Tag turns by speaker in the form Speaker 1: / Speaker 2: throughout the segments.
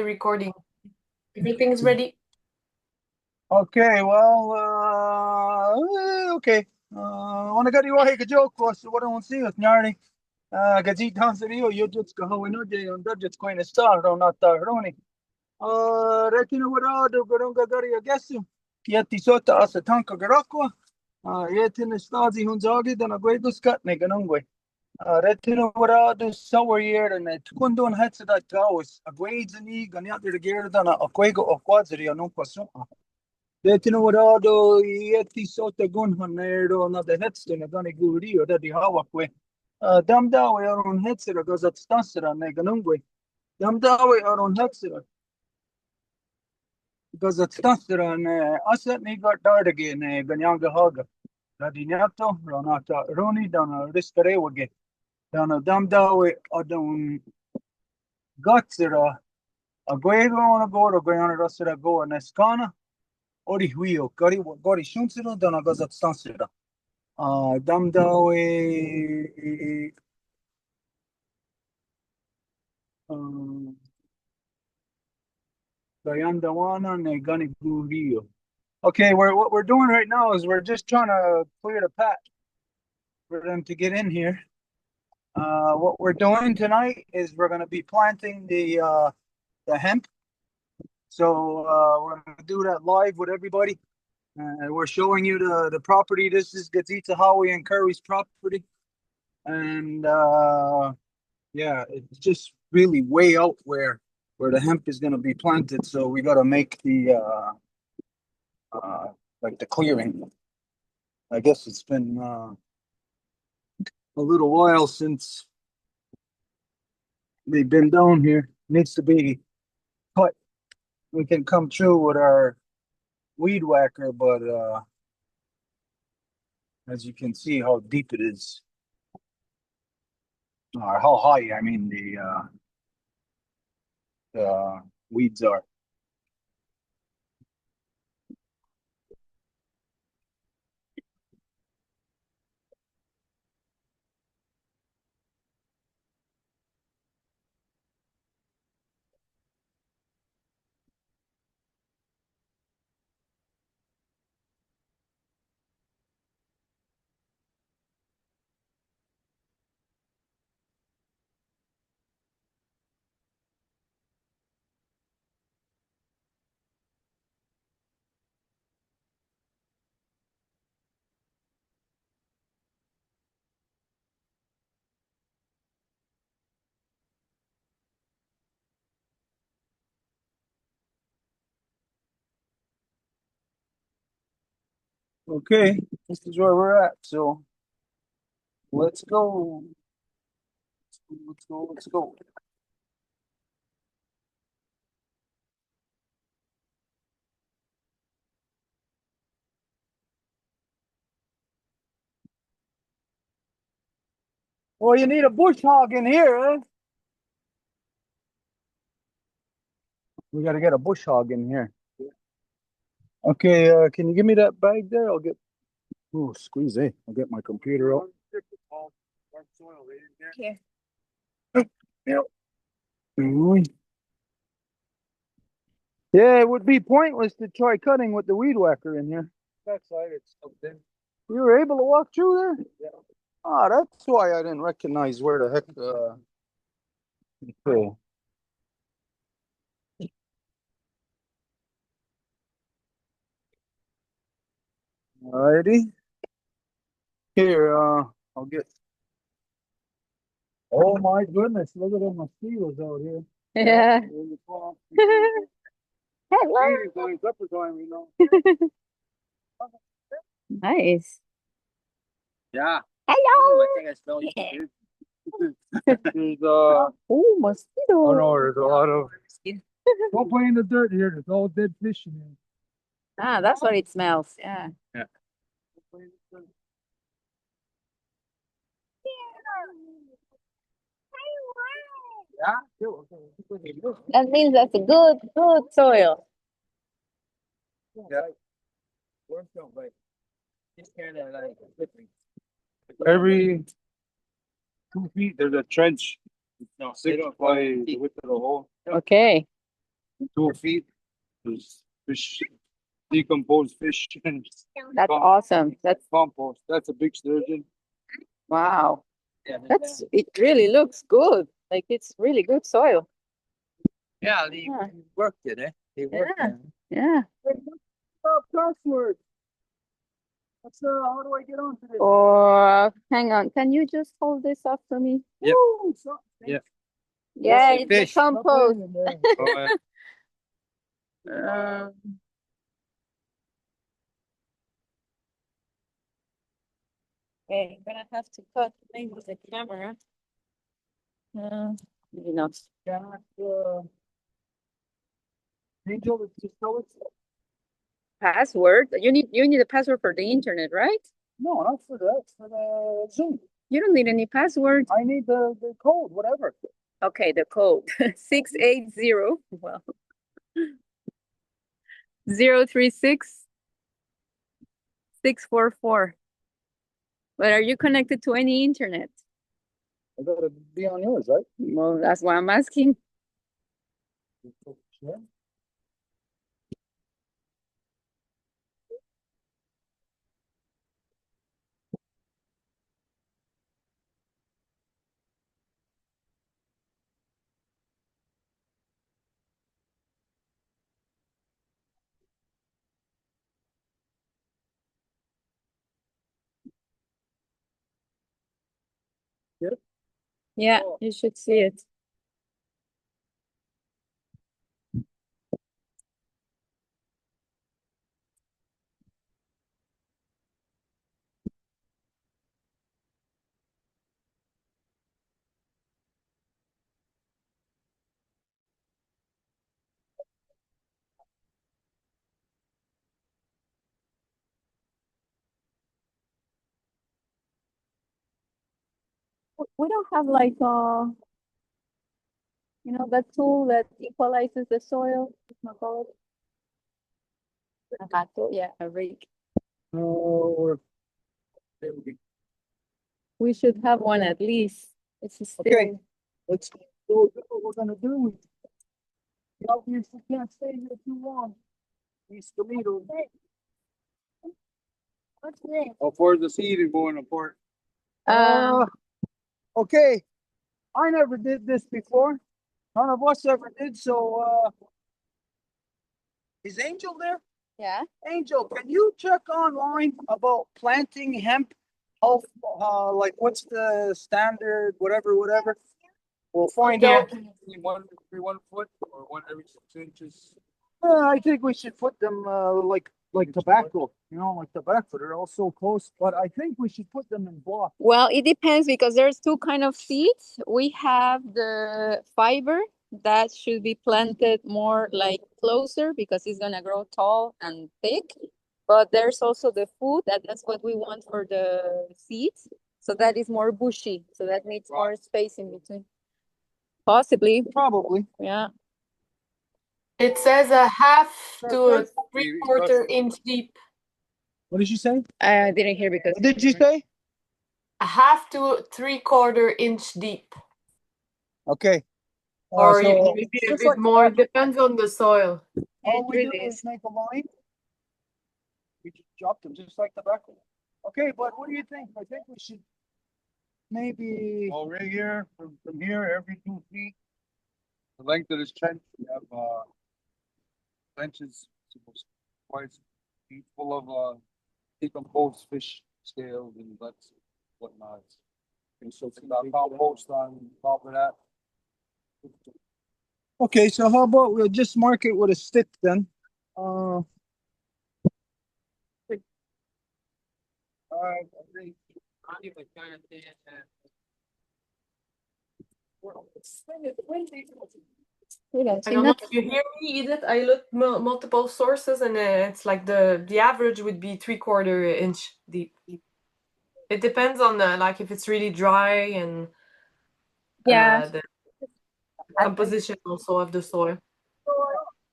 Speaker 1: the recording. Everything's ready.
Speaker 2: Okay, well, okay. Ona gadi wahi ka joke was what I want to see with Narni. Gazi Tansario, you just go how no day on Dodgets coin a star or not Roni. Retino what I do, Gorunga Gari, I guess you. Yet the sota as a tanka Garako. Yet in the Stazi Hunzagi, then a great scut Neganungwe. Retino what I do sour year and it couldn't do heads of that towers. A grades and e, Ganyat the gear than a quago of quadri or no question. Retino Warado, Yeti Sota Gunhanero, not the headstone, a gunny guri, or that the Hawakwe. Damdawe are on Hetzer, goes at Stansera, Neganungwe. Damdawe are on Hetzer, goes at Stansera, and Asset got died again, Ganyanga Haga. Radinato, Ronata, Roni, down a Riscarewage, down a Damdawe, or down Gatsera, a Guego on a board, or Guyana Rossera go and Escana. Ori huio, gori shunsiro, dona gozat stansira. Damdawe Gayandawana ne gani gurio. Okay, what we're doing right now is we're just trying to clear the path for them to get in here. What we're doing tonight is we're going to be planting the hemp. So we're going to do that live with everybody. We're showing you the property. This is Gazita Howie and Curry's property. And yeah, it's just really way out where the hemp is going to be planted. So we got to make the like the clearing. I guess it's been a little while since they've been down here. Needs to be cut. We can come through with our weed whacker, but as you can see how deep it is, or how high, I mean, the weeds are. Okay, this is where we're at. So let's go. Let's go. Let's go. Well, you need a bush hog in here, huh? We got to get a bush hog in here. Okay, can you give me that bag there? I'll get. Oh, squeeze, eh? I'll get my computer out.
Speaker 1: Here.
Speaker 2: Yep. Yeah, it would be pointless to try cutting with the weed whacker in here. Backside, it's open. You were able to walk through there? Yeah. Ah, that's why I didn't recognize where the heck. Okay. Alrighty. Here, I'll get. Oh my goodness! Look at the mosquitoes out here.
Speaker 1: Yeah.
Speaker 2: Hello.
Speaker 1: Nice.
Speaker 2: Yeah.
Speaker 1: Hello.
Speaker 2: There's
Speaker 1: Oh, mosquito.
Speaker 2: oh no, there's a lot of. Don't play in the dirt here. There's all dead fish in here.
Speaker 1: Ah, that's what it smells. Yeah.
Speaker 2: Yeah.
Speaker 1: That means that's a good soil.
Speaker 2: Yeah. Every 2 feet, there's a trench. 6 by the width of the hole.
Speaker 1: Okay.
Speaker 3: 2 feet. There's fish, decomposed fish, and
Speaker 1: That's awesome. That's
Speaker 3: compost. That's a big sturgeon.
Speaker 1: wow. It really looks good. Like it's really good soil.
Speaker 3: Yeah,
Speaker 1: Yeah.
Speaker 3: worked it, eh? He worked
Speaker 1: Yeah.
Speaker 3: it.
Speaker 1: Yeah.
Speaker 2: Password. How do I get onto this?
Speaker 1: Or hang on, can you just hold this up for me?
Speaker 3: Yep.
Speaker 2: Woo,
Speaker 3: Yeah.
Speaker 1: Yeah, it's the
Speaker 3: Fish.
Speaker 1: compost.
Speaker 3: Oh,
Speaker 1: Um, okay, I'm gonna have to cut maybe the camera. Maybe not.
Speaker 2: Angel, just tell us.
Speaker 1: Password? You need a password for the internet, right?
Speaker 2: No, not for that. For the Zoom.
Speaker 1: You don't need any password.
Speaker 2: I need the code, whatever.
Speaker 1: Okay, the code 680. Well, 036 644. But are you connected to any internet?
Speaker 2: I gotta be on yours, right?
Speaker 1: Well, that's why I'm asking.
Speaker 2: Yeah.
Speaker 1: Yeah, you should see it. We don't have like that tool that equalizes the soil. What's it called? A gato, yeah, a rake.
Speaker 2: Oh,
Speaker 1: We should have one at least. It's still.
Speaker 2: okay. Let's go do what we're gonna do. You obviously can't stay here too long. These tomatoes.
Speaker 1: What's this?
Speaker 3: How far is the seed is going apart?
Speaker 2: Okay. I never did this before. None of us ever did. So, is Angel there?
Speaker 1: Yeah.
Speaker 2: Angel, can you check online about planting hemp? How, like, what's the standard, whatever? We'll find
Speaker 3: Yeah.
Speaker 2: out.
Speaker 3: One every 1 foot or one every 6 inches.
Speaker 2: I think we should put them like tobacco, like tobacco. They're all so close, but I think we should put them in blocks.
Speaker 1: Well, it depends because there's two kind of seeds. We have the fiber that should be planted more like closer because it's gonna grow tall and thick. But there's also the food that's what we want for the seeds. So that is more bushy. So that needs more space in between. Possibly.
Speaker 2: Probably.
Speaker 1: Yeah.
Speaker 4: It says a half to a 3/4 inch deep.
Speaker 2: What did you say?
Speaker 1: I didn't hear because.
Speaker 2: What did you say?
Speaker 4: A half to 3/4 inch deep.
Speaker 2: Okay.
Speaker 4: Or
Speaker 2: so
Speaker 4: maybe a
Speaker 2: just
Speaker 4: bit
Speaker 2: like
Speaker 4: more. Depends on the soil.
Speaker 2: all we
Speaker 1: really
Speaker 2: do
Speaker 1: is.
Speaker 2: is make a line. We just drop them just like tobacco. Okay, but what do you think? I think we should maybe.
Speaker 3: Well, right here, from here, every 2 feet, the length of this trench, we have trenches twice feet full of decomposed fish scales and guts, whatnot. And so it's got compost on top of that.
Speaker 2: Okay, so how about we'll just mark it with a stick then?
Speaker 4: I don't know if you hear me, Edith. I looked multiple sources, and it's like the average would be 3/4 inch deep. It depends on like if it's really dry and the composition also of the soil.
Speaker 2: So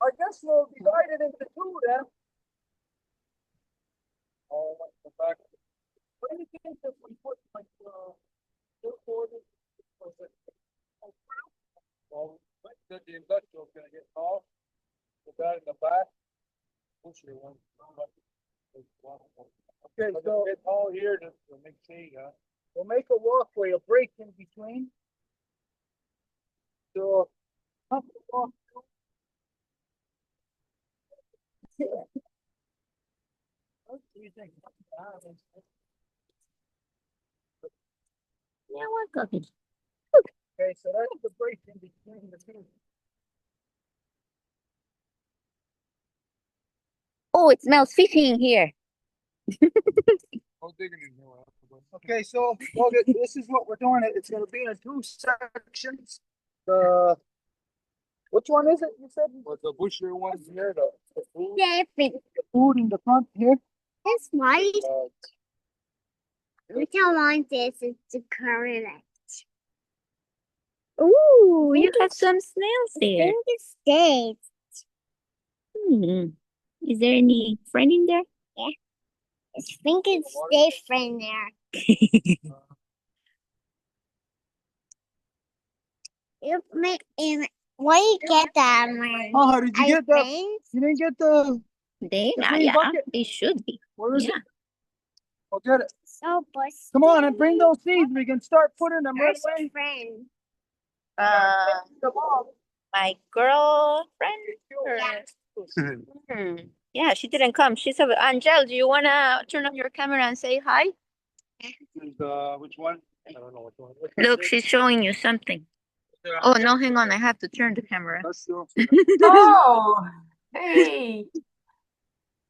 Speaker 2: I guess we'll divide it into two then. What do you think if we put like 4/4?
Speaker 3: Well, the industrial is gonna get tall. Got in the back. Busher one.
Speaker 2: Okay, so
Speaker 3: It's all here to make shade, huh?
Speaker 2: we'll make a walkway, a break in between. So up the walk. What do you think?
Speaker 1: Yeah, we're cooking.
Speaker 2: Okay, so that's the break in between the two.
Speaker 1: Oh, it smells fishy in here.
Speaker 3: No digging in here.
Speaker 2: Okay, so well, this is what we're doing. It's going to be in two sections. The which one is it? You said
Speaker 3: But the busher one's here, the food.
Speaker 1: Different.
Speaker 2: the food in the front here.
Speaker 1: This white.
Speaker 3: Uh,
Speaker 1: Which I want this is the current. Ooh, you have some snails there. It's dead. Is there any friend in there? Yeah. I think it's different there. You make where you get that, man?
Speaker 2: Oh, how did you get that?
Speaker 1: Friends?
Speaker 2: You didn't get the
Speaker 1: They,
Speaker 2: green
Speaker 1: yeah,
Speaker 2: bucket?
Speaker 1: they should be.
Speaker 2: Where is
Speaker 1: Yeah.
Speaker 2: it? I'll get it.
Speaker 1: So, but
Speaker 2: Come on and bring those seeds. We can start putting them right away.
Speaker 1: friend.
Speaker 2: Come on.
Speaker 1: My girlfriend? Yeah, she didn't come. She said, Angel, do you want to turn on your camera and say hi?
Speaker 3: which one? I don't know which one.
Speaker 1: Look, she's showing you something. Oh, no, hang on. I have to turn the camera.
Speaker 4: Oh, hey.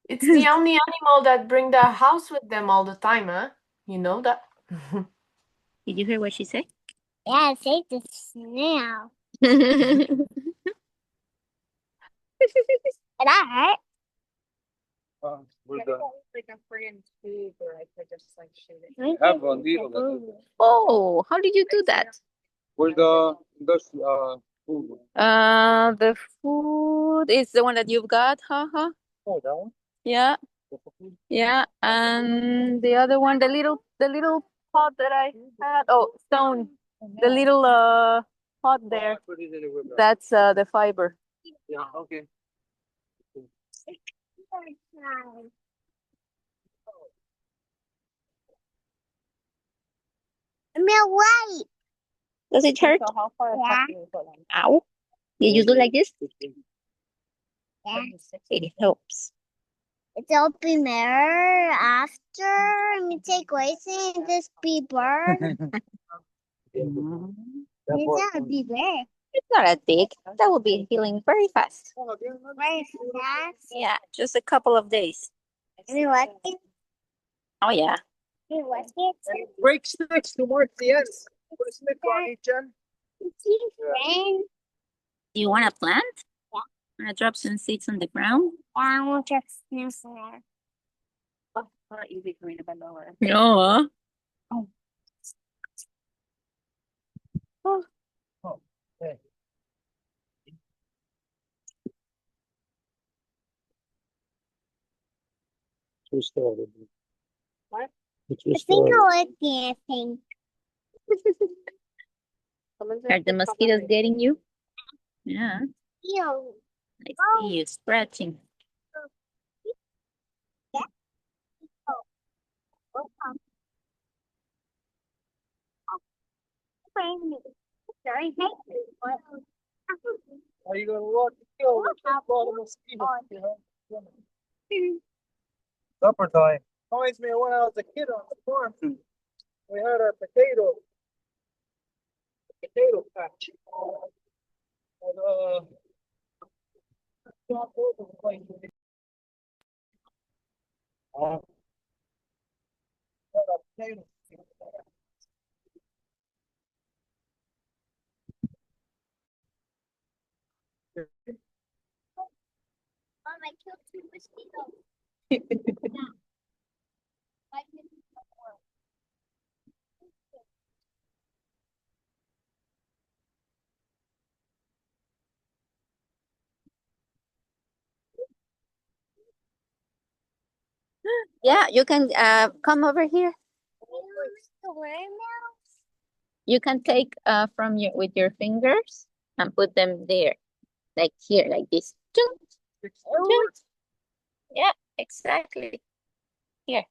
Speaker 4: It's the only animal that bring the house with them all the time, huh? You know that?
Speaker 1: Did you hear what she said?
Speaker 5: Yeah, say the snail. And I
Speaker 3: Where's the
Speaker 4: Like a friggin' tube, or I could just like shoot it.
Speaker 5: heard.
Speaker 3: have a needle?
Speaker 1: Oh, how did you do that?
Speaker 3: Where's the food?
Speaker 1: The food is the one that you've got, huh?
Speaker 2: Oh, that one?
Speaker 1: Yeah, yeah. And the other one, the little pot that I had. Oh, stone. The little pot there.
Speaker 3: Put it in the river.
Speaker 1: That's the fiber.
Speaker 3: Yeah, okay.
Speaker 5: Wait.
Speaker 1: Does it hurt?
Speaker 4: So how far
Speaker 5: Yeah.
Speaker 4: can you put them?
Speaker 1: Ow. Did you do like this?
Speaker 5: Yeah.
Speaker 1: It helps.
Speaker 5: It's open mirror after me take racing this bee bird. It's not a bee bear.
Speaker 1: It's not that big. That will be healing very fast.
Speaker 5: Very fast.
Speaker 1: Yeah, just a couple of days.
Speaker 5: You like it?
Speaker 1: Oh yeah.
Speaker 5: You like it?
Speaker 2: Break sticks towards the end. Put a stick on each end.
Speaker 5: It's your friend.
Speaker 1: Do you want to plant?
Speaker 5: Yeah.
Speaker 1: Want to drop some seeds on the ground?
Speaker 5: I want to sniff there.
Speaker 4: Easy for me to bend over.
Speaker 1: No.
Speaker 2: Okay.
Speaker 3: Who started?
Speaker 4: What?
Speaker 5: I think I like the pink.
Speaker 1: Are the mosquitoes getting you? Yeah.
Speaker 5: Ew.
Speaker 1: I see you scratching.
Speaker 5: Sorry,
Speaker 2: Are you going to walk the kill? Supper time. Reminds me of when I was a kid on the farm. We had our potato patch. And, potato.
Speaker 5: Mom, I killed 2 mosquitoes.
Speaker 1: Yeah, you can come over here. You can take from your with your fingers and put them there, like here, like this. Chung. Yeah, exactly. Here.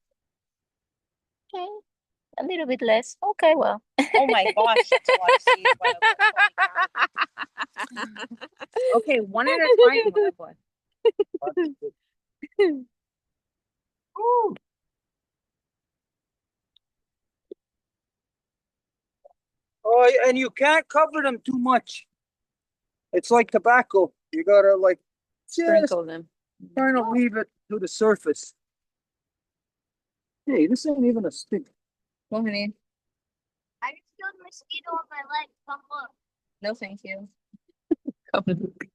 Speaker 1: Okay. A little bit less. Okay, well.
Speaker 6: Oh my gosh, that's a lot of seeds. Okay, one at a time.
Speaker 2: Oh, oh, and you can't cover them too much. It's like tobacco. You gotta like just
Speaker 1: Sprinkle them.
Speaker 2: kind of leave it to the surface. Hey, this ain't even a stick.
Speaker 1: Go, honey.
Speaker 5: I just killed a mosquito on my leg. Come look.
Speaker 1: No, thank you. Come look.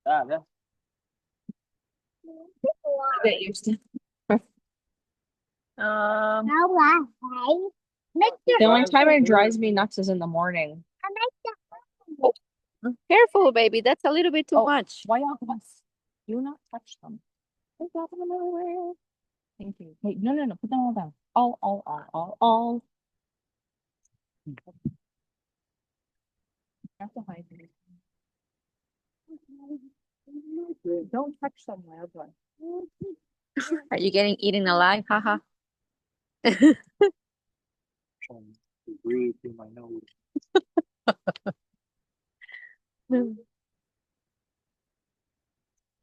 Speaker 2: Yeah.
Speaker 1: Get used to.
Speaker 5: How I
Speaker 6: The only time it drives me nuts is in the morning.
Speaker 1: Careful, baby. That's a little bit too
Speaker 6: Oh.
Speaker 1: much.
Speaker 6: Why not? Do not touch them. Don't drop them everywhere. Thank you. Wait, no. Put them all down. All. You have to hide them. Don't touch them, wild one.
Speaker 1: Are you getting eaten alive? Haha.
Speaker 3: Trying to breathe through my nose.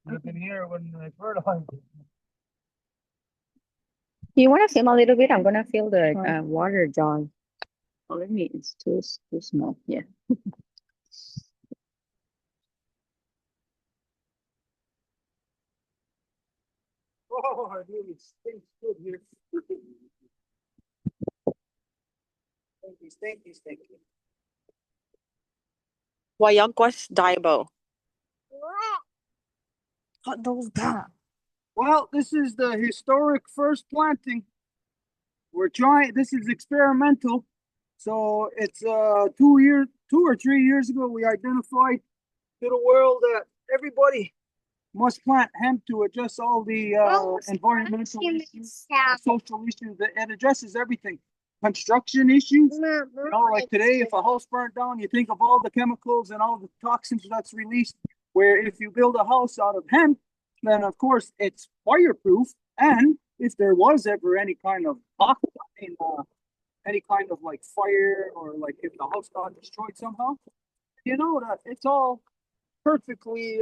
Speaker 2: I've been here when I fertilized.
Speaker 1: You want to film a little bit? I'm gonna fill the water jar. Oh, let me. It's too small. Yeah.
Speaker 2: Oh, dude, it stinks good here. Stinky.
Speaker 6: Wayagwas Daibo. What those that?
Speaker 2: Well, this is the historic first planting. We're trying. This is experimental. So it's 2 or 3 years ago, we identified to the world that everybody must plant hemp to address all the environmental issues, social issues. It addresses everything. Construction issues. You know, like today, if a house burnt down, you think of all the chemicals and all the toxins that's released. Where if you build a house out of hemp, then of course it's fireproof. And if there was ever any kind of any kind of like fire or like if the house got destroyed somehow, you know that it's all perfectly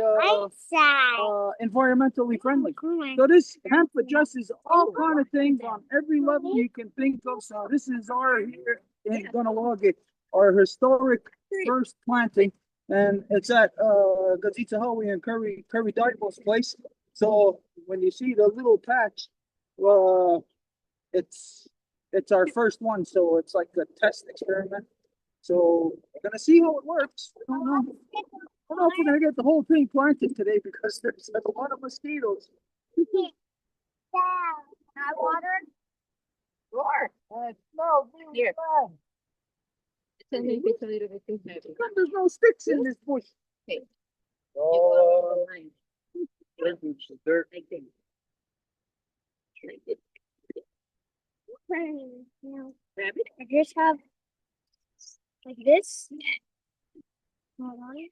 Speaker 2: environmentally friendly. So this hemp addresses all kind of things on every level you can think of. So this is our here in Kanienkehaka, our historic first planting, and it's at Gazita Howie and Curry Daibo's place. So when you see the little patch, it's it's our first one, so it's like a test experiment. So we're gonna see how it works. I don't know. I don't know if we're gonna get the whole thing planted today because there's a lot of mosquitoes.
Speaker 5: I watered.
Speaker 1: Sure.
Speaker 2: No,
Speaker 1: Here.
Speaker 2: bad.
Speaker 1: It's a little bit too heavy.
Speaker 2: There's no sticks in this bush.
Speaker 1: Okay.
Speaker 2: Oh, dirt.
Speaker 1: Like this. Like this. Grab it.
Speaker 5: I just have like this. It's mine.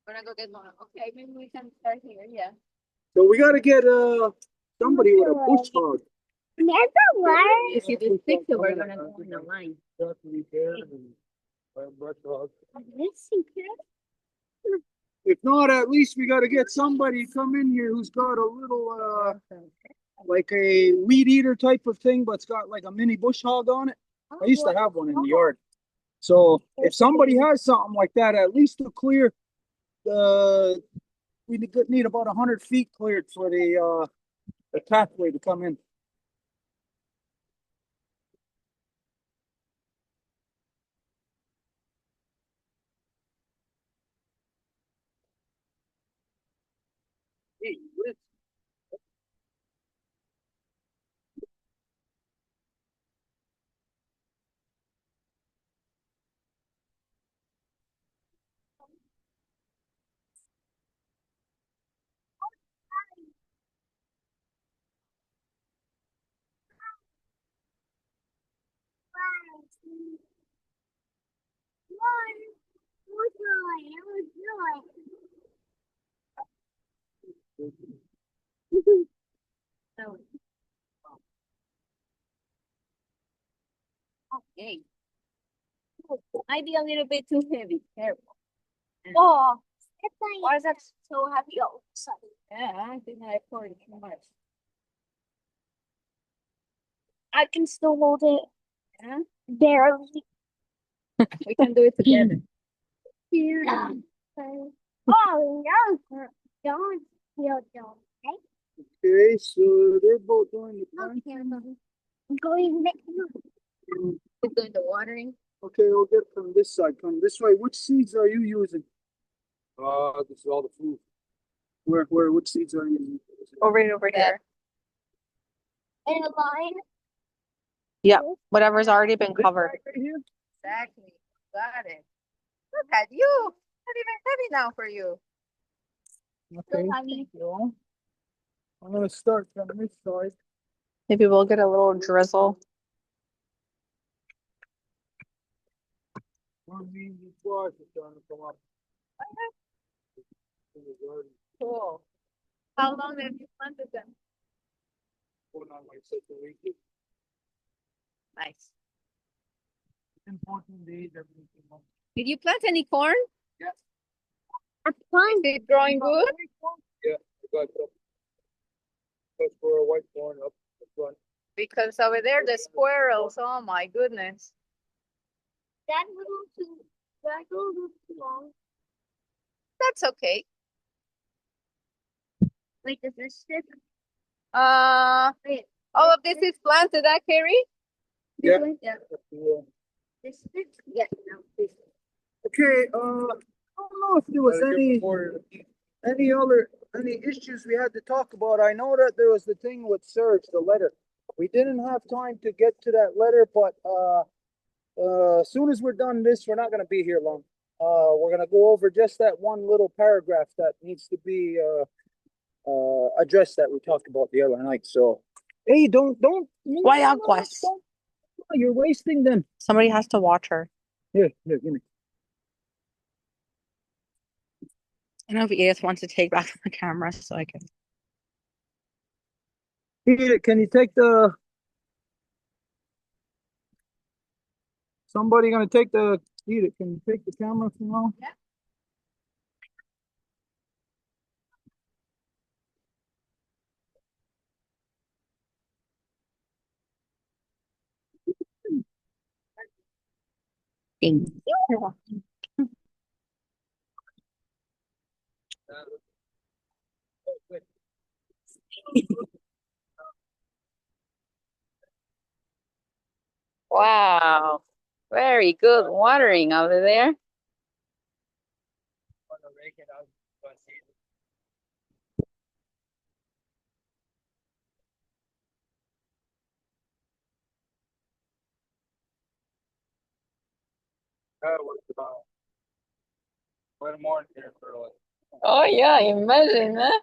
Speaker 1: Gonna go get one. Okay, maybe we can start here. Yeah.
Speaker 2: So we gotta get somebody with a bush hog.
Speaker 5: There's a word.
Speaker 1: If you do six, so we're gonna go in a line.
Speaker 2: If not, at least we gotta get somebody to come in here who's got a little like a weed eater type of thing, but it's got like a mini bush hog on it. I used to have one in the yard. So if somebody has something like that, at least to clear we need about 100 feet cleared for the pathway to come in. Hey,
Speaker 1: Okay. Might be a little bit too heavy. Careful.
Speaker 5: Oh, why is that so heavy? Oh, sorry.
Speaker 1: Yeah, I think I poured it too much.
Speaker 5: I can still hold it
Speaker 1: Yeah,
Speaker 5: barely.
Speaker 1: we can do it together.
Speaker 5: Yeah. Oh, no. Don't feel don't.
Speaker 2: Okay, so they're both doing the planting.
Speaker 5: I'm going back.
Speaker 1: We're doing the watering.
Speaker 2: Okay, we'll get from this side. Come this way. Which seeds are you using?
Speaker 3: This is all the food.
Speaker 2: Which seeds are you using?
Speaker 1: Over here.
Speaker 5: In a line.
Speaker 1: Yep. Whatever's already been covered.
Speaker 2: Right here?
Speaker 1: Exactly. Got it. Look at you. Not even heavy now for you.
Speaker 2: Okay.
Speaker 5: Heavy.
Speaker 2: I'm gonna start from this side.
Speaker 1: Maybe we'll get a little drizzle.
Speaker 2: One means the flies are starting to come up. In the garden.
Speaker 1: Cool. How long have you planted them?
Speaker 2: Going on like 6 weeks.
Speaker 1: Nice.
Speaker 2: 14 days every 2 months.
Speaker 1: Did you plant any corn?
Speaker 5: I planted.
Speaker 1: Is it growing good?
Speaker 2: Yeah, I got some. That's for a white corn up the front.
Speaker 1: Because over there, the squirrels. Oh my goodness.
Speaker 5: That little too long.
Speaker 1: That's okay.
Speaker 5: Wait, does this stick?
Speaker 1: All of this is planted, Carrie?
Speaker 2: Yeah.
Speaker 1: Yeah.
Speaker 5: This stick? Yeah. No, this.
Speaker 2: Okay, I don't know if there was any issues we had to talk about. I know that there was the thing with Serge, the letter. We didn't have time to get to that letter, but as soon as we're done this, we're not gonna be here long. We're gonna go over just that one little paragraph that needs to be addressed that we talked about the other night. So, hey, don't.
Speaker 1: Why aguas?
Speaker 2: You're wasting them.
Speaker 1: Somebody has to watch her.
Speaker 2: Here, give me.
Speaker 1: I don't know if Edith wants to take back the camera so I can.
Speaker 2: Here, can you take the? Somebody gonna take the? Edith, can you take the camera from now?
Speaker 1: Yeah. Thank you. Wow. Very good watering over there.
Speaker 3: Quite a morning here for like.
Speaker 1: Oh yeah, imagine that.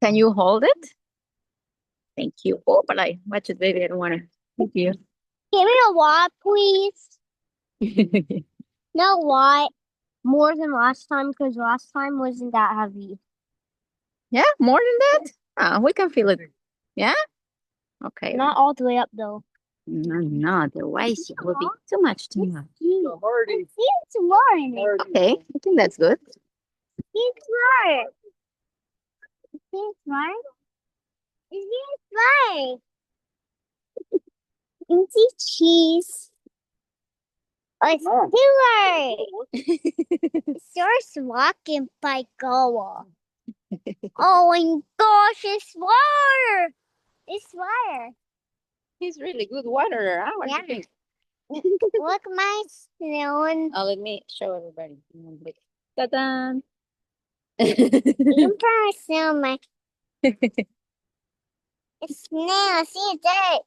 Speaker 1: Can you hold it? Thank you. Oh, but I watch it, baby. I don't want to. Thank you.
Speaker 5: Give me a what, please. No, what? More than last time, because last time wasn't that heavy.
Speaker 1: Yeah, more than that? We can feel it. Yeah? Okay.
Speaker 5: Not all the way up, though.
Speaker 1: No, otherwise it will be too much to me.
Speaker 2: Hardy.
Speaker 5: It's more in it.
Speaker 1: Okay, I think that's good.
Speaker 5: It's more. It's more. It's more. It's cheese. It's Stewart. Starts walking by Goa. Oh my gosh, it's water. It's water.
Speaker 1: He's really good waterer. Huh? What do you think?
Speaker 5: Look, my snow.
Speaker 1: Let me show everybody. Ta-da!
Speaker 5: You can probably smell my. It's snow. See it.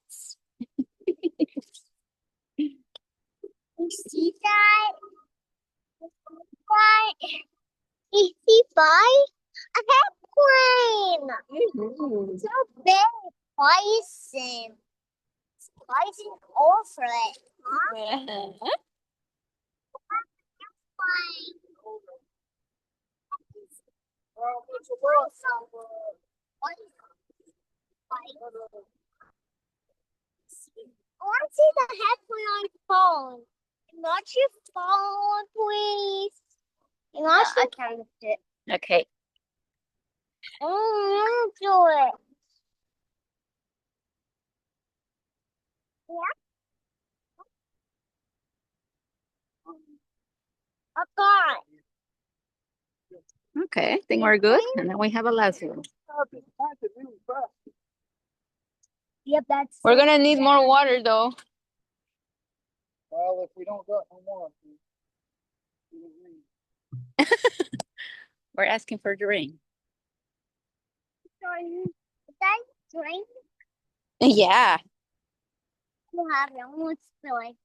Speaker 5: You see that? Why? Easy buy a airplane. So big. Poison. Poison over it. Huh? I want to see the headphone on phone. Not your phone, please. Not your phone.
Speaker 1: Okay.
Speaker 5: Oh, do it. I got
Speaker 1: Okay, I think we're good. And then we have a last one.
Speaker 5: Yep, that's.
Speaker 1: We're gonna need more water though.
Speaker 2: Well, if we don't got no more.
Speaker 1: We're asking for the rain.
Speaker 5: That drink.
Speaker 1: Yeah.
Speaker 5: You have it. Almost spilling.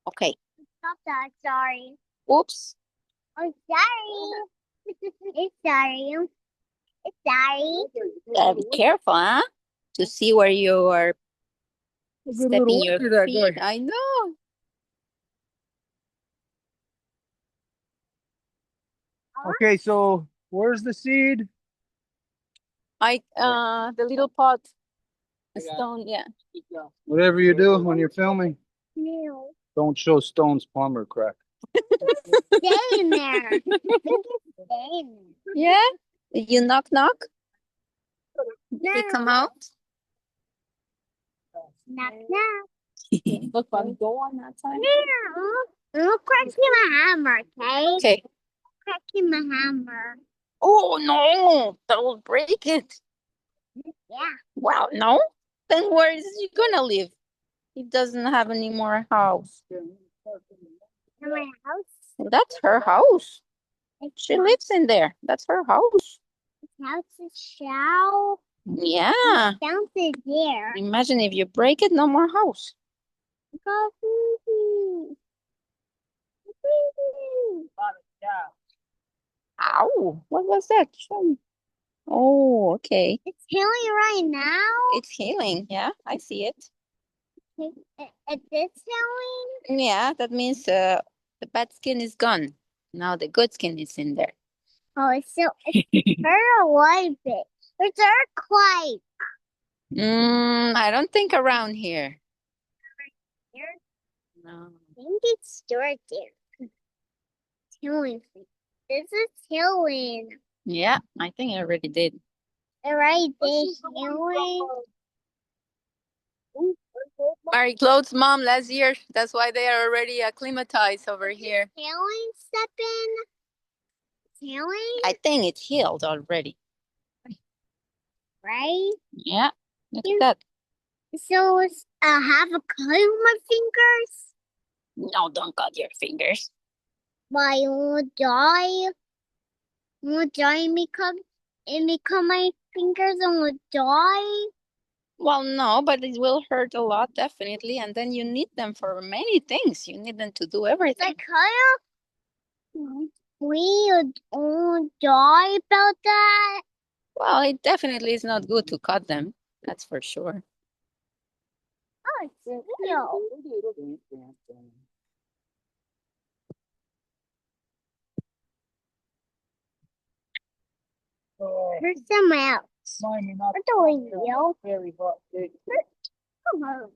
Speaker 1: Okay.
Speaker 5: Stop that. Sorry.
Speaker 1: Oops.
Speaker 5: I'm sorry. It's sorry. It's sorry.
Speaker 1: Be careful, huh? To see where you are stepping your feet. I know.
Speaker 2: Okay, so where's the seed?
Speaker 1: The little pot. A stone, yeah.
Speaker 2: Whatever you do when you're filming,
Speaker 5: No.
Speaker 2: don't show Stone's plumber crack.
Speaker 5: Stay in there. Stay in there.
Speaker 1: Yeah? Did you knock? Did
Speaker 5: No.
Speaker 1: he come out?
Speaker 5: Knock, knock.
Speaker 6: Look, buddy, go on that side.
Speaker 5: I'm cracking my hammer, okay?
Speaker 1: Okay.
Speaker 5: Cracking my hammer.
Speaker 1: Oh no, that will break it.
Speaker 5: Yeah.
Speaker 1: Wow, no? Then where is he gonna live? He doesn't have any more house.
Speaker 5: In my house.
Speaker 1: That's her house.
Speaker 5: It's
Speaker 1: She lives in there. That's her house.
Speaker 5: house is shell.
Speaker 1: Yeah.
Speaker 5: Down to there.
Speaker 1: Imagine if you break it, no more house.
Speaker 5: Go.
Speaker 1: Ow, what was that? Show me. Oh, okay.
Speaker 5: It's healing right now.
Speaker 1: It's healing. Yeah, I see it.
Speaker 5: It's healing.
Speaker 1: Yeah, that means the bad skin is gone. Now the good skin is in there.
Speaker 5: Oh, so it's her a little bit. It's earthquake.
Speaker 1: I don't think around here.
Speaker 5: Here,
Speaker 1: No.
Speaker 5: I think it's stored there. It's healing. This is healing.
Speaker 1: Yeah, I think I already did.
Speaker 5: Right, this healing.
Speaker 1: Mary Claude's mom last year. That's why they are already acclimatized over here.
Speaker 5: Healing, stepping. Healing,
Speaker 1: I think it's healed already.
Speaker 5: right?
Speaker 1: Yeah, look at that.
Speaker 5: So I have a cut on my fingers.
Speaker 1: No, don't cut your fingers.
Speaker 5: But I won't die. I won't die and become my fingers and will die.
Speaker 1: Well, no, but it will hurt a lot, definitely. And then you need them for many things. You need them to do everything.
Speaker 5: Like we won't die about that.
Speaker 1: Well, it definitely is not good to cut them. That's for sure.
Speaker 5: Oh, it's real. Here's someone else. What do we yell?
Speaker 2: Very hot day.
Speaker 5: Come on,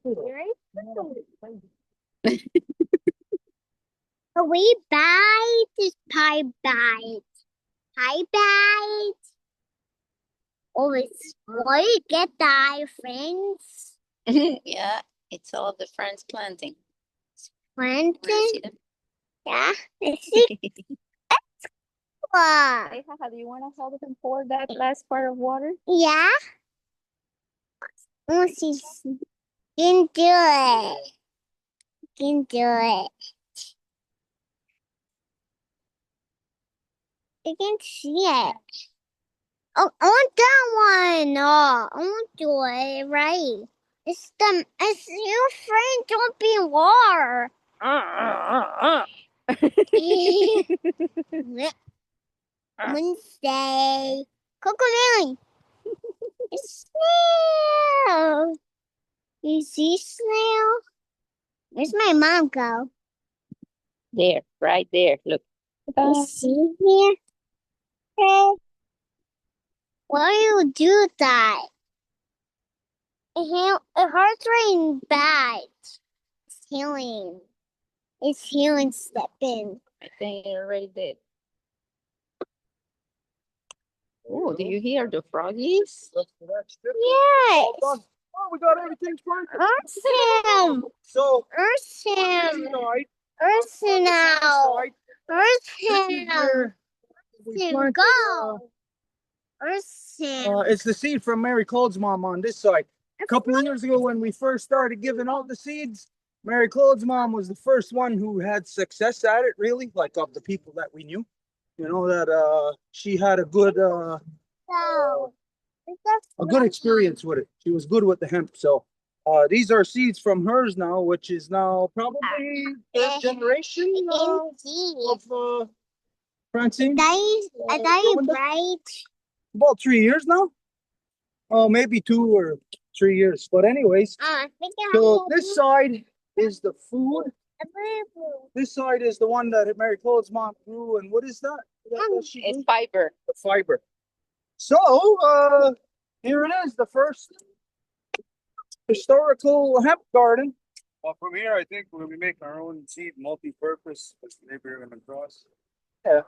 Speaker 5: we bite this pie bite. Pie bite. Oh, it's where you get that, friends.
Speaker 1: Yeah, it's all the friends planting.
Speaker 5: Planting?
Speaker 1: See them?
Speaker 5: Yeah. It's excellent.
Speaker 1: Hey, Haha, do you want to help them pour that last part of water?
Speaker 5: Yeah. Oh, she can do it. Can do it. I can see it. Oh, I want that one. No, I won't do it right. It's your friend. Don't be war. Wednesday. Coconut. It's snail. You see snail? Where's my mom go?
Speaker 1: There, right there. Look.
Speaker 5: You see here? Hey. Why do you do that? It hurts really bad. It's healing. It's healing stepping.
Speaker 1: I think it already did. Oh, do you hear the froggies?
Speaker 5: Yes.
Speaker 2: Oh, we got everything planted.
Speaker 5: Earth him.
Speaker 2: So,
Speaker 5: Earth him.
Speaker 2: side,
Speaker 5: Earth him now.
Speaker 2: side,
Speaker 5: Earth
Speaker 2: this is
Speaker 5: him.
Speaker 2: where we
Speaker 5: Him
Speaker 2: planted,
Speaker 5: go. Earth him.
Speaker 2: it's the seed from Mary Claude's mom on this side. A couple of years ago when we first started giving out the seeds, Mary Claude's mom was the first one who had success at it, really, like of the people that we knew. You know, that she had a good experience with it. She was good with the hemp. So these are seeds from hers now, which is now probably third generation of Francine.
Speaker 5: Right.
Speaker 2: About 3 years now. Oh, maybe 2 or 3 years. But anyways, so this side is the food. This side is the one that Mary Claude's mom grew. And what is that?
Speaker 1: It's fiber.
Speaker 2: The fiber. So here it is, the first historical hemp garden.
Speaker 3: Well, from here, I think we'll be making our own seed multi-purpose. Maybe we're gonna cross.
Speaker 2: Yeah.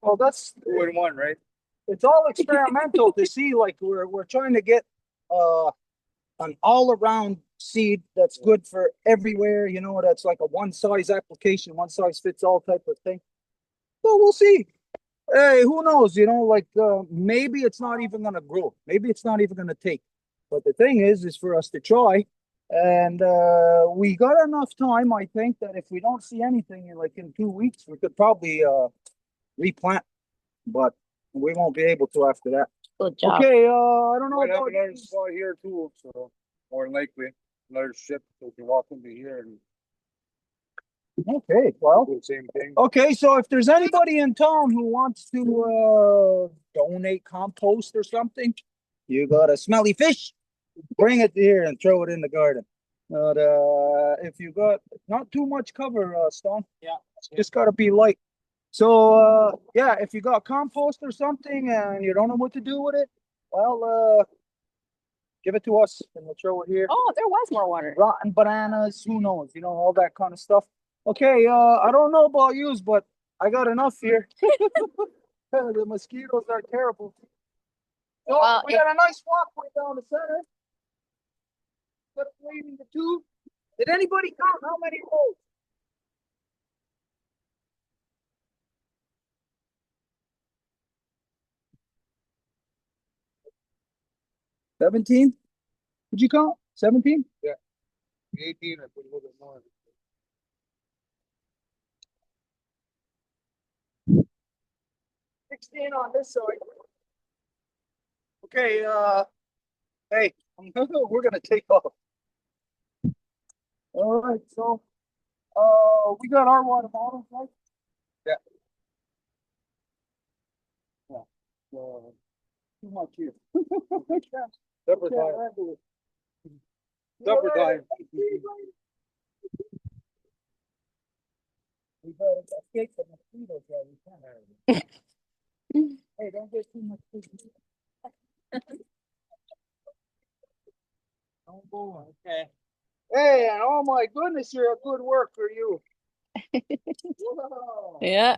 Speaker 2: Well, that's
Speaker 3: 2 in 1, right?
Speaker 2: it's all experimental to see. Like we're trying to get an all-around seed that's good for everywhere. You know, that's like a one-size application, one-size-fits-all type of thing. So we'll see. Hey, who knows? You know, like maybe it's not even gonna grow. Maybe it's not even gonna take. But the thing is for us to try. And we got enough time, I think, that if we don't see anything in 2 weeks, we could probably replant. But we won't be able to after that.
Speaker 1: Good job.
Speaker 2: Okay, I don't know
Speaker 3: Might have
Speaker 2: about
Speaker 3: another
Speaker 2: you.
Speaker 3: spot here too, so more than likely another ship, so we can walk into here and
Speaker 2: Okay, well,
Speaker 3: do the same thing.
Speaker 2: okay, so if there's anybody in town who wants to donate compost or something, you got a smelly fish, bring it here and throw it in the garden. But if you got not too much cover, Stone, it's just gotta be light. So yeah, if you got compost or something and you don't know what to do with it, well, give it to us and we'll throw it here.
Speaker 1: Oh, there was more water.
Speaker 2: Rotten bananas, who knows, you know, all that kind of stuff. Okay, I don't know about yous, but I got enough here. The mosquitoes are terrible. So
Speaker 1: Well,
Speaker 2: we got a nice walkway down the center. Separating the two. Did anybody count how many rows? $17? Did you count? 17?
Speaker 3: 18, I put a little bit more.
Speaker 2: 16 on this side. Okay, hey, we're gonna take off. All right, so we got our water bottles, right?
Speaker 3: Yeah.
Speaker 2: Too much here.
Speaker 3: Supper time. Supper time.
Speaker 2: We gotta escape the mosquitoes, yeah, we can't. Hey, don't get too much food. Don't go, okay. Hey, and oh my goodness, you're a good worker, you. Wow.
Speaker 1: Yeah,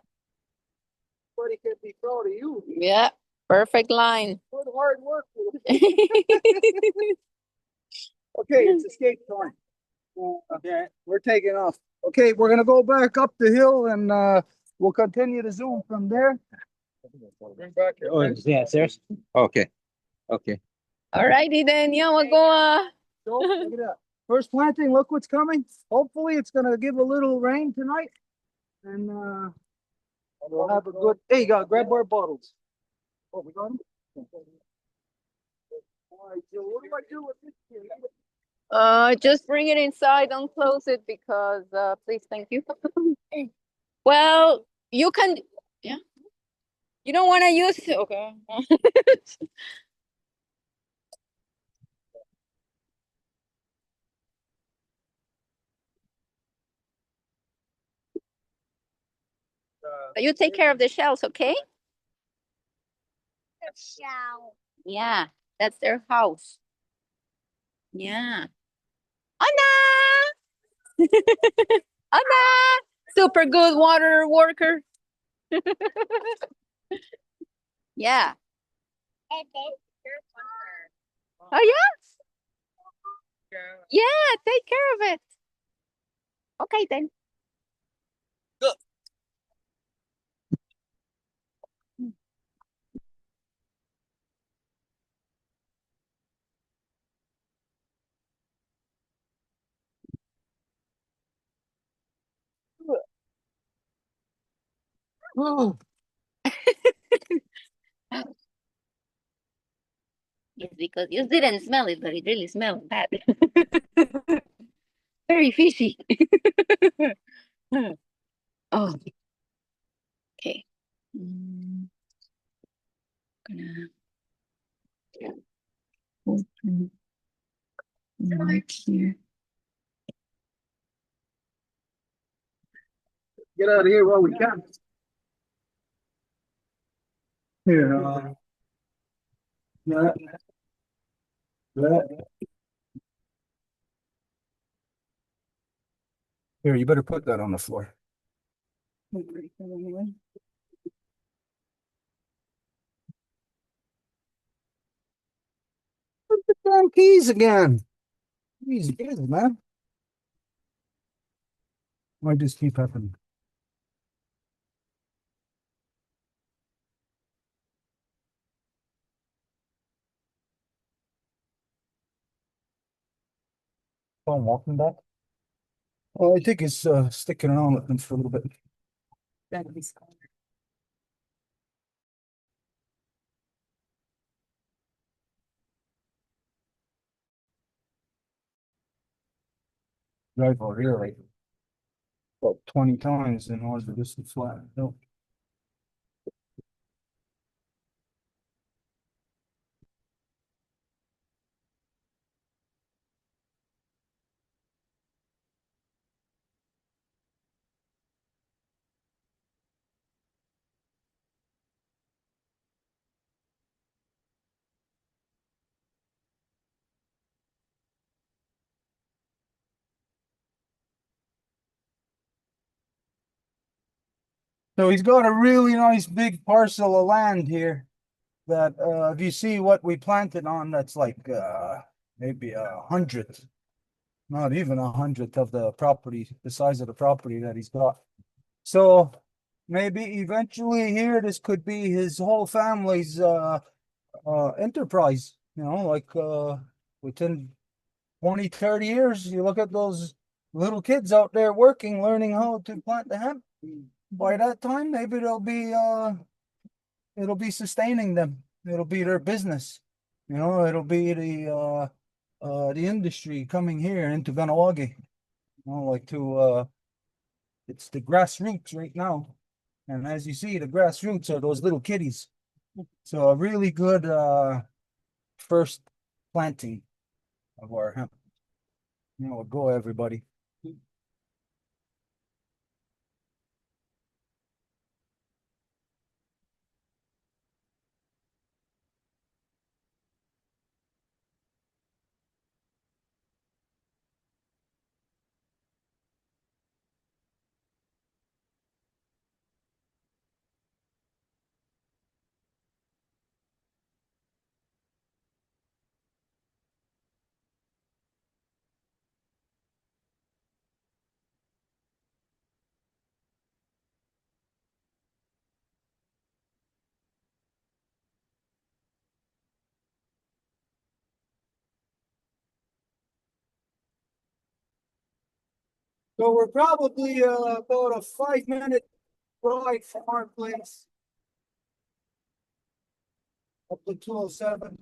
Speaker 2: Everybody can be proud of you.
Speaker 1: yeah. Perfect line.
Speaker 2: Good hard work. Okay, it's escape time. Okay, we're taking off. Okay, we're gonna go back up the hill and we'll continue to zoom from there. Bring back your friends.
Speaker 7: yeah, Serge. Okay. Okay.
Speaker 1: Alrighty then, yeah, we'll go.
Speaker 2: So, look at that. First planting, look what's coming. Hopefully it's gonna give a little rain tonight. And we'll have a good, hey, you gotta grab our bottles. Oh, we got them? All right, so what do I do with this here?
Speaker 1: Just bring it inside. Don't close it because, please, thank you. Well, you can, yeah. You don't want to use okay. You take care of the shells, okay?
Speaker 5: Shell.
Speaker 1: Yeah, that's their house. Yeah. Anna! Anna! Super good water worker. Yeah. Oh yeah? Yeah, take care of it. Okay then.
Speaker 2: Oh,
Speaker 1: Yes, because you didn't smell it, but it really smelled bad. Very fishy. Oh, okay. Gonna open the mic here.
Speaker 2: get out of here while we can. Here, that, that. Here, you better put that on the floor. Put the damn keys again. Keys, man. Why just keep happening? Oh, I'm walking back. Oh, I think it's sticking around with them for a little bit. Drive over here like about 20 times in order for this to flat. No. So he's got a really nice big parcel of land here that if you see what we planted on, that's like maybe 100th, not even 100th of the property, the size of the property that he's got. So maybe eventually here this could be his whole family's enterprise, you know, like within 20, 30 years, you look at those little kids out there working, learning how to plant the hemp. By that time, maybe it'll be sustaining them. It'll be their business. You know, it'll be the industry coming here into Kanienkehaka. You know, like to it's the grassroots right now. And as you see, the grassroots are those little kitties. So a really good first planting of our hemp. You know, go everybody. So we're probably about a 5-minute ride from our place up to 207.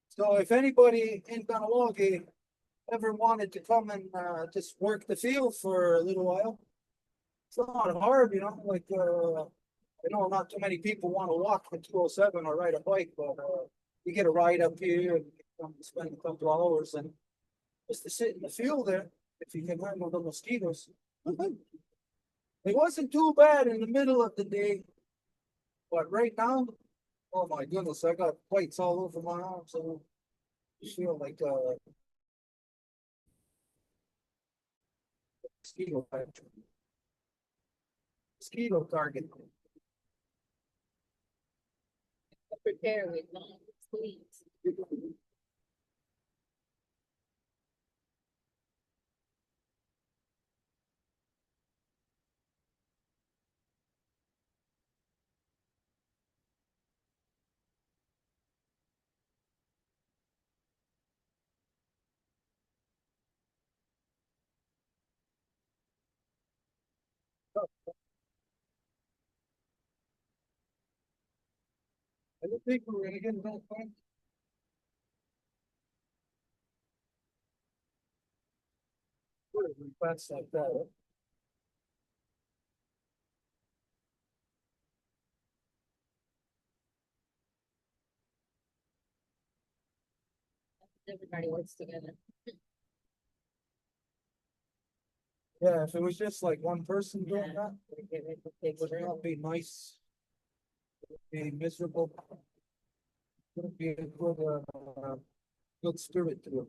Speaker 2: So if anybody in Kanienkehaka ever wanted to come and just work the field for a little while, it's not hard, you know, like I know not too many people want to walk for 207 or ride a bike, but you get a ride up here and spend a couple of hours and just to sit in the field there if you can handle the mosquitoes. It wasn't too bad in the middle of the day, but right now, oh my goodness, I got bites all over my arms. So I feel like mosquito bite. Mosquito target.
Speaker 1: Prepare with long sleeves.
Speaker 2: I didn't think we were gonna get that far. Fast like that.
Speaker 1: Everybody works together.
Speaker 2: Yeah, if it was just like one person doing
Speaker 1: Yeah.
Speaker 2: that, it would not be nice. Be miserable. Wouldn't be a good spirit to it.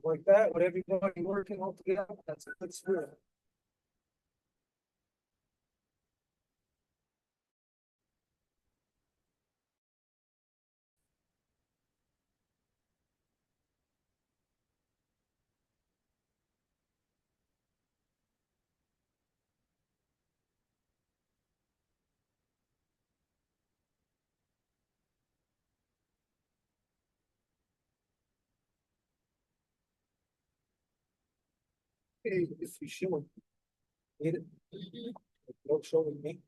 Speaker 2: Like that, with everybody working all together, that's a good spirit. Hey, if you show it, don't show it me.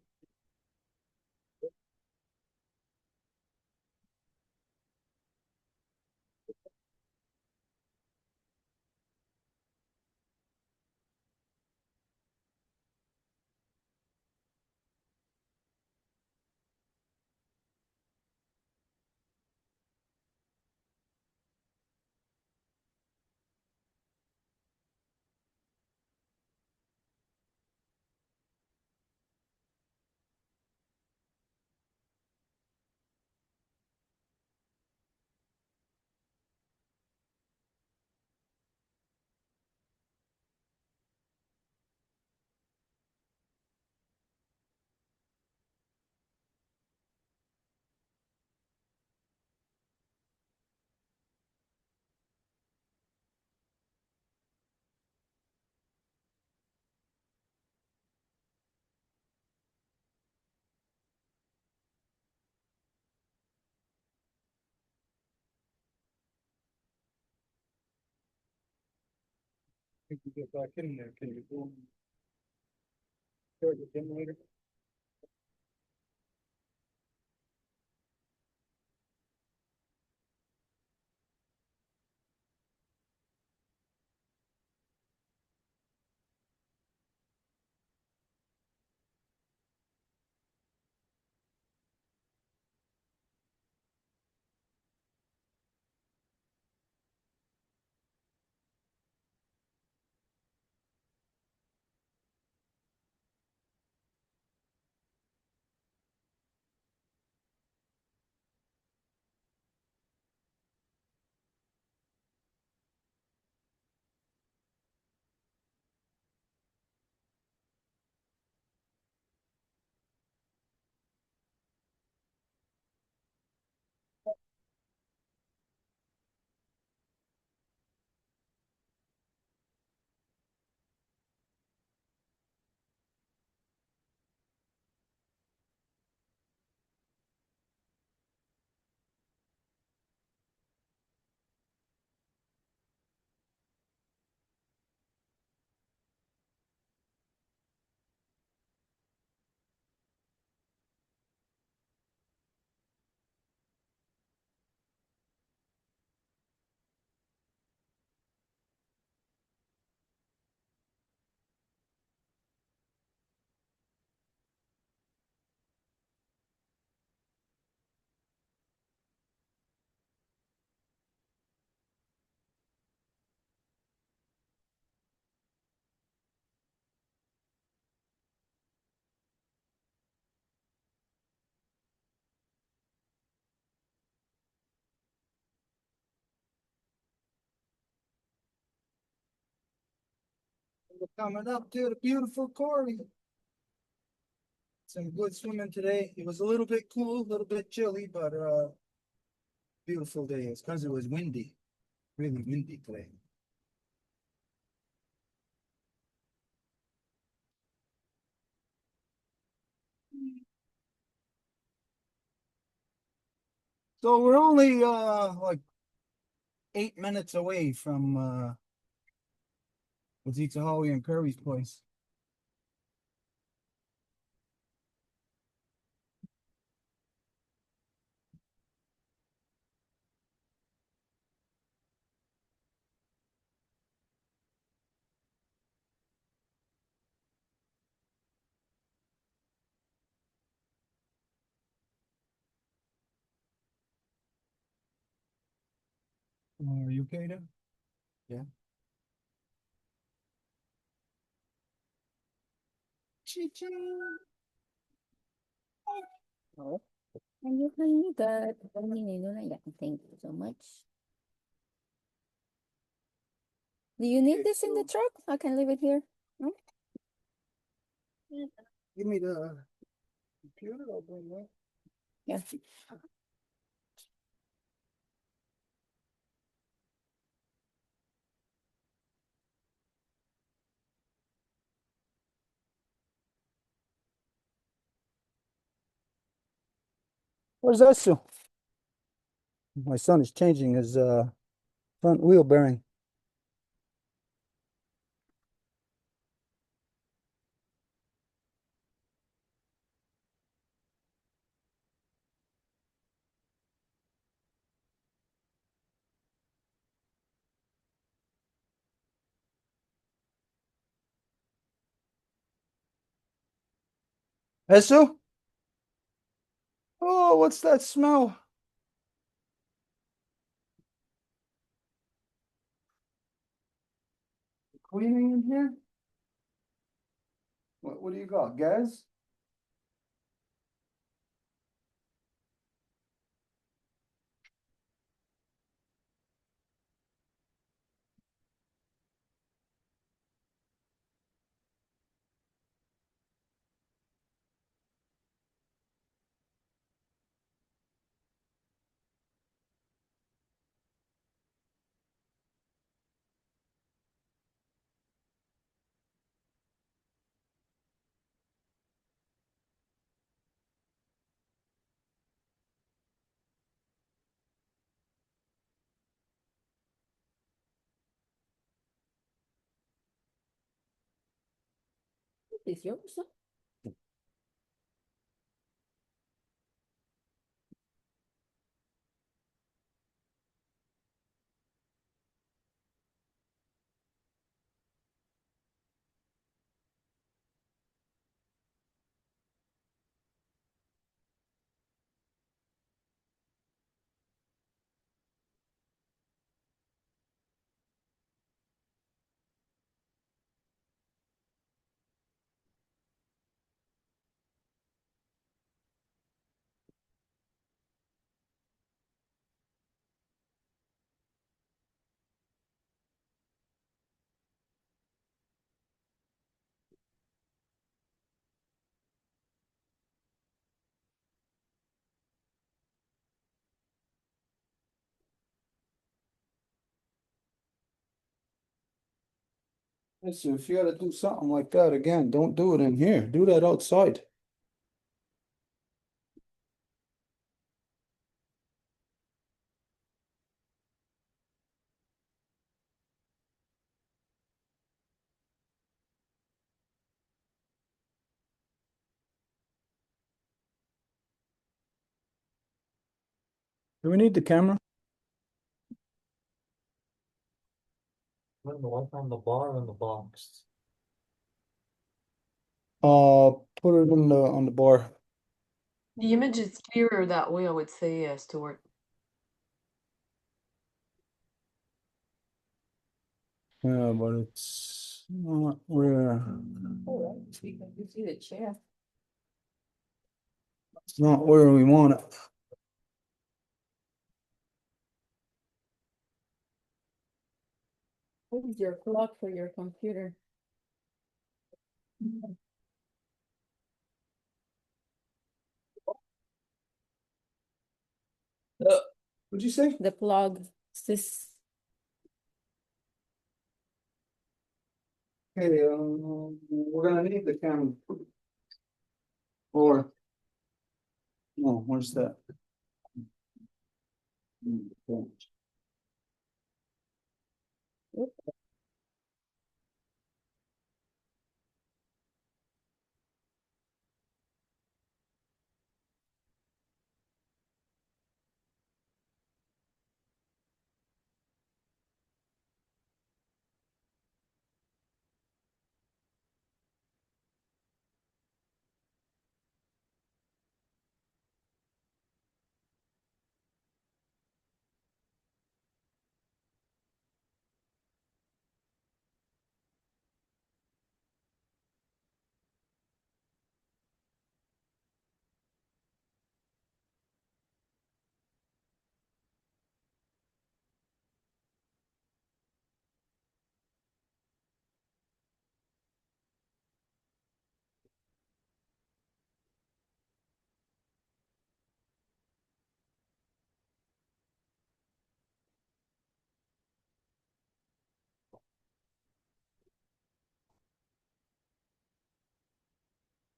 Speaker 2: Think you get back in there, can you go? Start the generator. We're coming up to the beautiful Corey. Some good swimming today. It was a little bit cool, a little bit chilly, but beautiful day. It's because it was windy, really windy today. So we're only like 8 minutes away from Howie and Curry's place. Are you okay there? Yeah.
Speaker 1: Oh, and you can that. Thank you so much. Do you need this in the truck? I can leave it here. No?
Speaker 2: Give me the computer. I'll bring that.
Speaker 1: Yeah.
Speaker 2: Where's that, Sue? My son is changing his front wheel bearing. Hey, Sue? Oh, what's that smell? Cleaning in here? What do you got? Gas?
Speaker 1: Is yours?
Speaker 2: Listen, if you gotta do something like that again, don't do it in here. Do that outside. Do we need the camera?
Speaker 8: Turn the light on the bar and the box.
Speaker 2: Put it in the on the bar.
Speaker 4: The image is clearer that way, I would say, Stuart.
Speaker 2: Yeah, but it's not where
Speaker 1: Oh, because you see the chair.
Speaker 2: it's not where we want it.
Speaker 1: What is your clock for your computer?
Speaker 2: What'd you say?
Speaker 6: The plug. Is this
Speaker 2: Okay, we're gonna need the camera. Or, no, where's that?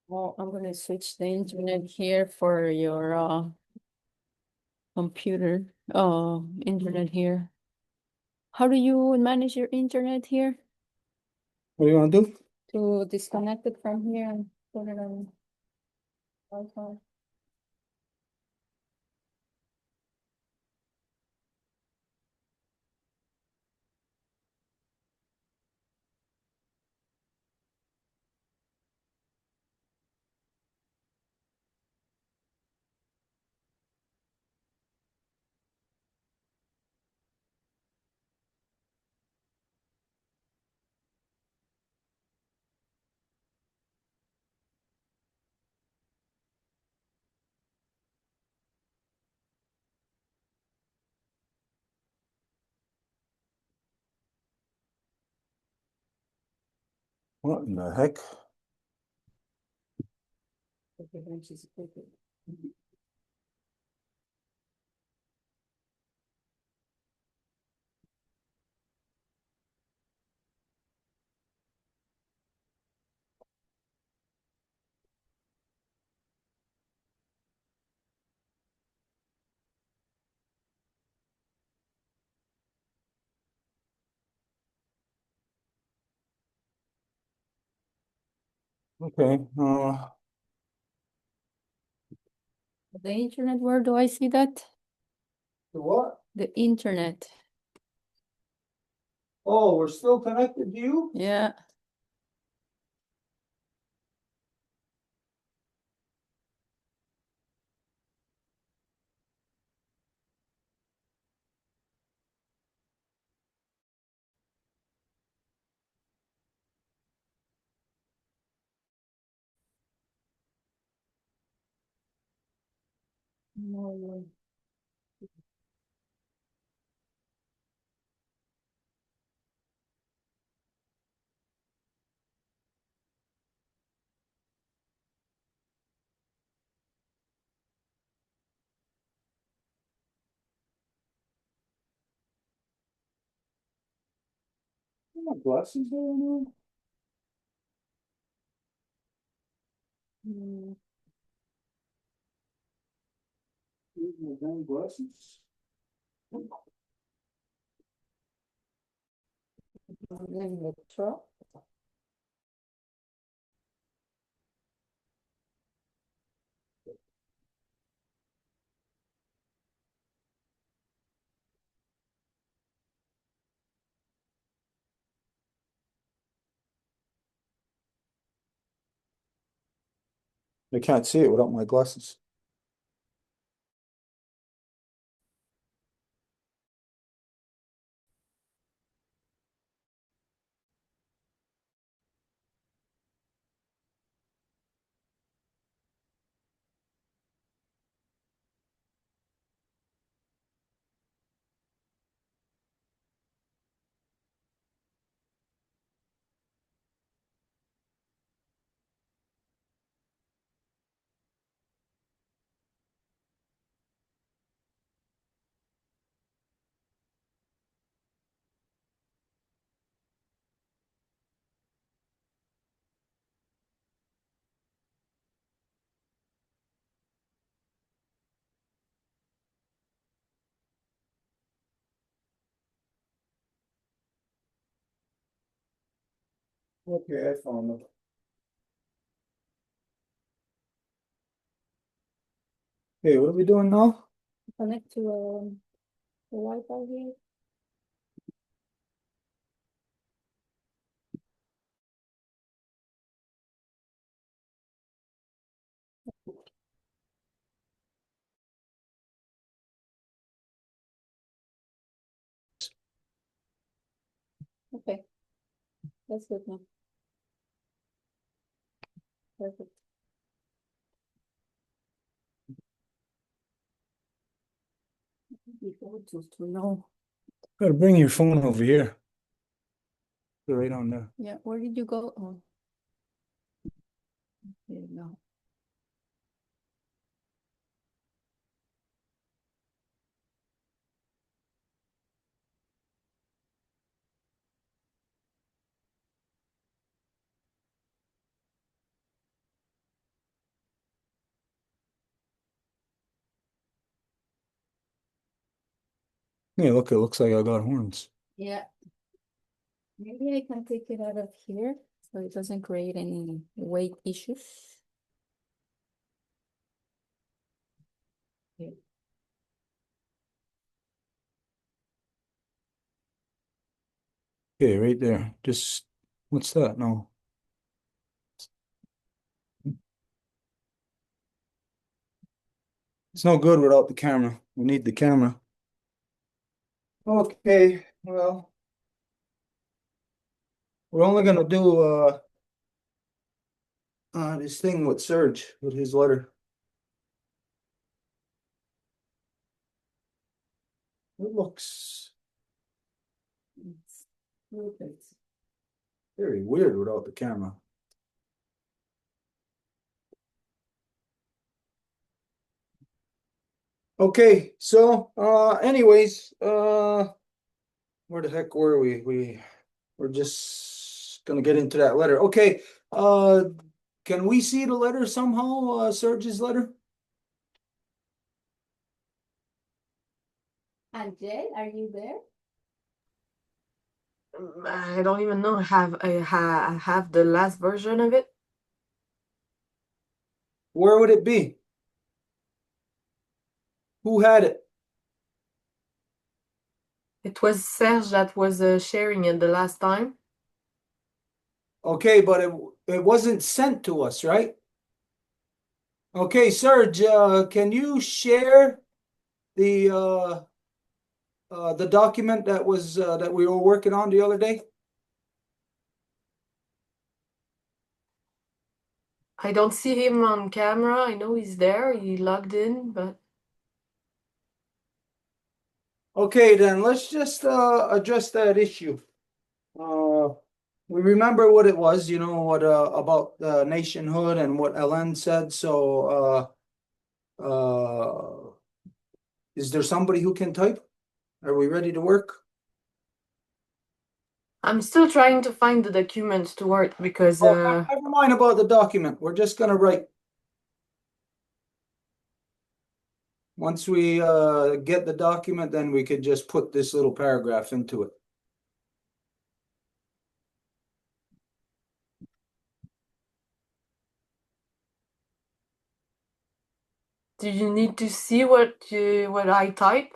Speaker 6: well, I'm gonna switch the internet here for your computer. Oh, internet here. How do you manage your internet here?
Speaker 2: What do you wanna do?
Speaker 6: To disconnect it from here and put it on Wi-Fi?
Speaker 2: What in the heck?
Speaker 6: Okay, then she's clicking.
Speaker 2: Okay,
Speaker 6: The internet, where do I see that?
Speaker 2: the what?
Speaker 6: The internet.
Speaker 2: Oh, we're still connected to you?
Speaker 6: Yeah. No.
Speaker 2: My glasses there now?
Speaker 6: Mm,
Speaker 2: Here's my damn glasses.
Speaker 6: in the truck.
Speaker 2: I can't see it without my glasses. Okay, I found it. Okay, what are we doing now?
Speaker 6: Connect to the Wi-Fi here. Okay, that's good now. Perfect. Before to know.
Speaker 2: Gotta bring your phone over here. Put it right on there.
Speaker 1: Yeah, where did you go? Oh. There you go.
Speaker 2: Yeah, look, it looks like I got horns.
Speaker 1: Yeah. Maybe I can take it out of here so it doesn't create any weight issues. Yeah.
Speaker 2: Okay, right there. Just, what's that? No. It's no good without the camera. We need the camera. Okay, well, we're only gonna do this thing with Serge with his letter. It looks very weird without the camera. Okay, so anyways, where the heck were we? We're just gonna get into that letter. Okay, can we see the letter somehow, Serge's letter?
Speaker 1: Angel, are you there?
Speaker 4: I don't even know. I have the last version of it.
Speaker 2: Where would it be? Who had it?
Speaker 4: It was Serge that was sharing it the last time.
Speaker 2: Okay, but it wasn't sent to us, right? Okay, Serge, can you share the document that was that we were working on the other day?
Speaker 4: I don't see him on camera. I know he's there. He logged in, but
Speaker 2: Okay, then let's just address that issue. We remember what it was, you know, what about nationhood and what Ellen said. So is there somebody who can type? Are we ready to work?
Speaker 4: I'm still trying to find the documents to work because
Speaker 2: Oh, never mind about the document. We're just gonna write. Once we get the document, then we could just put this little paragraph into it.
Speaker 4: do you need to see what I type?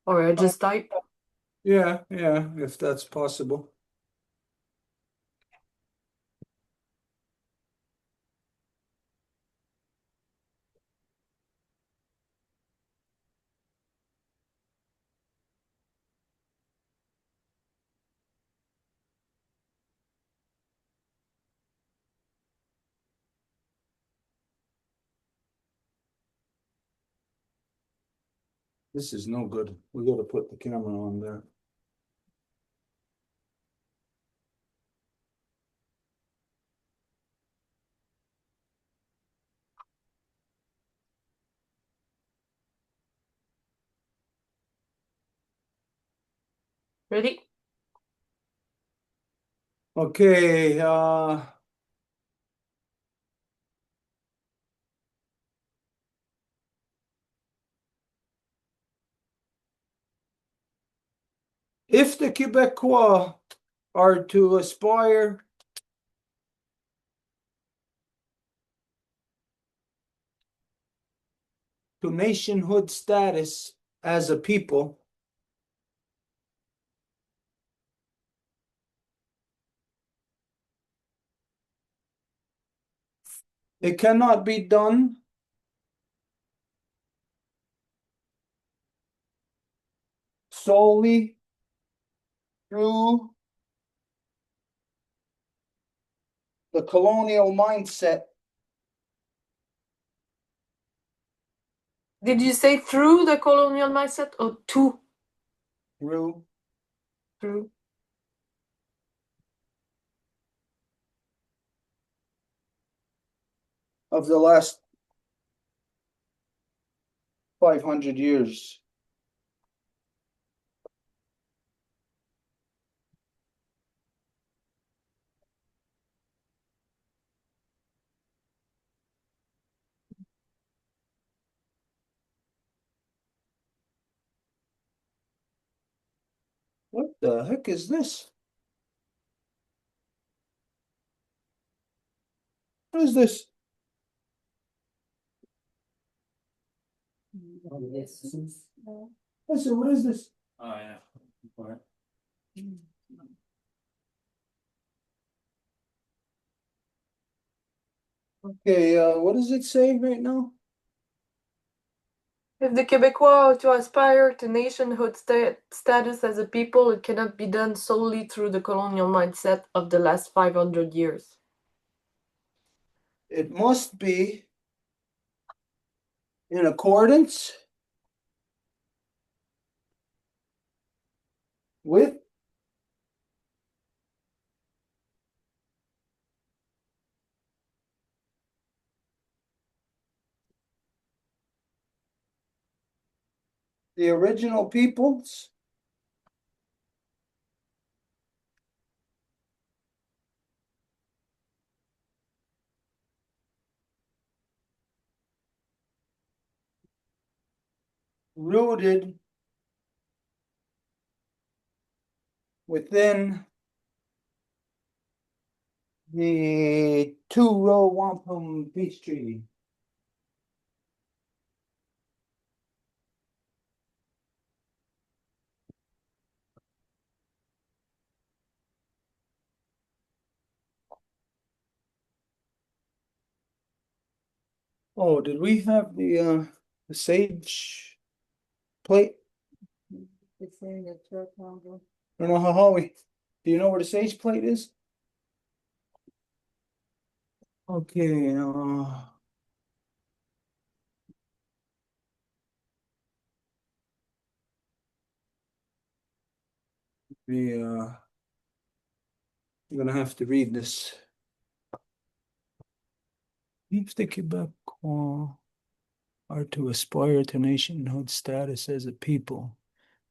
Speaker 4: Or I just type?
Speaker 2: Yeah, if that's possible. This is no good. We gotta put the camera on there.
Speaker 4: Ready?
Speaker 2: Okay, if the Quebecois are to aspire to nationhood status as a people, it cannot be done solely through the colonial mindset.
Speaker 4: Did you say through the colonial mindset or to?
Speaker 2: Through
Speaker 4: Through.
Speaker 2: of the last 500 years. What the heck is this? What is this? Listen, what is this?
Speaker 8: Oh, yeah.
Speaker 2: Okay, what does it say right now?
Speaker 4: If the Quebecois are to aspire to nationhood status as a people, it cannot be done solely through the colonial mindset of the last 500 years.
Speaker 2: It must be in accordance with the original peoples rooted within the two-row wampum peace treaty. Oh, did we have the sage plate?
Speaker 1: It's in the truck number.
Speaker 2: I don't know how Holly. Do you know where the sage plate is? Okay, I'm gonna have to read this. If the Quebecois are to aspire to nationhood status as a people,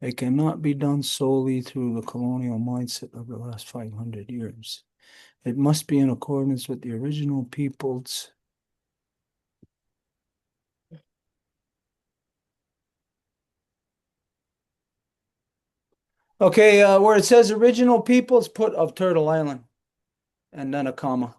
Speaker 2: it cannot be done solely through the colonial mindset of the last 500 years. It must be in accordance with the original peoples. Okay, where it says original peoples, put of Turtle Island and then a comma.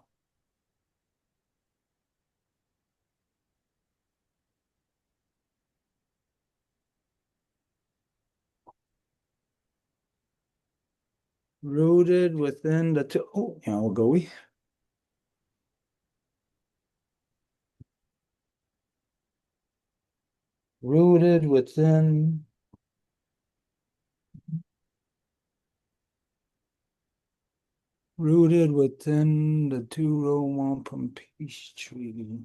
Speaker 2: Rooted within the two. Oh, yeah, we'll go. Rooted within the two-row wampum peace treaty.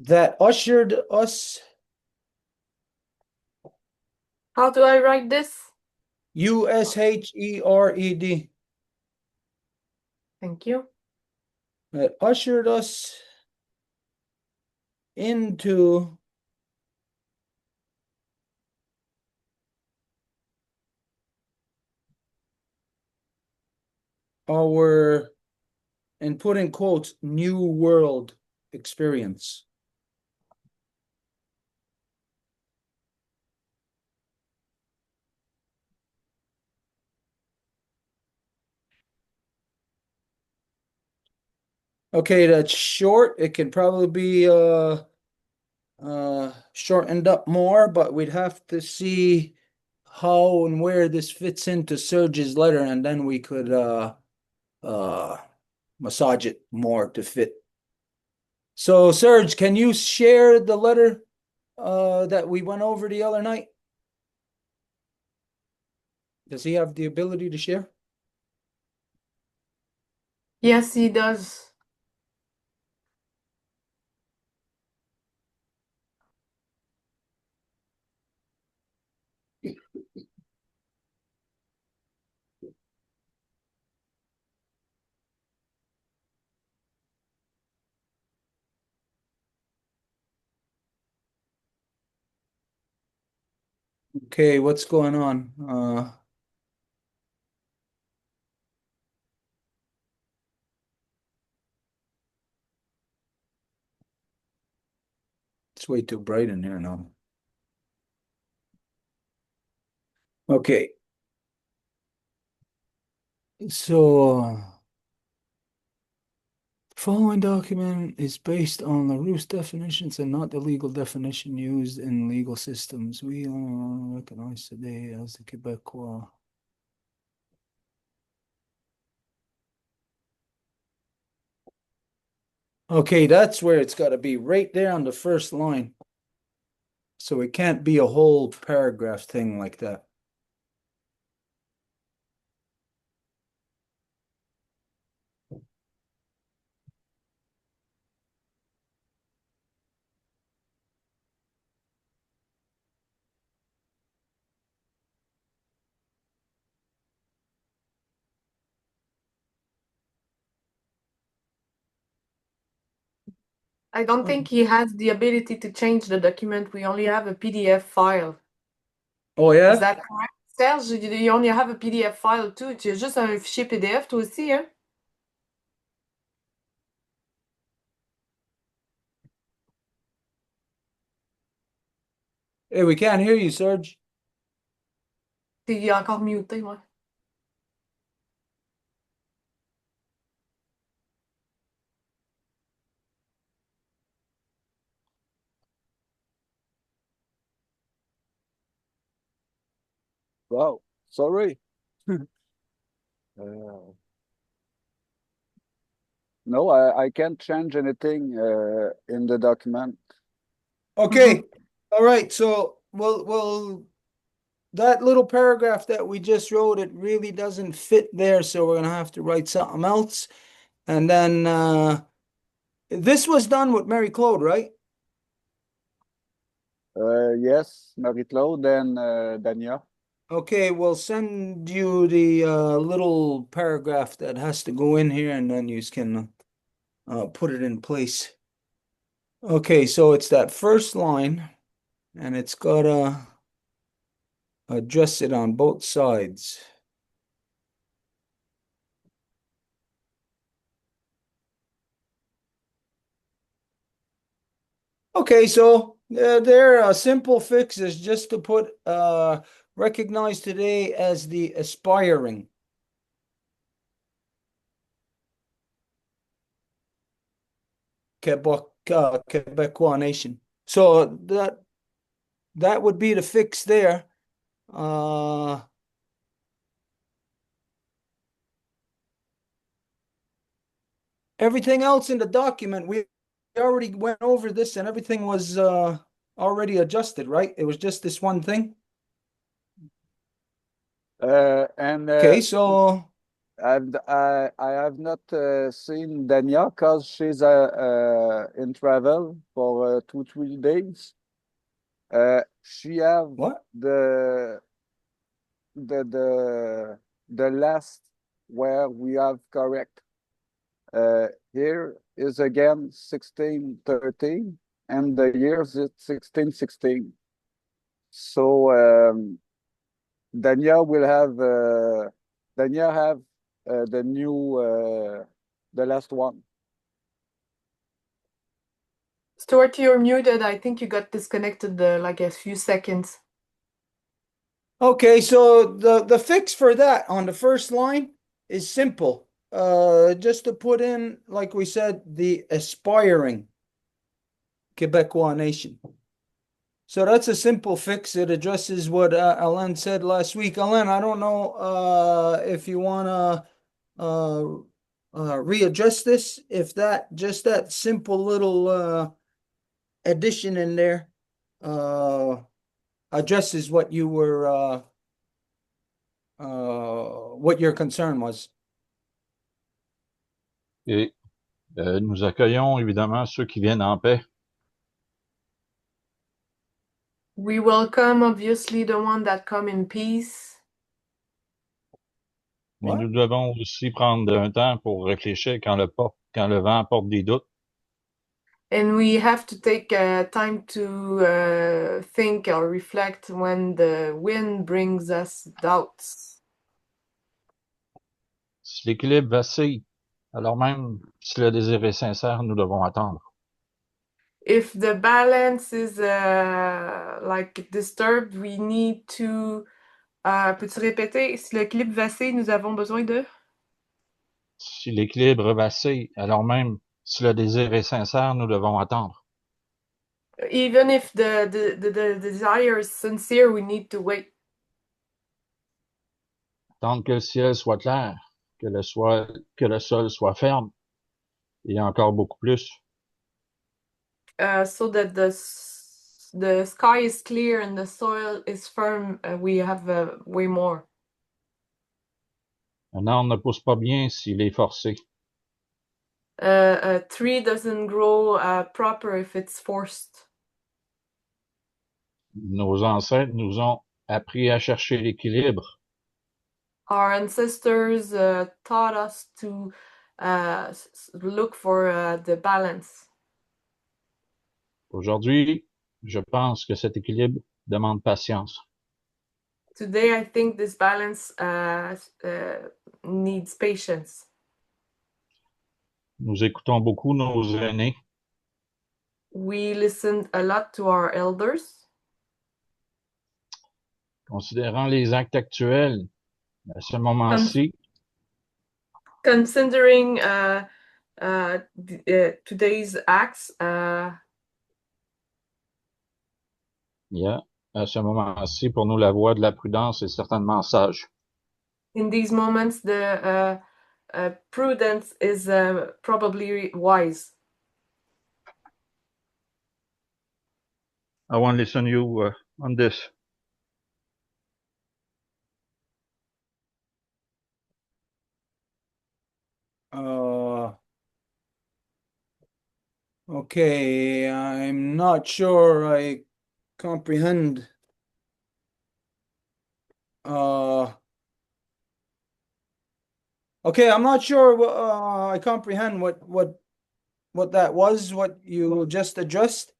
Speaker 2: That ushered us.
Speaker 4: How do I write this?
Speaker 2: USHERED.
Speaker 4: Thank you.
Speaker 2: It ushered us into our, and put in quotes, new world experience. Okay, that's short. It can probably be shortened up more, but we'd have to see how and where this fits into Serge's letter, and then we could massage it more to fit. So Serge, can you share the letter that we went over the other night? Does he have the ability to share?
Speaker 4: Yes, he does.
Speaker 2: Okay, what's going on? It's way too bright in here now. Okay. So, the following document is based on the Roost definitions and not the legal definition used in legal systems. We recognize today as the Quebecois. Okay, that's where it's got to be, right there on the first line. So it can't be a whole paragraph thing like that.
Speaker 4: I don't think he has the ability to change the document. We only have a PDF file.
Speaker 2: Oh,
Speaker 4: Is
Speaker 2: yeah?
Speaker 4: that correct? Serge, you only have a PDF file too. Tu as juste un fichier PDF toi aussi, hein?
Speaker 2: Hey, we can't hear you, Serge.
Speaker 4: T'es encore muté, ouais.
Speaker 3: Wow, sorry. No, I can't change anything in the document.
Speaker 2: Okay. All right. So, well, that little paragraph that we just wrote, it really doesn't fit there. So we're gonna have to write something else. And then this was done with Mary Claude, right?
Speaker 3: Yes, Marie-Claude and Dania.
Speaker 2: Okay, we'll send you the little paragraph that has to go in here, and then you can put it in place. Okay, so it's that first line, and it's gotta address it on both sides. Okay, so there a simple fix is just to put recognize today as the aspiring. Quebecois nation. So that would be the fix there. Everything else in the document, we already went over this and everything was already adjusted, right? It was just this one thing.
Speaker 3: And
Speaker 2: Okay, so
Speaker 3: I have not seen Dania because she's in travel for 2-3 days. She have
Speaker 2: what?
Speaker 3: the the last where we have correct. Here is again 1613, and the years is 1616. So Dania will have the new the last one.
Speaker 4: Stuart, you're muted. I think you got disconnected like a few seconds.
Speaker 2: Okay, so the fix for that on the first line is simple. Just to put in, like we said, the aspiring Quebecois nation. So that's a simple fix. It addresses what Alain said last week. Alain, I don't know if you want to readdress this, if that just that simple little addition in there addresses what you were what your concern was.
Speaker 9: Et nous accueillons évidemment ceux qui viennent en paix.
Speaker 4: We welcome, obviously, the one that come in peace.
Speaker 9: Mais
Speaker 2: Ouais.
Speaker 9: nous devons aussi prendre un temps pour réfléchir quand le vent porte des doutes.
Speaker 4: And we have to take time to think or reflect when the wind brings us doubts.
Speaker 9: Si l'équilibre vacille, alors même si le désir est sincère, nous devons attendre.
Speaker 4: If the balance is like disturbed, we need to. Peux-tu répéter? Si l'équilibre vacille, nous avons besoin de.
Speaker 9: Si l'équilibre vacille, alors même si le désir est sincère, nous devons attendre.
Speaker 4: Even if the desire is sincere, we need to wait.
Speaker 9: Attendre que le ciel soit clair, que le sol soit ferme, et encore beaucoup plus.
Speaker 4: So that the sky is clear and the soil is firm, we have way more.
Speaker 9: Un arbre ne pousse pas bien s'il est forcé.
Speaker 4: A tree doesn't grow proper if it's forced.
Speaker 9: Nos ancêtres nous ont appris à chercher l'équilibre.
Speaker 4: Our ancestors taught us to look for the balance.
Speaker 9: Aujourd'hui, je pense que cet équilibre demande patience.
Speaker 4: Today, I think this balance needs patience.
Speaker 9: Nous écoutons beaucoup nos aînés.
Speaker 4: We listen a lot to our elders.
Speaker 9: Considérant les actes actuels, à ce moment-ci,
Speaker 4: Considering today's acts,
Speaker 9: à ce moment-ci, pour nous, la voie de la prudence est certainement sage.
Speaker 4: in these moments, the prudence is probably wise.
Speaker 9: I want to listen to you on this.
Speaker 2: Okay, I'm not sure I comprehend. Okay, I'm not sure I comprehend what that was, what you just addressed.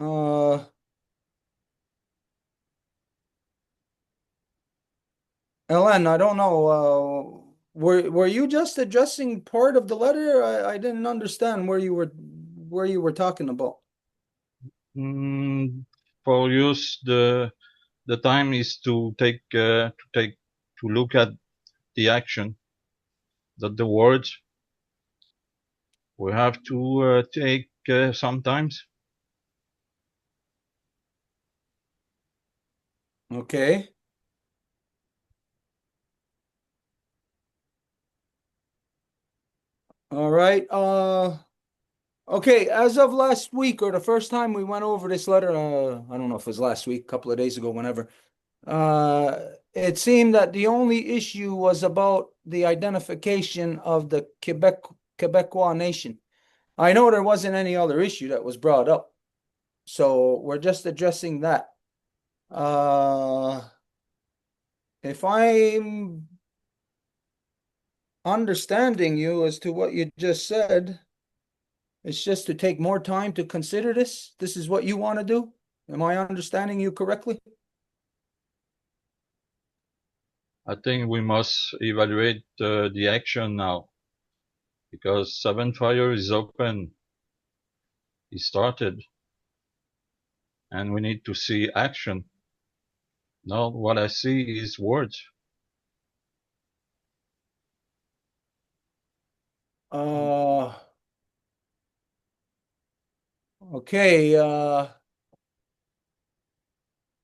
Speaker 2: Ellen, I don't know. Were you just addressing part of the letter? I didn't understand where you were talking about.
Speaker 9: For us, the time is to look at the action, that the words we have to take sometimes.
Speaker 2: Okay. All right. Okay, as of last week or the first time we went over this letter, I don't know if it was last week, a couple of days ago, whenever, it seemed that the only issue was about the identification of the Quebecois nation. I know there wasn't any other issue that was brought up, so we're just addressing that. if I'm understanding you as to what you just said, it's just to take more time to consider this. This is what you want to do. Am I understanding you correctly?
Speaker 9: I think we must evaluate the action now, because Seven Fire is open. He started, and we need to see action. Now what I see is words.
Speaker 2: Okay,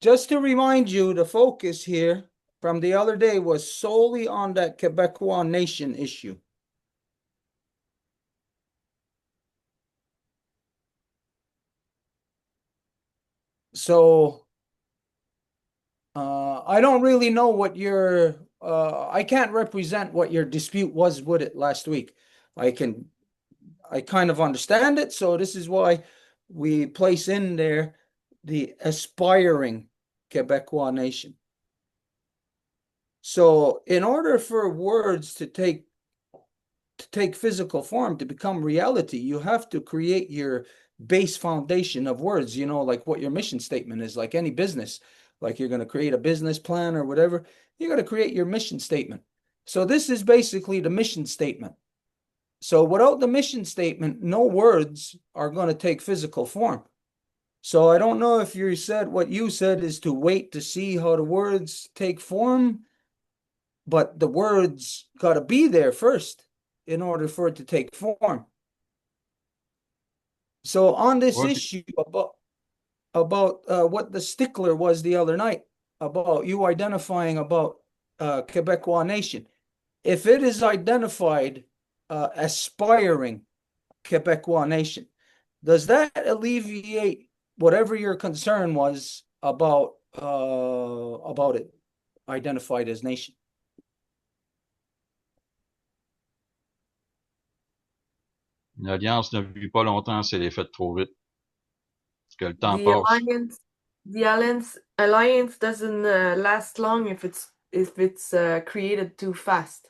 Speaker 2: just to remind you, the focus here from the other day was solely on that Quebecois nation issue. So I don't really know what your I can't represent what your dispute was with it last week. I kind of understand it, so this is why we place in there the aspiring Quebecois nation. So in order for words to take physical form, to become reality, you have to create your base foundation of words, like what your mission statement is, like any business. Like you're going to create a business plan or whatever, you got to create your mission statement. So this is basically the mission statement. So without the mission statement, no words are going to take physical form. So I don't know if you said what you said is to wait to see how the words take form, but the words got to be there first in order for it to take form. So on this issue about what the stickler was the other night, about you identifying about Quebecois nation, if it is identified aspiring Quebecois nation, does that alleviate whatever your concern was about it identified as nation?
Speaker 9: L'Alliance ne vit pas longtemps si elle est faite trop vite. Parce que le temps
Speaker 4: The
Speaker 9: passe.
Speaker 4: alliance doesn't last long if it's created too fast.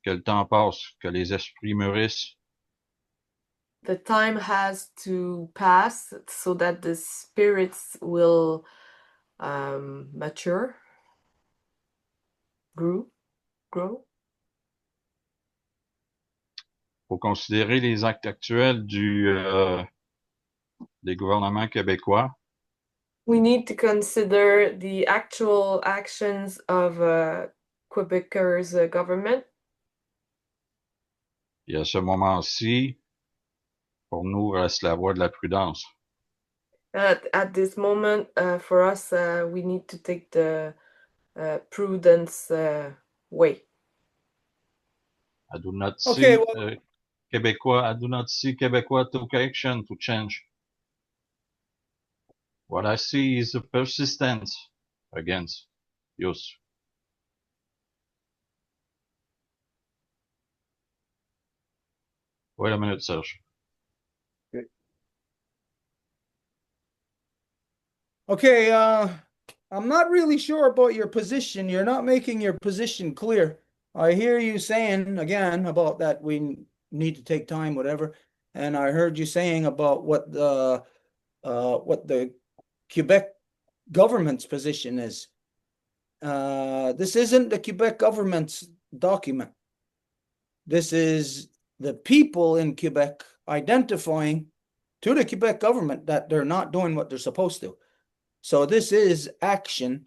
Speaker 9: Que le temps passe, que les esprits mûrissent.
Speaker 4: The time has to pass so that the spirits will mature, grow.
Speaker 9: Faut considérer les actes actuels des gouvernements québécois.
Speaker 4: We need to consider the actual actions of Quebecers government.
Speaker 9: Et à ce moment-ci, pour nous, reste la voie de la prudence.
Speaker 4: At this moment, for us, we need to take the prudence way.
Speaker 9: I do not
Speaker 2: Okay,
Speaker 9: see
Speaker 2: well,
Speaker 9: Québécois. I do not see Québécois took action to change. What I see is a persistence against use. Wait a minute, Serge.
Speaker 2: Okay, I'm not really sure about your position. You're not making your position clear. I hear you saying again about that we need to take time, whatever. And I heard you saying about what the Quebec government's position is. This isn't the Quebec government's document. This is the people in Quebec identifying to the Quebec government that they're not doing what they're supposed to. So this is action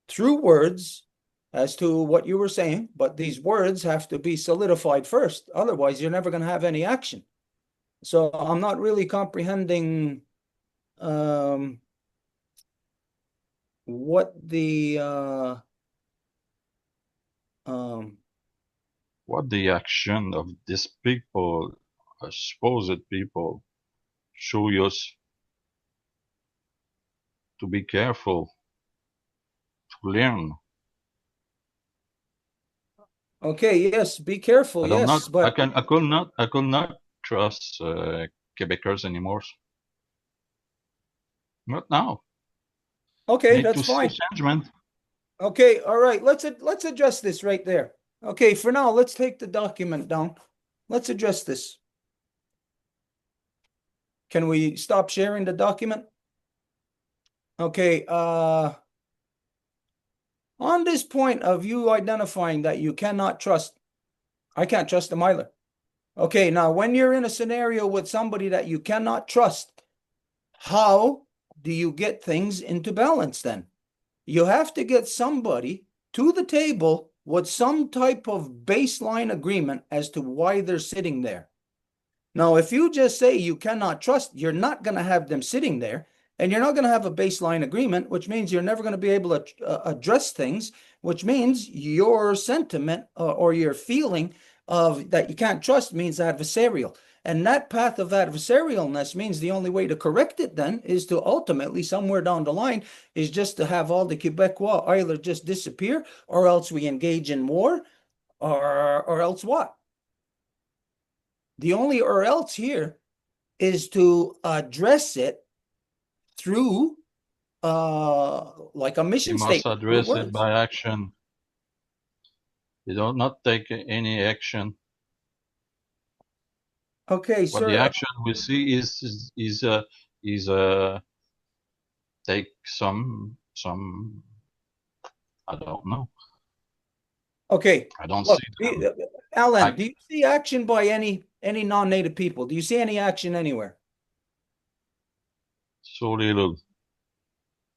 Speaker 2: through words as to what you were saying, but these words have to be solidified first. Otherwise, you're never going to have any action. So I'm not really comprehending what the
Speaker 9: what the action of these people, supposed people, show us to be careful, to learn.
Speaker 2: Okay, yes, be careful, yes, but
Speaker 9: I could not trust Quebecers anymore. Not now.
Speaker 2: okay,
Speaker 9: Need
Speaker 2: that's
Speaker 9: to see
Speaker 2: fine.
Speaker 9: changement.
Speaker 2: Okay, all right. Let's address this right there. Okay, for now, let's take the document down. Let's address this. Can we stop sharing the document? Okay, on this point of you identifying that you cannot trust, I can't trust them either. Okay, now when you're in a scenario with somebody that you cannot trust, how do you get things into balance then? You have to get somebody to the table with some type of baseline agreement as to why they're sitting there. Now, if you just say you cannot trust, you're not going to have them sitting there, and you're not going to have a baseline agreement, which means you're never going to be able to address things, which means your sentiment or your feeling of that you can't trust means adversarial. And that path of adversarialness means the only way to correct it then is to ultimately, somewhere down the line, is just to have all the Quebecois either just disappear or else we engage in war or else what? The only or else here is to address it through like a
Speaker 9: You
Speaker 2: mission
Speaker 9: must
Speaker 2: statement with
Speaker 9: address it
Speaker 2: words.
Speaker 9: by action. You don't not take any action.
Speaker 2: Okay,
Speaker 9: What the
Speaker 2: sir.
Speaker 9: action we see is take some I don't know.
Speaker 2: Okay,
Speaker 9: I don't
Speaker 2: look,
Speaker 9: see them.
Speaker 2: Alan, do you see action by any non-native people? Do you see any action anywhere?
Speaker 9: So little.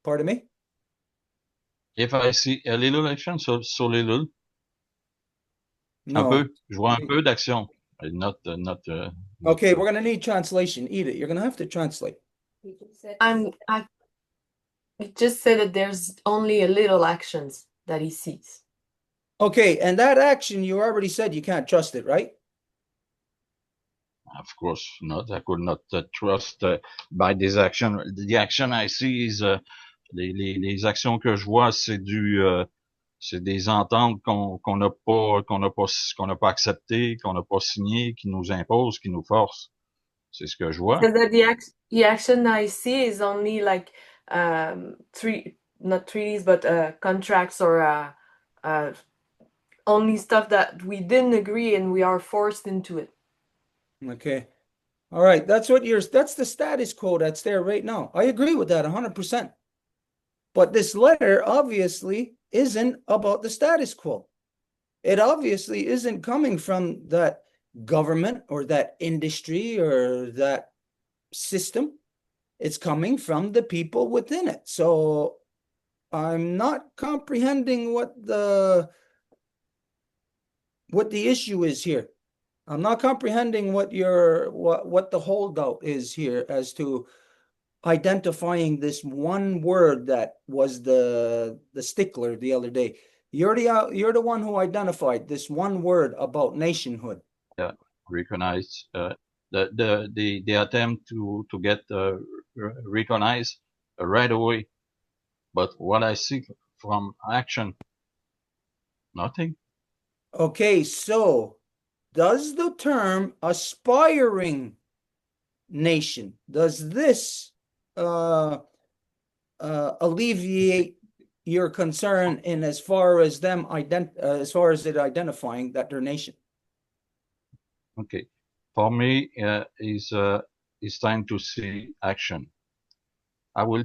Speaker 2: Pardon me?
Speaker 9: If I see a little action, so little. Un
Speaker 2: No.
Speaker 9: peu. Je vois un peu d'action. Not.
Speaker 2: Okay, we're gonna need translation. Eat it. You're gonna have to translate.
Speaker 4: It just said that there's only a little actions that he sees.
Speaker 2: Okay, and that action you already said you can't trust it, right?
Speaker 9: Of course not. I could not trust by des actions. The action I see is les actions que je vois, c'est des ententes qu'on n'a pas acceptées, qu'on n'a pas signées, qui nous imposent, qui nous forcent. C'est ce que je vois.
Speaker 4: Because the action I see is only like not treaties, but contracts or only stuff that we didn't agree and we are forced into it.
Speaker 2: Okay. All right, that's the status quo that's there right now. I agree with that 100%. But this letter obviously isn't about the status quo. It obviously isn't coming from that government or that industry or that system. It's coming from the people within it. So I'm not comprehending what the issue is here. I'm not comprehending what the holdout is here as to identifying this one word that was the stickler the other day. You're the one who identified this one word about nationhood.
Speaker 9: Yeah, recognize the attempt to get recognized right away. But what I see from action, nothing.
Speaker 2: Okay, so does the term aspiring nation, does this alleviate your concern in as far as them as far as it identifying that they're nation?
Speaker 9: Okay, for me, it's time to see action. I will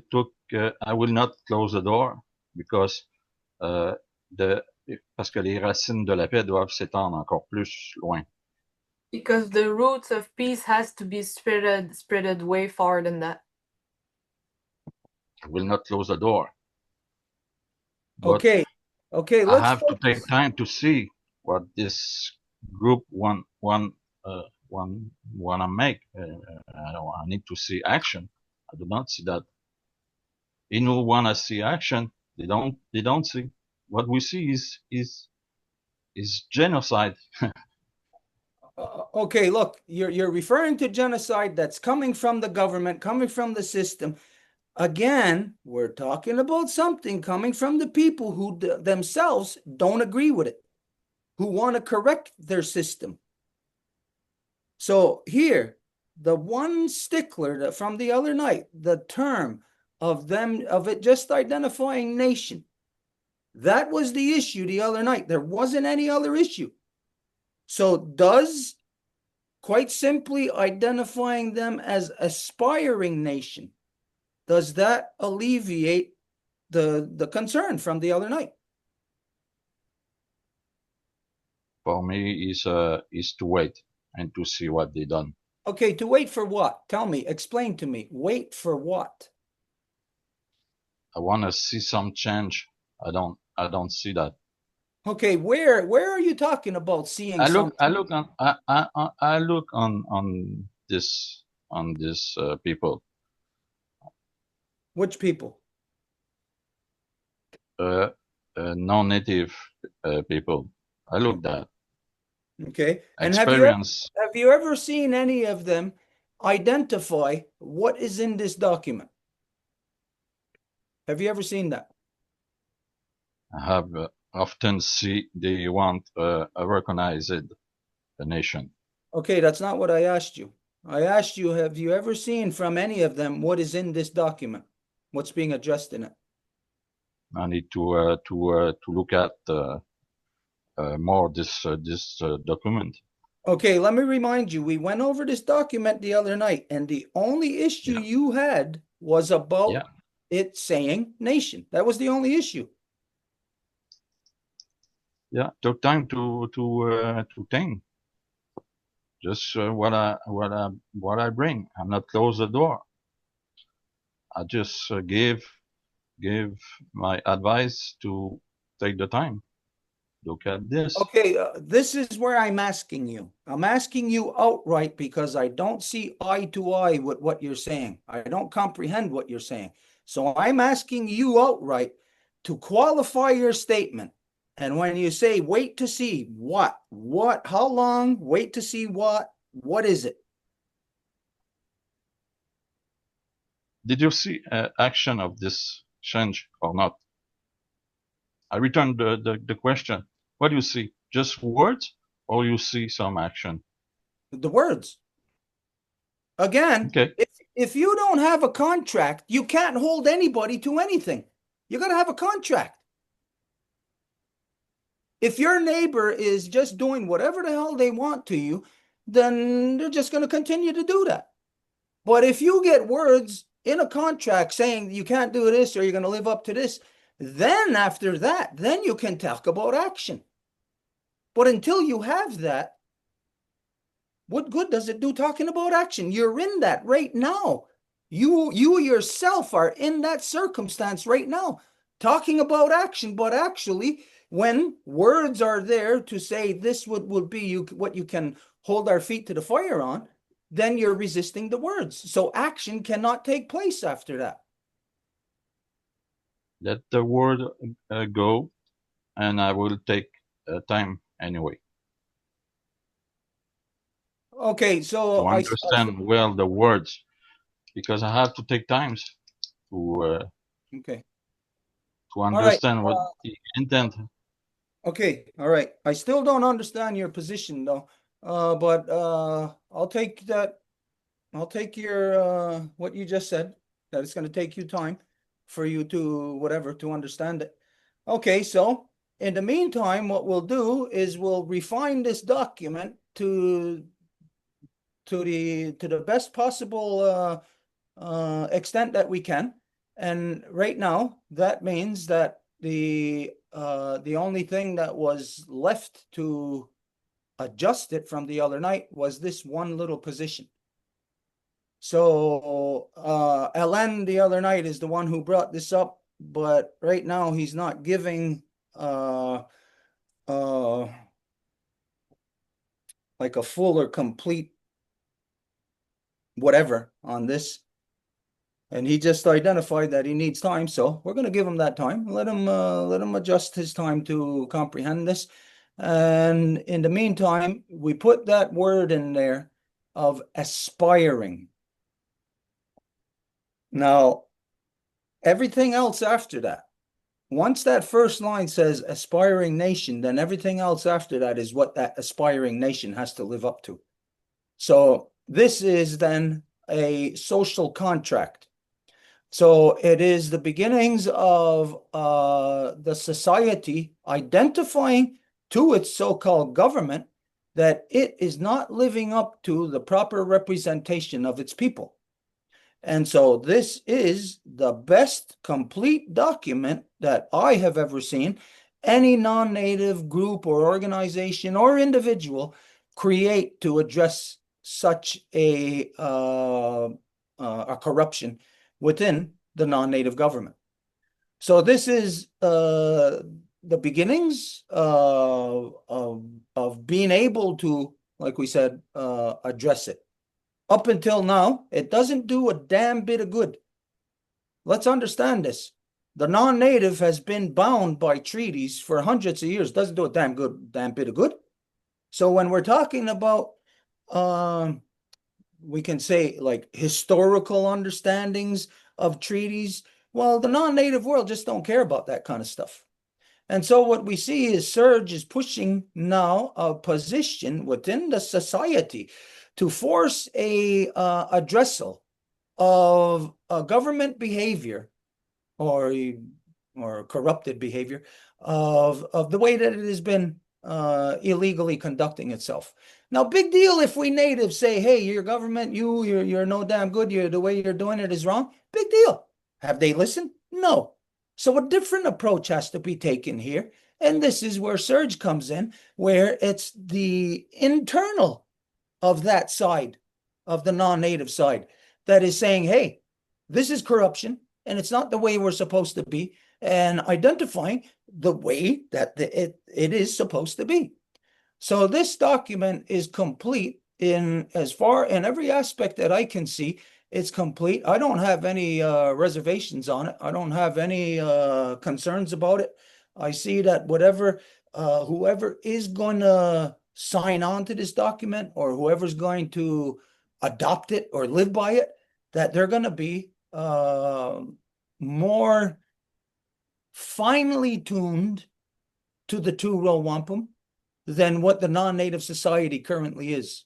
Speaker 9: not close the door because parce que les racines de la paix doivent s'étendre encore plus loin.
Speaker 4: Because the roots of peace has to be spreaded way far than that.
Speaker 9: I will not close the door. But
Speaker 2: okay,
Speaker 9: I have to take time to see what this group want to make. I need to see action. I do not see that. In who want to see action, they don't see. What we see is genocide.
Speaker 2: Okay, look, you're referring to genocide that's coming from the government, coming from the system. Again, we're talking about something coming from the people who themselves don't agree with it, who want to correct their system. So here, the one stickler from the other night, the term of it just identifying nation. That was the issue the other night. There wasn't any other issue. So does, quite simply identifying them as aspiring nation, does that alleviate the concern from the other night?
Speaker 9: For me, is to wait and to see what they done.
Speaker 2: Okay, to wait for what? Tell me, explain to me. Wait for what?
Speaker 9: I want to see some change. I don't see that.
Speaker 2: Okay, where are you talking about seeing
Speaker 9: I
Speaker 2: some?
Speaker 9: look on this people.
Speaker 2: Which people?
Speaker 9: Non-native people. I look that.
Speaker 2: Okay, and
Speaker 9: Experience.
Speaker 2: have you ever seen any of them identify what is in this document? Have you ever seen that?
Speaker 9: I have often see they want a recognized nation.
Speaker 2: Okay, that's not what I asked you. I asked you, have you ever seen from any of them what is in this document? What's being addressed in it?
Speaker 9: I need to look at more this document.
Speaker 2: Okay, let me remind you, we went over this document the other night, and the only issue you had was about it saying nation. That was the only issue.
Speaker 9: Yeah, took time to think. Just what I bring. I'm not close the door. I just give my advice to take the time. Look at this.
Speaker 2: Okay, this is where I'm asking you. I'm asking you outright because I don't see eye to eye with what you're saying. I don't comprehend what you're saying. So I'm asking you outright to qualify your statement. And when you say wait to see what, how long, wait to see what is it?
Speaker 9: Did you see action of this change or not? I return the question. What do you see? Just words, or you see some action?
Speaker 2: The words. Again,
Speaker 9: okay.
Speaker 2: If you don't have a contract, you can't hold anybody to anything. You got to have a contract. If your neighbor is just doing whatever the hell they want to you, then they're just going to continue to do that. But if you get words in a contract saying you can't do this or you're going to live up to this, then after that, then you can talk about action. But until you have that, what good does it do talking about action? You're in that right now. You yourself are in that circumstance right now, talking about action, but actually, when words are there to say this would be what you can hold our feet to the fire on, then you're resisting the words. So action cannot take place after that.
Speaker 9: Let the word go, and I will take time anyway.
Speaker 2: Okay, so
Speaker 9: to understand well the words, because I have to take time to understand what the intent.
Speaker 2: Okay, all right. I still don't understand your position though, but I'll take that. I'll take your what you just said, that it's going to take you time for you to to understand it. Okay, so in the meantime, what we'll do is we'll refine this document to the best possible extent that we can. And right now, that means that the only thing that was left to adjust it from the other night was this one little position. So Alain the other night is the one who brought this up, but right now he's not giving like a full or complete whatever on this. And he just identified that he needs time, so we're going to give him that time. Let him adjust his time to comprehend this. And in the meantime, we put that word in there of aspiring. Now, everything else after that, once that first line says aspiring nation, then everything else after that is what that aspiring nation has to live up to. So this is then a social contract. So it is the beginnings of the society identifying to its so-called government that it is not living up to the proper representation of its people. And so this is the best complete document that I have ever seen any non-native group or organization or individual create to address such a corruption within the non-native government. So this is the beginnings of being able to, like we said, address it. Up until now, it doesn't do a damn bit of good. Let's understand this. The non-native has been bound by treaties for hundreds of years. Doesn't do a damn bit of good. So when we're talking about, we can say like historical understandings of treaties, well, the non-native world just don't care about that kind of stuff. And so what we see is Serge is pushing now a position within the society to force a addressal of government behavior or corrupted behavior of the way that it has been illegally conducting itself. Now, big deal if we natives say, hey, your government, you're no damn good, the way you're doing it is wrong. Big deal. Have they listened? No. So a different approach has to be taken here. And this is where Serge comes in, where it's the internal of that side, of the non-native side, that is saying, hey, this is corruption, and it's not the way we're supposed to be, and identifying the way that it is supposed to be. So this document is complete in every aspect that I can see. It's complete. I don't have any reservations on it. I don't have any concerns about it. I see that whoever is going to sign on to this document or whoever's going to adopt it or live by it, that they're going to be more finely tuned to the two-row wampum than what the non-native society currently is.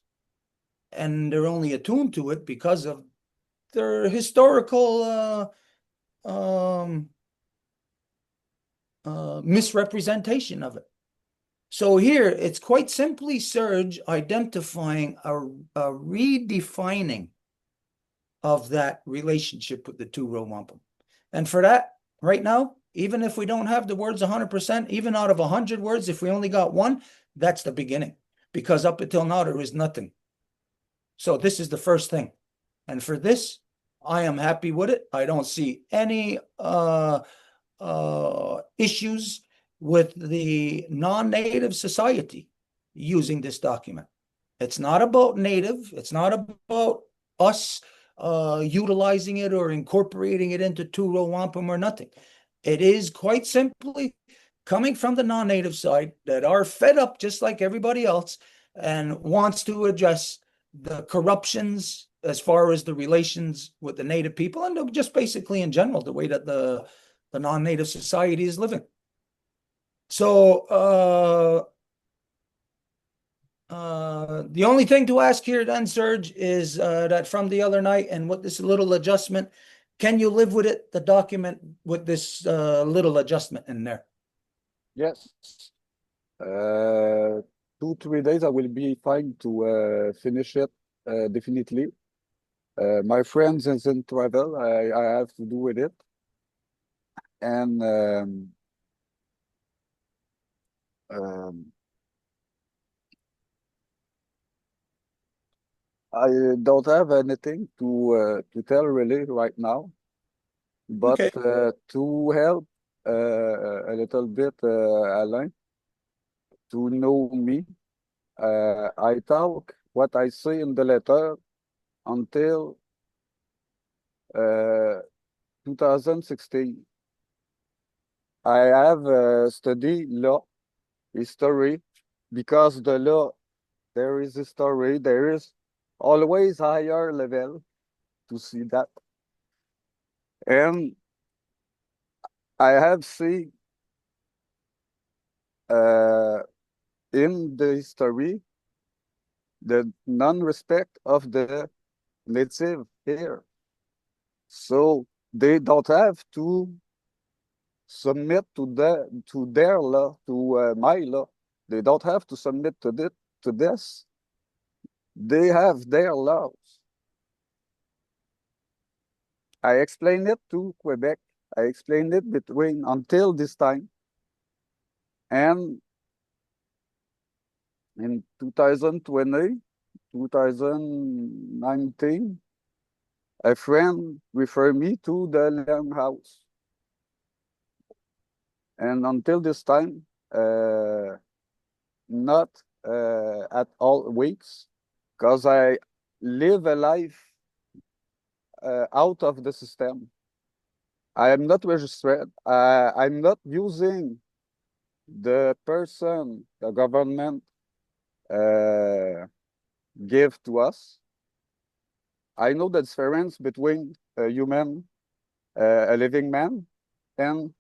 Speaker 2: And they're only attuned to it because of their historical misrepresentation of it. So here, it's quite simply Serge identifying a redefining of that relationship with the two-row wampum. And for that, right now, even if we don't have the words 100%, even out of 100 words, if we only got one, that's the beginning. Because up until now, there is nothing. So this is the first thing. And for this, I am happy with it. I don't see any issues with the non-native society using this document. It's not about native. It's not about us utilizing it or incorporating it into two-row wampum or nothing. It is quite simply coming from the non-native side that are fed up just like everybody else and wants to address the corruptions as far as the relations with the native people and just basically in general, the way that the non-native society is living. So the only thing to ask here then, Serge, is that from the other night and with this little adjustment, can you live with it, the document, with this little adjustment in there?
Speaker 3: Yes. 2-3 days, I will be fine to finish it, definitely. My friends is in travel, I have to do with it. And I don't have anything to tell really right now, but
Speaker 2: Okay.
Speaker 3: to help a little bit, Alain, to know me, I talk what I say in the letter until 2016. I have studied law, history, because the law, there is a story, there is always higher level to see that. And I have seen in the history the non-respect of the native here. So they don't have to submit to their law, to my law. They don't have to submit to this. They have their laws. I explained it to Quebec. I explained it between until this time. And in 2020, 2019, a friend referred me to the Land House. And until this time, not at all weeks, because I live a life out of the system. I am not registered. I'm not using the person the government give to us. I know the difference between a human, a living man, and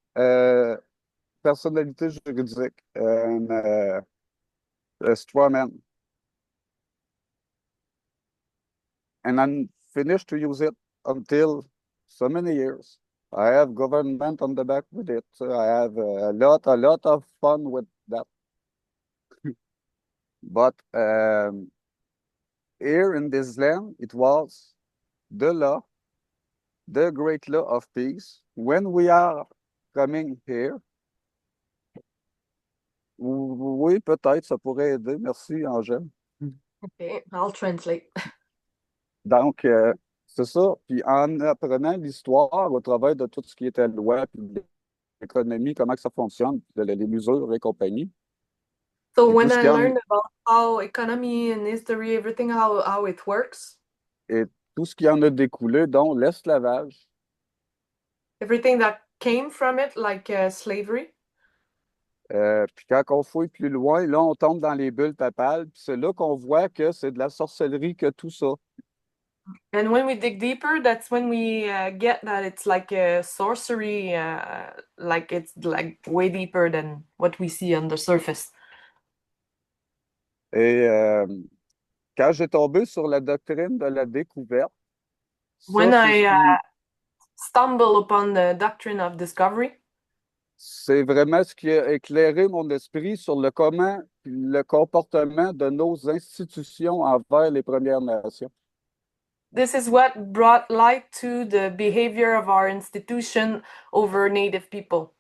Speaker 3: personnalité juridique, and a straw man. And I'm finished to use it until so many years. I have government on the back with it. I have a lot of fun with that. But here in this land, it was the law, the great law of peace. When we are coming here, oui, peut-être, ça pourrait aider. Merci, Angèle.
Speaker 4: Okay, I'll translate.
Speaker 3: Donc, c'est ça. Puis en apprenant l'histoire au travers de tout ce qui était loi, puis de l'économie, comment que ça fonctionne, les mesures et compagnie.
Speaker 4: So
Speaker 3: Puis
Speaker 4: when
Speaker 3: tout ce
Speaker 4: I
Speaker 3: qui en,
Speaker 4: learned about how economy and history, everything, how it works,
Speaker 3: et tout ce qui en a découlé, dont l'esclavage,
Speaker 4: everything that came from it, like slavery.
Speaker 3: puis quand on fouille plus loin, là, on tombe dans les bulles papales, puis c'est là qu'on voit que c'est de la sorcellerie que tout ça.
Speaker 4: And when we dig deeper, that's when we get that it's like a sorcery, like it's like way deeper than what we see on the surface.
Speaker 3: Et quand j'ai tombé sur la doctrine de la découverte,
Speaker 4: When
Speaker 3: ça, c'est ce
Speaker 4: I
Speaker 3: qui,
Speaker 4: stumble upon the doctrine of discovery,
Speaker 3: c'est vraiment ce qui a éclairé mon esprit sur le comment, le comportement de nos institutions envers les Premières Nations.
Speaker 4: this is what brought light to the behavior of our institution over Native people.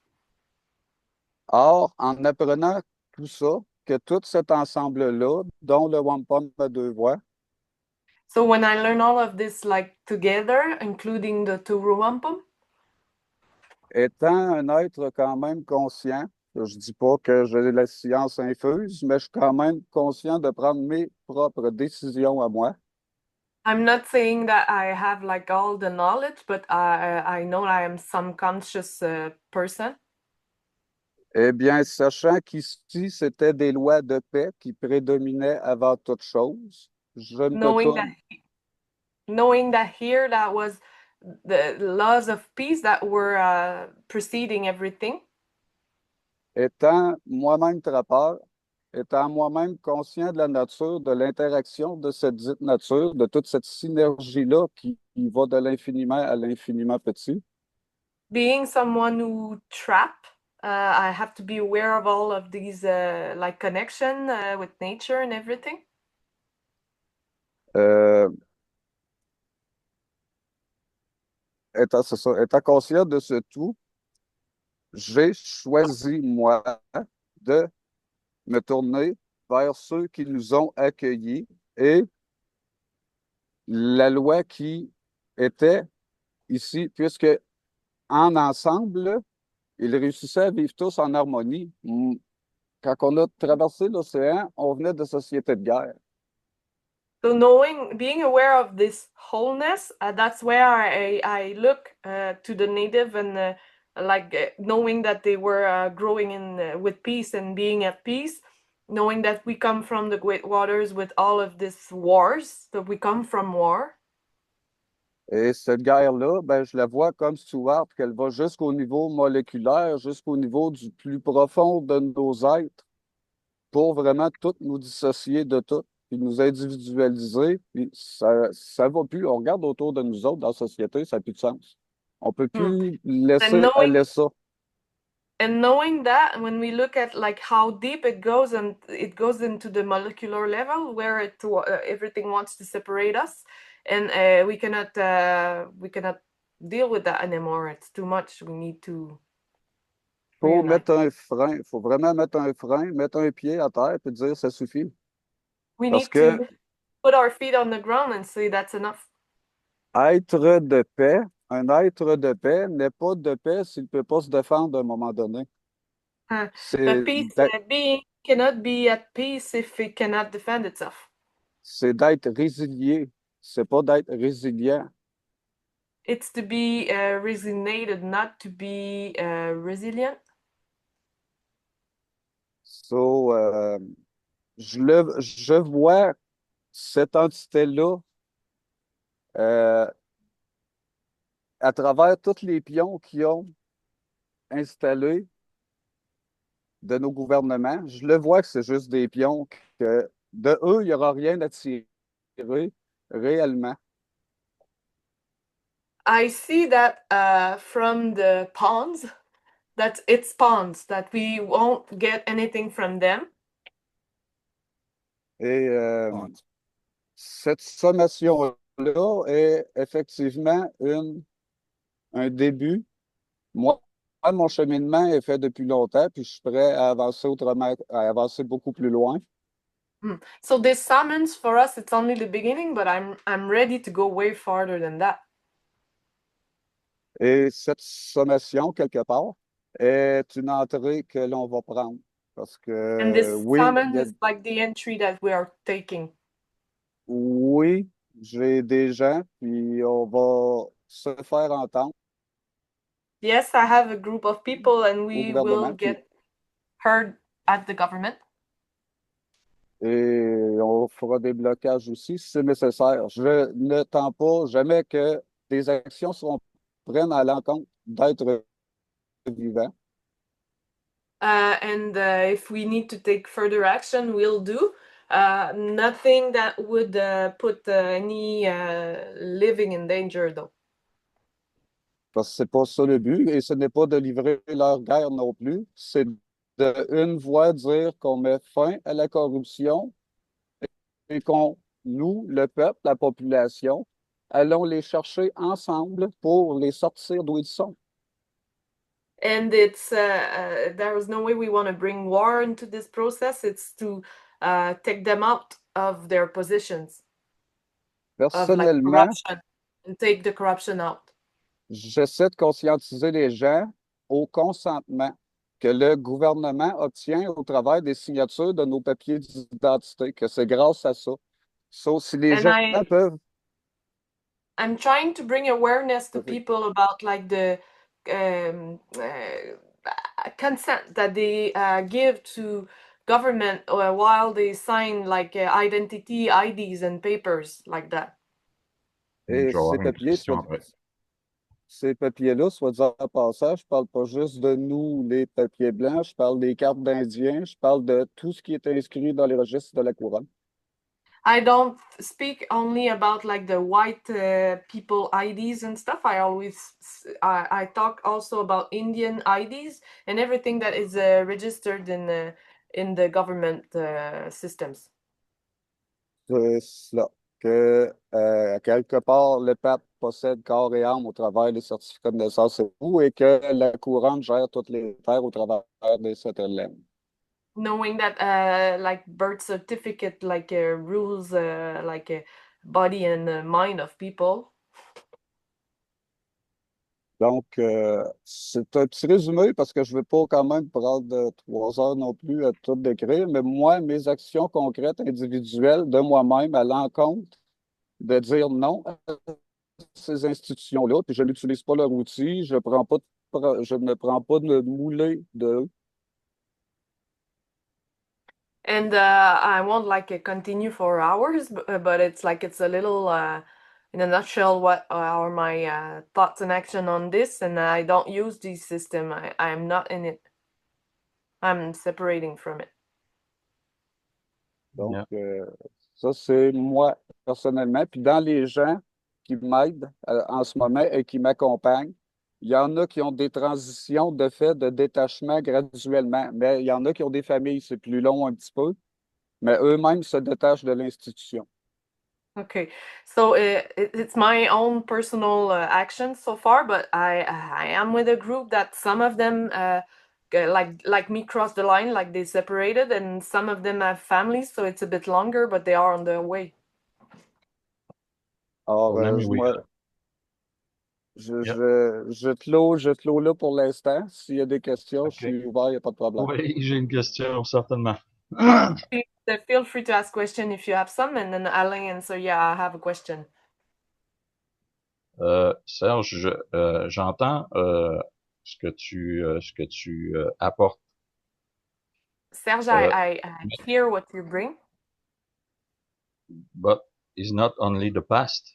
Speaker 3: Or, en apprenant tout ça, que tout cet ensemble-là, dont le Wampum à deux voix,
Speaker 4: So when I learn all of this like together, including the two Wampum,
Speaker 3: étant un être quand même conscient, je dis pas que j'ai la science infuse, mais je suis quand même conscient de prendre mes propres décisions à moi.
Speaker 4: I'm not saying that I have like all the knowledge, but I know I am some conscious person.
Speaker 3: Eh bien, sachant qu'ici, c'était des lois de paix qui prédominaient avant toute chose, je me
Speaker 4: Knowing that
Speaker 3: tourne,
Speaker 4: knowing that here that was the laws of peace that were preceding everything.
Speaker 3: étant moi-même trappeur, étant moi-même conscient de la nature, de l'interaction de cette dite nature, de toute cette synergie-là qui va de l'infiniment à l'infiniment petit.
Speaker 4: Being someone who trap, I have to be aware of all of these like connection with nature and everything.
Speaker 3: Euh, c'est ça, étant conscient de ce tout, j'ai choisi, moi, de me tourner vers ceux qui nous ont accueillis et la loi qui était ici, puisque en ensemble, ils réussissaient à vivre tous en harmonie. Quand on a traversé l'océan, on venait de sociétés de guerre.
Speaker 4: So being aware of this wholeness, that's where I look to the native and knowing that they were growing in with peace and being at peace, knowing that we come from the great waters with all of these wars, that we come from war.
Speaker 3: Et cette guerre-là, ben, je la vois comme Stuart, qu'elle va jusqu'au niveau moléculaire, jusqu'au niveau du plus profond de nos êtres, pour vraiment tout nous dissocier de tout, puis nous individualiser, puis ça va plus. On regarde autour de nous autres dans la société, ça n'a plus de sens. On peut
Speaker 4: Hmm.
Speaker 3: plus laisser
Speaker 4: And knowing
Speaker 3: aller ça.
Speaker 4: And knowing that, when we look at like how deep it goes and it goes into the molecular level where everything wants to separate us, and we cannot deal with that anymore. It's too much. We need to
Speaker 3: Faut
Speaker 4: realize.
Speaker 3: mettre un frein. Faut vraiment mettre un frein, mettre un pied à terre et dire ça suffit.
Speaker 4: We
Speaker 3: Parce
Speaker 4: need
Speaker 3: que
Speaker 4: to put our feet on the ground and say that's enough.
Speaker 3: être de paix, un être de paix n'est pas de paix s'il ne peut pas se défendre à un moment donné.
Speaker 4: A
Speaker 3: C'est
Speaker 4: peace
Speaker 3: d'être
Speaker 4: being cannot be at peace if it cannot defend itself.
Speaker 3: c'est d'être résilié. C'est pas d'être résilient.
Speaker 4: It's to be resignated, not to be resilient.
Speaker 3: So, je vois cette entité-là à travers tous les pions qu'ils ont installés de nos gouvernements. Je le vois que c'est juste des pions, que de eux, il n'y aura rien à tirer réellement.
Speaker 4: I see that from the pawns, that it's pawns, that we won't get anything from them.
Speaker 3: Et cette sommation-là est effectivement un début. Moi, mon cheminement est fait depuis longtemps, puis je suis prêt à avancer autrement, à avancer beaucoup plus loin.
Speaker 4: So this summons for us, it's only the beginning, but I'm ready to go way farther than that.
Speaker 3: Et cette sommation, quelque part, est une entrée que l'on va prendre. Parce
Speaker 4: And
Speaker 3: que
Speaker 4: this
Speaker 3: oui,
Speaker 4: summons is like the entry that we are taking.
Speaker 3: oui, j'ai des gens, puis on va se faire entendre
Speaker 4: Yes, I have a group of people and
Speaker 3: au
Speaker 4: we will
Speaker 3: gouvernement, puis
Speaker 4: get heard at the government.
Speaker 3: et on fera des blocages aussi si c'est nécessaire. Je ne tends pas jamais que des actions prennent à l'encontre d'êtres vivants.
Speaker 4: And if we need to take further action, we'll do. Nothing that would put any living in danger, though.
Speaker 3: Parce que c'est pas ça le but, et ce n'est pas de livrer leur guerre non plus. C'est de une voix dire qu'on met fin à la corruption et qu'on, nous, le peuple, la population, allons les chercher ensemble pour les sortir d'où ils sont.
Speaker 4: And it's there is no way we want to bring war into this process. It's to take them out of their positions of like
Speaker 3: Personnellement,
Speaker 4: corruption and take the corruption out.
Speaker 3: j'essaie de conscientiser les gens au consentement que le gouvernement obtient au travers des signatures de nos papiers d'identité, que c'est grâce à ça. Sauf si les
Speaker 4: And
Speaker 3: gens peuvent
Speaker 4: I'm trying to bring awareness to people about like the consent that they give to government while they sign like identity IDs and papers like that.
Speaker 3: Et
Speaker 9: Je vais avoir une question après.
Speaker 3: ces papiers-là, soit dit en passant, je parle pas juste de nous, les papiers blancs, je parle des cartes d'Indiens, je parle de tout ce qui est inscrit dans les registres de la couronne.
Speaker 4: I don't speak only about like the white people IDs and stuff. I talk also about Indian IDs and everything that is registered in the government systems.
Speaker 3: C'est cela. Que, quelque part, le pape possède corps et âme au travers des certificats de naissance et tout, et que la couronne gère toutes les terres au travers de cette laine.
Speaker 4: Knowing that like birth certificate like rules like body and mind of people.
Speaker 3: Donc, c'est un petit résumé parce que je ne veux pas quand même prendre 3 heures non plus à tout décrire, mais moi, mes actions concrètes individuelles de moi-même à l'encontre de dire non à ces institutions-là, puis je n'utilise pas leur outil, je ne prends pas de mouler d'eux.
Speaker 4: And I won't like continue for hours, but it's like it's a little in a nutshell what are my thoughts and action on this. And I don't use this system. I'm not in it. I'm separating from it.
Speaker 3: Donc, ça, c'est moi personnellement. Puis dans les gens qui m'aident en ce moment et qui m'accompagnent, Il y en a qui ont des transitions de fait de détachement graduellement, mais il y en a qui ont des familles, c'est plus long un petit peu, mais eux-mêmes se détachent de l'institution.
Speaker 4: Okay, so it's my own personal action so far, but I am with a group that some of them like me cross the line, like they separated, and some of them have families, so it's a bit longer, but they are on their way.
Speaker 3: Alors,
Speaker 9: Problème,
Speaker 3: je clôt là pour l'instant. S'il y a des questions, je suis ouvert, il n'y a pas de problème.
Speaker 9: Oui, j'ai une question, certainement.
Speaker 4: Feel free to ask question if you have some, and then Alain answer, yeah, I have a question.
Speaker 9: Serge, j'entends ce que tu apportes.
Speaker 4: Serge, I hear what you bring.
Speaker 9: But it's not only the past.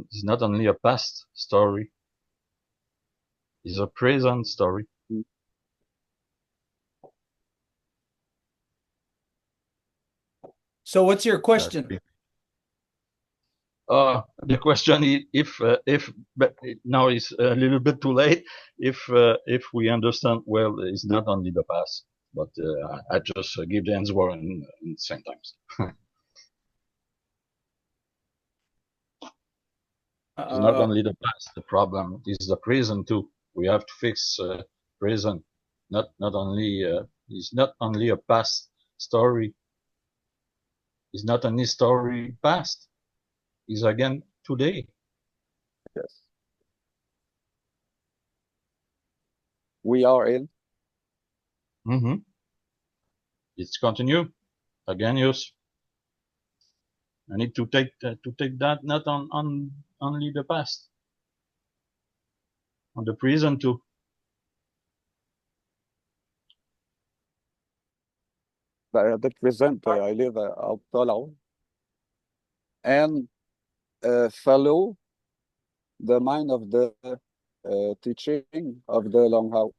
Speaker 9: It's not only a past story. It's a present story.
Speaker 2: So what's your question?
Speaker 9: The question is if, but now it's a little bit too late. If we understand well, it's not only the past, but I just give the answer in the same times. It's not only the past. The problem is the present too. We have to fix present. Not only it's not only a past story. It's not only story past. It's again today.
Speaker 3: Yes. We are in.
Speaker 9: Mm-hmm. It's continue. Again, use. I need to take that not on only the past, on the present too.
Speaker 3: At the present, I live out alone and follow the mind of the teaching of the Longhouse.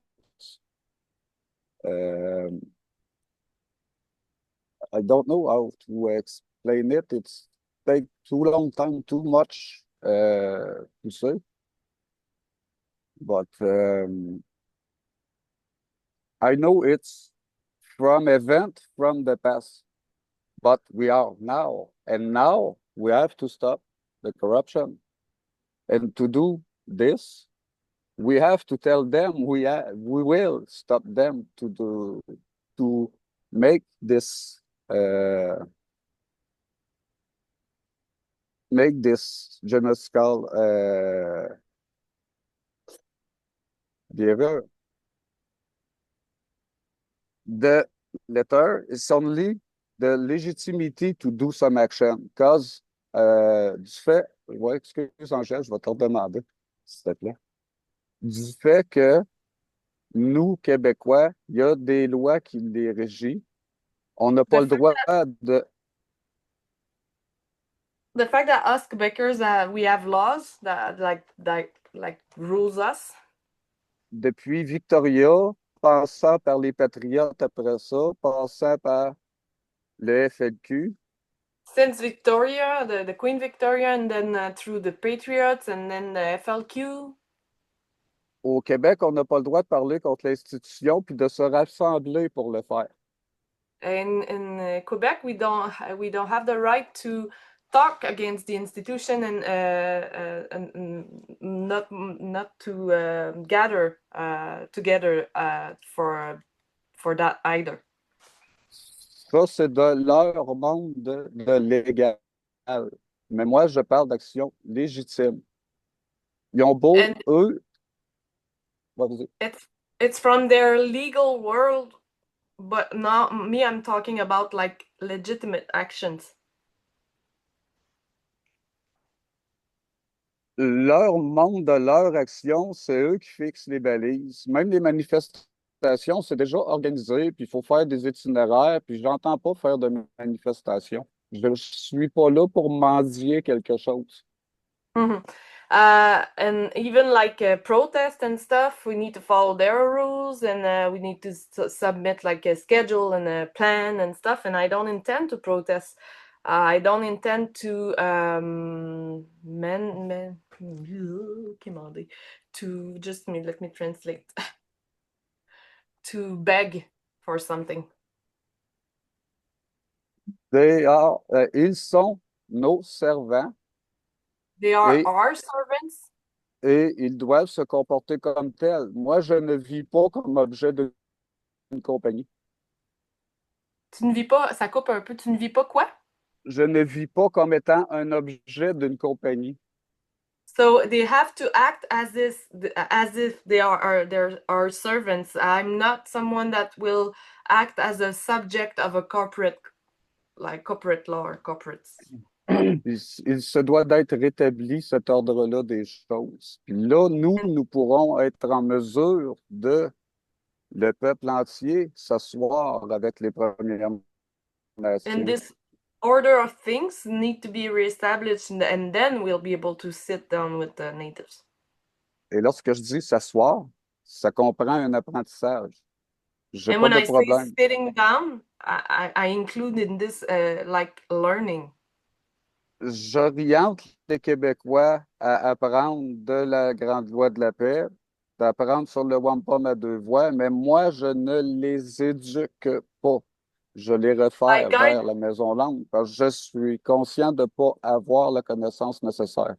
Speaker 3: I don't know how to explain it. It's take too long time, too much to say. But I know it's from event from the past. But we are now, and now we have to stop the corruption. And to do this, we have to tell them we will stop them to make this genocidal behavior. The letter is only the legitimacy to do some action, because du fait, ouais, excuse Angèle, je vais te le demander, s'il te plaît. Du fait que nous, Québécois, il y a des lois qui les régissent. On n'a pas le droit de...
Speaker 4: The fact that us Quebecers, we have laws that like rules us.
Speaker 3: Depuis Victoria, passant par les Patriotes après ça, passant par le FLQ.
Speaker 4: Since Victoria, the Queen Victoria, and then through the Patriots, and then the FLQ.
Speaker 3: Au Québec, on n'a pas le droit de parler contre l'institution puis de se rassembler pour le faire.
Speaker 4: In Quebec, we don't have the right to talk against the institution and not to gather together for that either.
Speaker 3: Ça, c'est de leur monde de légal. Mais moi, je parle d'action légitime. Ils ont beau, eux...
Speaker 4: It's from their legal world, but now me, I'm talking about like legitimate actions.
Speaker 3: Leur monde de leur action, c'est eux qui fixent les balises. Même les manifestations, c'est déjà organisé, puis il faut faire des itinéraires, puis je n'entends pas faire de manifestations. Je ne suis pas là pour mendier quelque chose.
Speaker 4: Mm-hmm. And even like protest and stuff, we need to follow their rules, and we need to submit like a schedule and a plan and stuff. And I don't intend to protest I don't intend to to just let me translate to beg for something.
Speaker 3: Ils sont nos servants
Speaker 4: They are
Speaker 3: et,
Speaker 4: our servants.
Speaker 3: et ils doivent se comporter comme tels. Moi, je ne vis pas comme objet d'une compagnie.
Speaker 4: Tu ne vis pas, ça coupe un peu, tu ne vis pas quoi?
Speaker 3: Je ne vis pas comme étant un objet d'une compagnie.
Speaker 4: So they have to act as if they are our servants. I'm not someone that will act as a subject of a corporate law or corporates.
Speaker 3: Il se doit d'être rétabli cet ordre-là des choses. Puis là, nous pourrons être en mesure le peuple entier, s'asseoir avec les Premières Nations.
Speaker 4: And this order of things need to be reestablished, and then we'll be able to sit down with the natives.
Speaker 3: Et lorsque je dis s'asseoir, ça comprend un apprentissage. J'ai
Speaker 4: And
Speaker 3: pas
Speaker 4: when
Speaker 3: de
Speaker 4: I say
Speaker 3: problème.
Speaker 4: sitting down, I include in this like learning.
Speaker 3: J'oriente les Québécois à apprendre de la grande loi de la paix, d'apprendre sur le wampum à deux voix, mais moi, je ne les éduque pas. Je les réfère vers la maison langue parce que je suis conscient de ne pas avoir la connaissance nécessaire.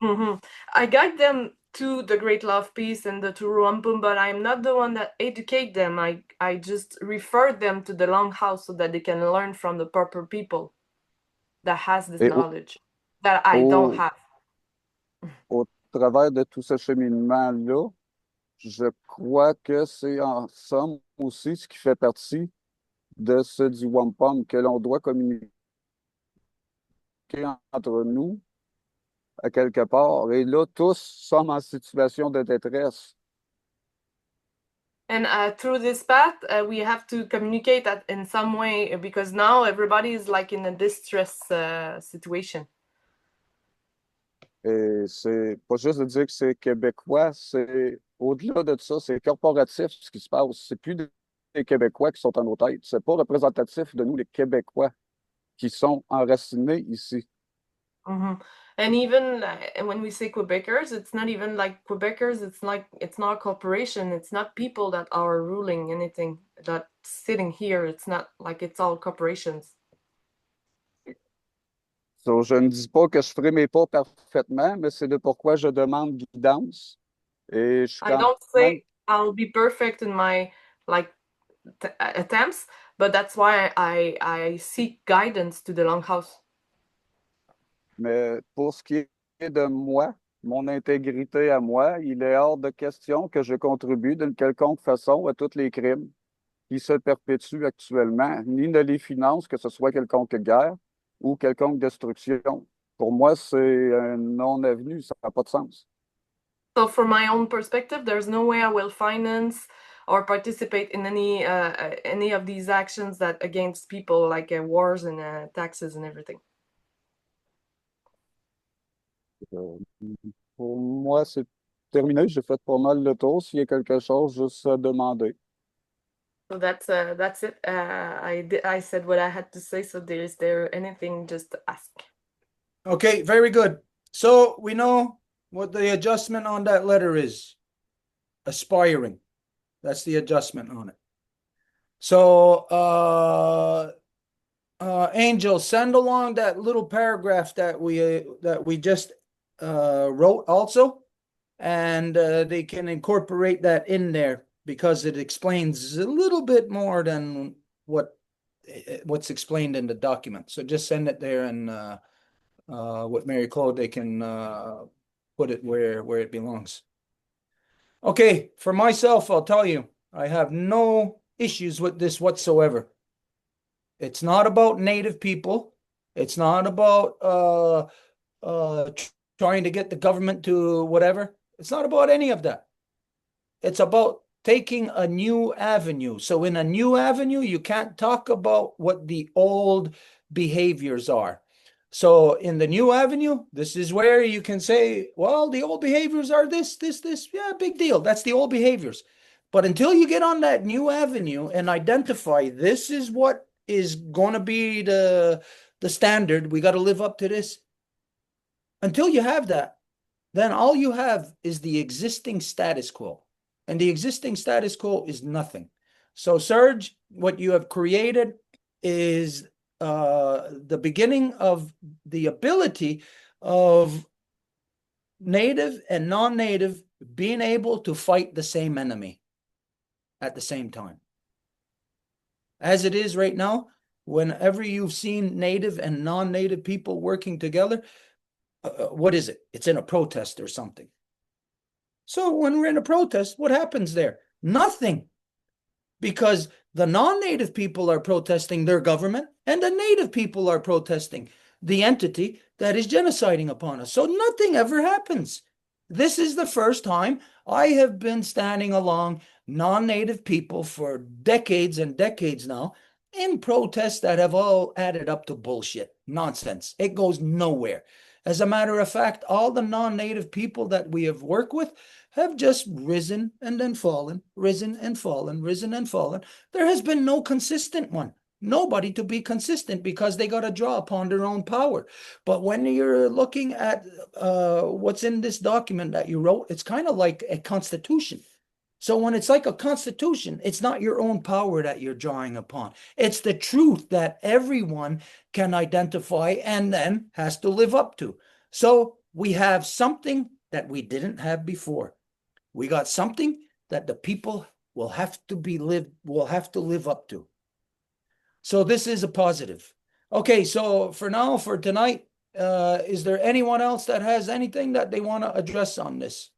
Speaker 4: I guide them to the great love peace and to Wampum, but I'm not the one that educate them. I just refer them to the longhouse so that they can learn from the proper people that has this
Speaker 3: Et
Speaker 4: knowledge that I don't have.
Speaker 3: Au travers de tout ce cheminement-là, je crois que c'est en somme aussi ce qui fait partie de ce du wampum que l'on doit communiquer entre nous à quelque part. Et là, tous sommes en situation de détresse.
Speaker 4: And through this path, we have to communicate that in some way because now everybody is like in a distress situation.
Speaker 3: Et c'est pas juste de dire que c'est québécois, c'est au-delà de ça, c'est corporatif ce qui se passe. C'est plus des Québécois qui sont en nos têtes. C'est pas représentatif de nous, les Québécois, qui sont enracinés ici.
Speaker 4: And even when we say Quebecers, it's not even like Quebecers. It's not a corporation. It's not people that are ruling anything that's sitting here. It's not like it's all corporations.
Speaker 3: So, je ne dis pas que je ferai mes pas parfaitement, mais c'est de pourquoi je demande guidance. Et je suis
Speaker 4: I don't say I'll be perfect in my like attempts, but that's why I seek guidance to the longhouse.
Speaker 3: Mais pour ce qui est de moi, mon intégrité à moi, il est hors de question que je contribue d'une quelconque façon à tous les crimes qui se perpétuent actuellement, ni ne les finance, que ce soit quelconque guerre ou quelconque destruction. Pour moi, c'est un non-avenu, ça n'a pas de sens.
Speaker 4: So from my own perspective, there's no way I will finance or participate in any of these actions that against people like wars and taxes and everything.
Speaker 3: Pour moi, c'est terminé. J'ai fait pas mal le tour. S'il y a quelque chose, juste à demander.
Speaker 4: So that's it. I said what I had to say. So is there anything, just ask.
Speaker 2: Okay, very good. So we know what the adjustment on that letter is. Aspiring. That's the adjustment on it. So Angel, send along that little paragraph that we just wrote also, and they can incorporate that in there because it explains a little bit more than what's explained in the document. So just send it there, and with Mary Claude, they can put it where it belongs. Okay, for myself, I'll tell you, I have no issues with this whatsoever. It's not about Native people. It's not about trying to get the government to whatever. It's not about any of that. It's about taking a new avenue. So in a new avenue, you can't talk about what the old behaviors are. So in the new avenue, this is where you can say, well, the old behaviors are this. Yeah, big deal. That's the old behaviors. But until you get on that new avenue and identify this is what is going to be the the standard. We got to live up to this. Until you have that, then all you have is the existing status quo. And the existing status quo is nothing. So, Serge, what you have created is the beginning of the ability of native and non-native being able to fight the same enemy at the same time. As it is right now, whenever you've seen native and non-native people working together, what is it? It's in a protest or something. So when we're in a protest, what happens there? Nothing. Because the non-native people are protesting their government and the native people are protesting the entity that is genociding upon us. So nothing ever happens. This is the first time I have been standing along non-native people for decades and decades now in protests that have all added up to bullshit, nonsense. It goes nowhere. As a matter of fact, all the non-native people that we have worked with have just risen and then fallen, risen and fallen, risen and fallen. There has been no consistent one. Nobody to be consistent because they got to draw upon their own power. But when you're looking at what's in this document that you wrote, it's kind of like a constitution. So when it's like a constitution, it's not your own power that you're drawing upon. It's the truth that everyone can identify and then has to live up to. So we have something that we didn't have before. We got something that the people will have to live up to. So this is a positive. Okay, so for now, for tonight, is there anyone else that has anything that they want to address on this?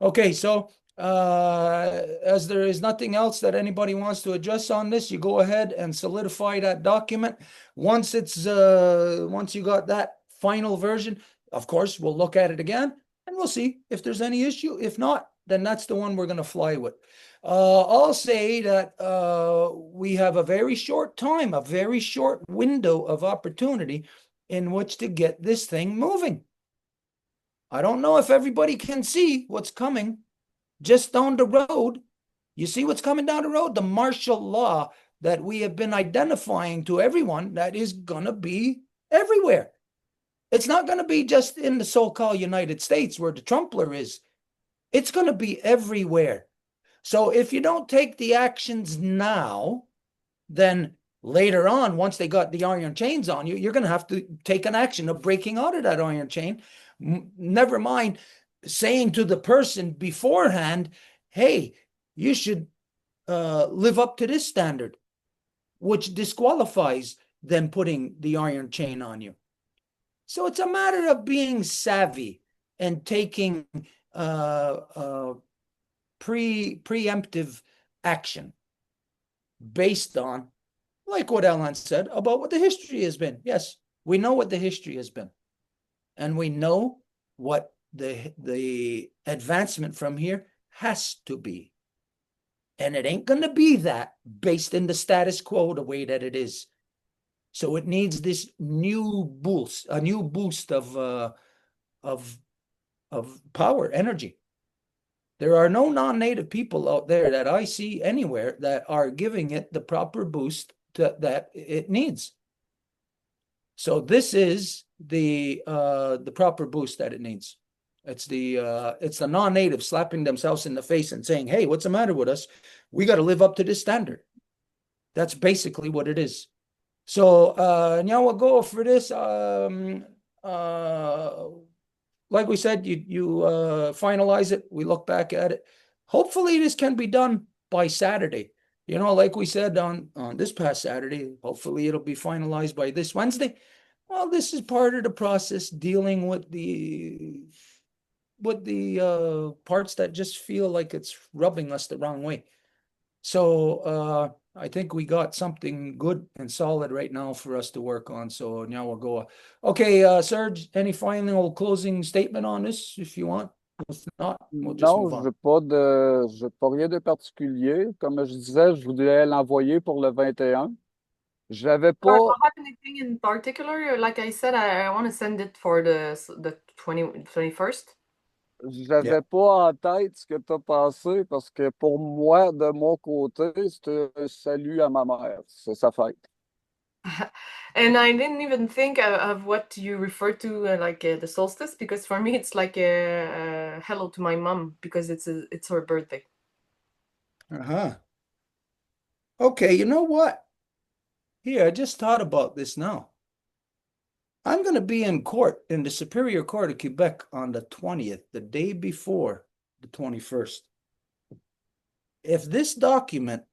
Speaker 2: Okay, so as there is nothing else that anybody wants to address on this, you go ahead and solidify that document. Once you got that final version, of course, we'll look at it again and we'll see if there's any issue. If not, then that's the one we're going to fly with. I'll say that we have a very short time, a very short window of opportunity in which to get this thing moving. I don't know if everybody can see what's coming just down the road. You see what's coming down the road? The martial law that we have been identifying to everyone that is going to be everywhere. It's not going to be just in the so-called United States where the Trumpler is. It's going to be everywhere. So if you don't take the actions now, then later on, once they got the iron chains on you, you're going to have to take an action of breaking out of that iron chain. Never mind saying to the person beforehand, hey, you should live up to this standard, which disqualifies them putting the iron chain on you. So it's a matter of being savvy and taking preemptive action based on, like what Ellen said, about what the history has been. Yes, we know what the history has been. And we know what the advancement from here has to be. And it ain't going to be that based in the status quo the way that it is. So it needs this new boost, a new boost of power, energy. There are no non-native people out there that I see anywhere that are giving it the proper boost that it needs. So this is the proper boost that it needs. It's the non-native slapping themselves in the face and saying, hey, what's the matter with us? We got to live up to this standard. That's basically what it is. So now we'll go for this. Like we said, you finalize it. We look back at it. Hopefully this can be done by Saturday. You know, like we said on this past Saturday, hopefully it'll be finalized by this Wednesday. Well, this is part of the process, dealing with the parts that just feel like it's rubbing us the wrong way. So I think we got something good and solid right now for us to work on. So now we'll go. Okay, Serge, any final closing statement on this if you want? If not, we'll just
Speaker 3: Non,
Speaker 2: move
Speaker 3: je
Speaker 2: on.
Speaker 3: n'ai pas rien de particulier. Comme je disais, je voulais l'envoyer pour le 21. Je l'avais
Speaker 4: I
Speaker 3: pas.
Speaker 4: don't have anything in particular. Like I said, I want to send it for the 21st.
Speaker 3: J'avais pas en tête ce que tu as pensé parce que pour moi, de mon côté, c'est un salut à ma mère. C'est sa fête.
Speaker 4: And I didn't even think of what you refer to the solstice, because for me it's like a hello to my mom, because it's her birthday.
Speaker 2: Uh-huh. Okay, you know what? Here, I just thought about this now. I'm going to be in court in the Superior Court of Quebec on the 20th, the day before the 21st. If this document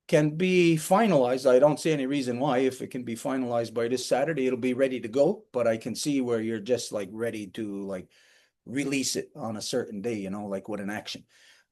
Speaker 2: can be finalized, I don't see any reason why. If it can be finalized by this Saturday, it'll be ready to go. But I can see where you're just like ready to like release it on a certain day, you know, like with an action.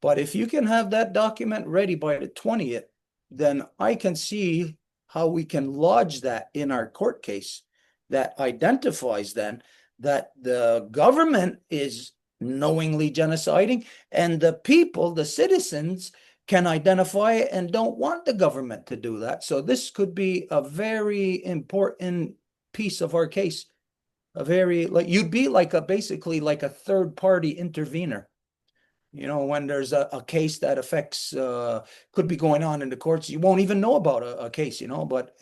Speaker 2: But if you can have that document ready by the 20th, then I can see how we can lodge that in our court case that identifies then that the government is knowingly genociding, and the people, the citizens, can identify it and don't want the government to do that. So this could be a very important piece of our case. A very, like, you'd be like basically like a third party intervener. You know, when there's a case that affects, could be going on in the courts, you won't even know about a case, you know, but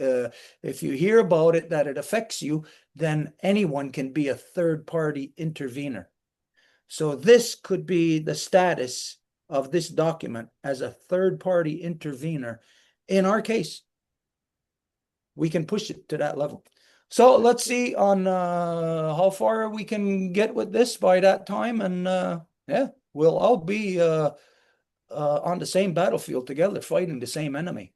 Speaker 2: if you hear about it, that it affects you, then anyone can be a third party intervener. So this could be the status of this document as a third party intervener in our case. We can push it to that level. So let's see on how far we can get with this by that time, and yeah, we'll all be on the same battlefield together, fighting the same enemy,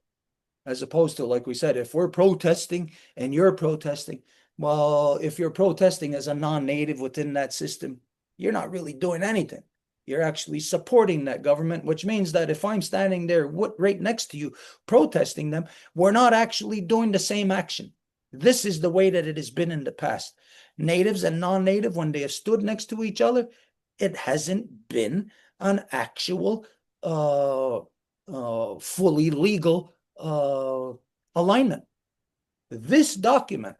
Speaker 2: as opposed to, like we said, if we're protesting and you're protesting, well, if you're protesting as a non-native within that system, you're not really doing anything. You're actually supporting that government, which means that if I'm standing there right next to you protesting them, we're not actually doing the same action. This is the way that it has been in the past. Natives and non-native, when they have stood next to each other, it hasn't been an actual fully legal alignment. This document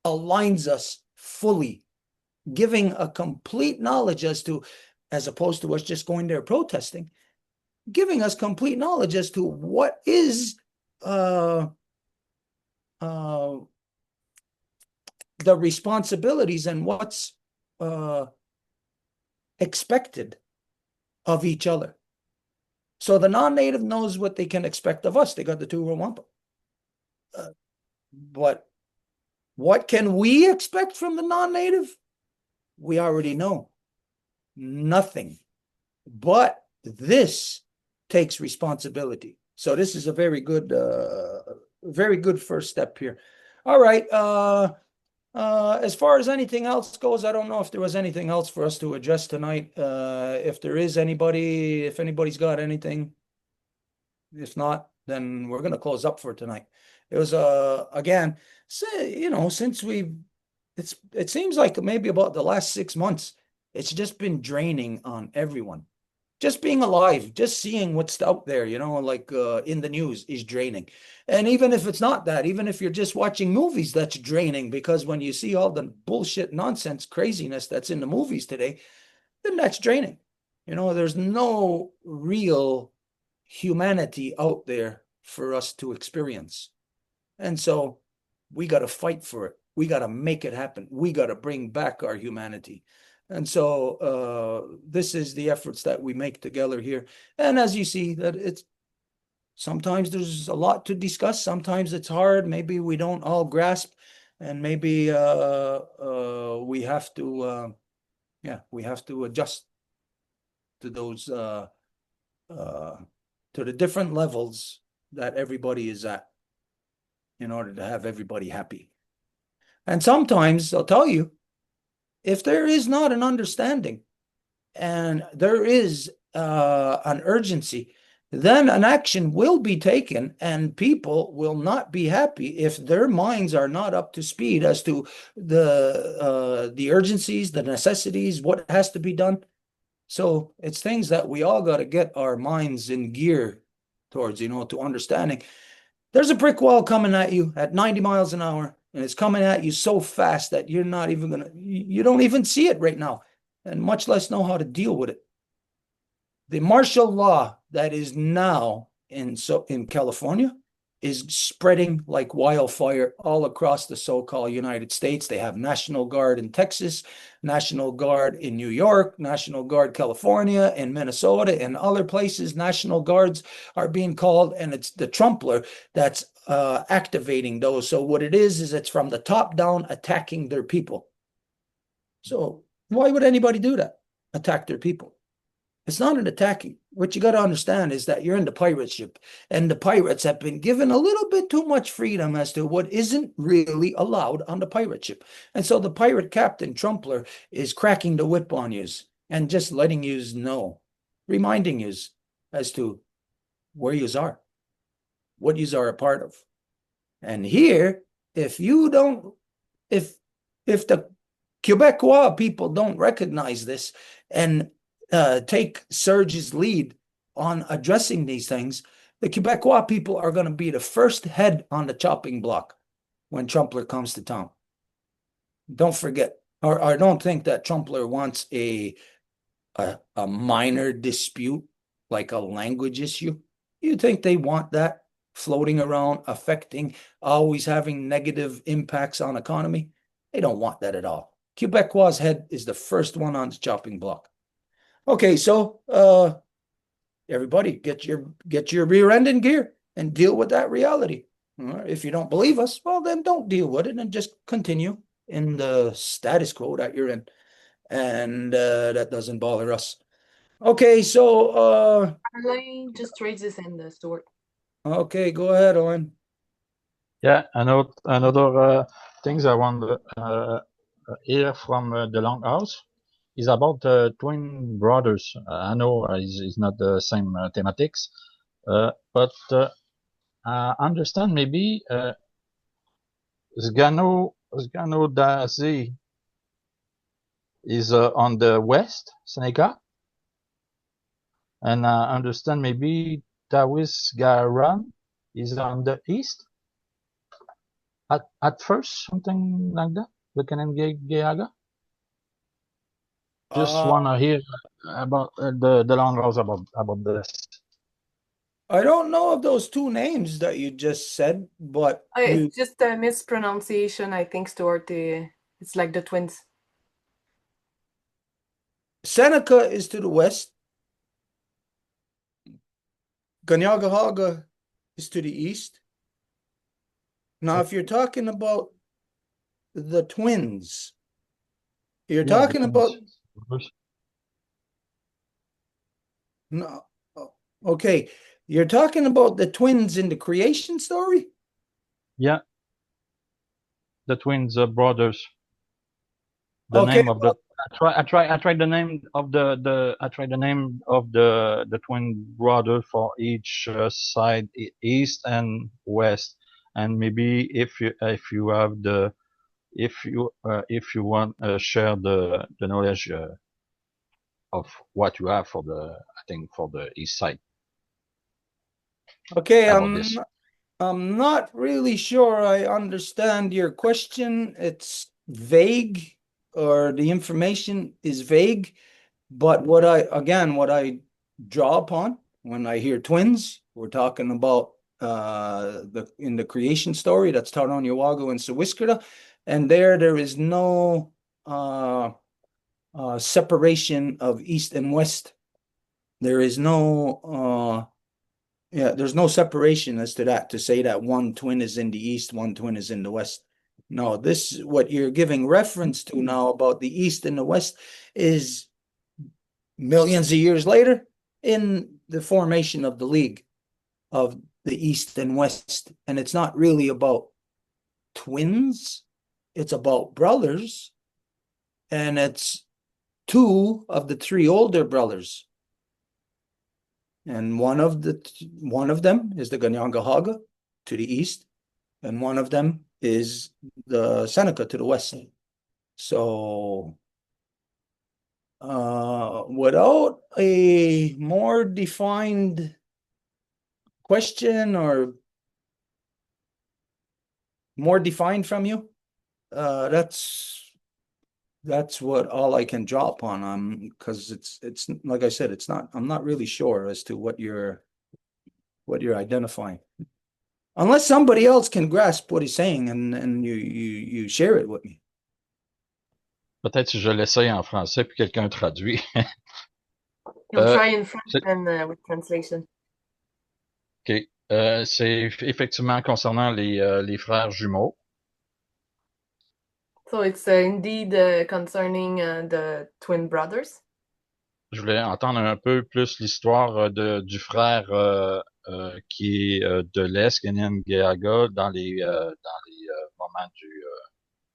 Speaker 2: aligns us fully, giving a complete knowledge as opposed to us just going there protesting, giving us complete knowledge as to what is the responsibilities and what's expected of each other. So the non-native knows what they can expect of us. They got the two Wampum. But what can we expect from the non-native? We already know. Nothing. But this takes responsibility. So this is a very good first step here. All right. As far as anything else goes, I don't know if there was anything else for us to address tonight. If there is if anybody's got anything, if not, then we're going to close up for tonight. It was, again, you know, since it seems like maybe about the last 6 months, it's just been draining on everyone. Just being alive, just seeing what's out there, you know, like in the news is draining. And even if it's not that, even if you're just watching movies, that's draining, because when you see all the bullshit, nonsense, craziness that's in the movies today, then that's draining. You know, there's no real humanity out there for us to experience. And so we got to fight for it. We got to make it happen. We got to bring back our humanity. And so this is the efforts that we make together here. And as you see, that sometimes there's a lot to discuss. Sometimes it's hard. Maybe we don't all grasp, and maybe we have to, we have to adjust to those, to the different levels that everybody is at in order to have everybody happy. And sometimes I'll tell you, if there is not an understanding and there is an urgency, then an action will be taken, and people will not be happy if their minds are not up to speed as to the urgencies, the necessities, what has to be done. So it's things that we all got to get our minds in gear towards, you know, to understanding. There's a brick wall coming at you at 90 miles an hour. And it's coming at you so fast that you're not even you don't even see it right now. and much less know how to deal with it. The martial law that is now in California is spreading like wildfire all across the so-called United States. They have National Guard in Texas, National Guard in New York, National Guard California, and Minnesota, and other places. National Guards are being called, and it's the Trumpler that's activating those. So what it is it's from the top down attacking their people. So why would anybody do that? Attack their people? It's not an attacking. What you got to understand is that you're in the pirate ship, and the pirates have been given a little bit too much freedom as to what isn't really allowed on the pirate ship. And so the pirate captain, Trumpler, is cracking the whip on yous and just letting yous know, reminding yous as to where yous are, what yous are a part of. And here, if the Quebecois people don't recognize this and take Serge's lead on addressing these things, the Quebecois people are going to be the first head on the chopping block when Trumpler comes to town. Don't forget, or I don't think that Trumpler wants a minor dispute like a language issue. You think they want that floating around, affecting, always having negative impacts on economy? They don't want that at all. Quebecois' head is the first one on the chopping block. Okay, so everybody get your rear end in gear and deal with that reality. If you don't believe us, well, then don't deal with it and just continue in the status quo that you're in. And that doesn't bother us. Okay, so
Speaker 4: Arlene just raised his hand, Stuart.
Speaker 2: Okay, go ahead, Owen.
Speaker 9: Yeah, another things I want to hear from the Longhouse is about twin brothers. I know it's not the same thematics, but I understand maybe Sgano Dazi is on the west, Seneca, and I understand maybe Tawis Garan is on the east. At first, something like that, the Kanienkehaka. Just wanna hear about the Longhouse about this.
Speaker 2: I don't know of those two names that you just said, but
Speaker 4: It's just a mispronunciation, I think, Stuart. It's like the twins.
Speaker 2: Seneca is to the west. Kanienkehaka is to the east. Now, if you're talking about the twins, you're talking about no. Okay, you're talking about the twins in the creation story?
Speaker 9: Yeah, the twins brothers. The
Speaker 2: Okay,
Speaker 9: name of the I tried the name of the twin brother for each side, east and west, and maybe if you have the if you want share the knowledge of what you have for the for the east side.
Speaker 2: Okay, I'm not really sure I understand your question. It's vague, or the information is vague, but what I draw upon when I hear twins, we're talking about in the creation story, that's Taronyawago and Sawiskara, and there is no separation of east and west. There is no there's no separation as to that, to say that one twin is in the east, one twin is in the west. No, this, what you're giving reference to now about the east and the west, is millions of years later in the formation of the League of the East and West. And it's not really about twins, it's about brothers. And it's two of the three older brothers. And one of them is the Kanienkehaka to the east, and one of them is the Seneca to the west. So without a more defined question or more defined from you, that's that's what all I can draw upon. Because it's like I said, I'm not really sure as to what you're identifying. Unless somebody else can grasp what he's saying and you share it with me.
Speaker 9: Peut-être si je l'essaye en français puis quelqu'un traduit.
Speaker 4: You'll try in French
Speaker 9: c'est-
Speaker 4: and with translation.
Speaker 9: OK. C'est effectivement concernant les frères jumeaux.
Speaker 4: So it's indeed concerning the twin brothers.
Speaker 9: Je voulais entendre un peu plus l'histoire du frère qui est de l'Est, Kanienkehaka, dans les moments de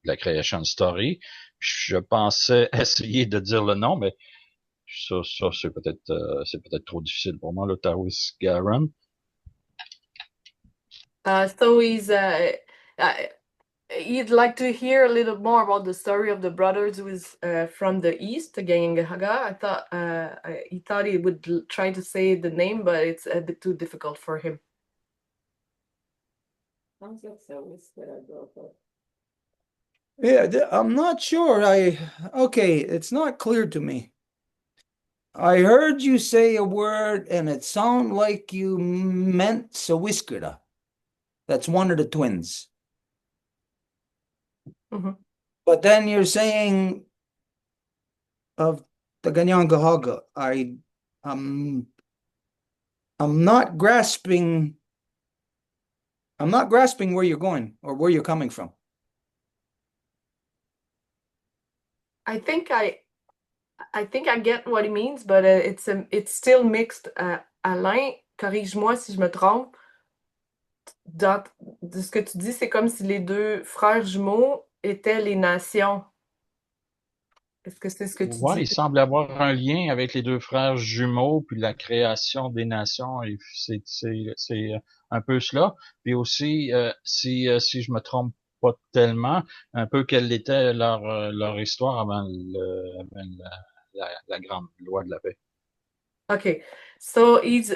Speaker 9: la creation story. Je pensais essayer de dire le nom, mais ça c'est peut-être trop difficile pour moi, l'Ottawis Garon.
Speaker 4: So you'd like to hear a little more about the story of the brothers who is from the east, Kanienkehaka. I thought he thought he would try to say the name, but it's a bit too difficult for him.
Speaker 2: Yeah, I'm not sure. Okay, it's not clear to me. I heard you say a word and it sounded like you meant Sawiskida. That's one of the twins.
Speaker 4: Mm-hmm.
Speaker 2: But then you're saying of the Kanienkehaka. I'm not grasping. I'm not grasping where you're going or where you're coming from.
Speaker 4: I think I get what he means, but it's still mixed. Alain, corrige-moi si je me trompe. De ce que tu dis, c'est comme si les deux frères jumeaux étaient les nations. Est-ce que c'est ce que tu
Speaker 9: Ouais, il
Speaker 4: dis?
Speaker 9: semble avoir un lien avec les deux frères jumeaux, puis la création des nations, et c'est un peu cela. Puis aussi, si je me trompe pas tellement, un peu quelle était leur histoire avant la grande loi de la paix.
Speaker 4: Okay, so he's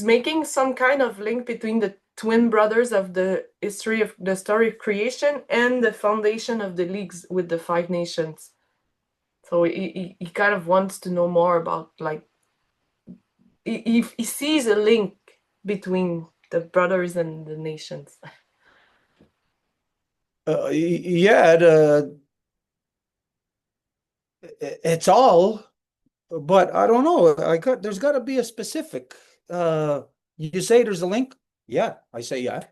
Speaker 4: making some kind of link between the twin brothers of the story of creation and the foundation of the leagues with the 5 nations. So he kind of wants to know more about, like, he sees a link between the brothers and the nations.
Speaker 2: Yeah, it's all, but I don't know. There's got to be a specific. You say there's a link? Yeah, I say yeah.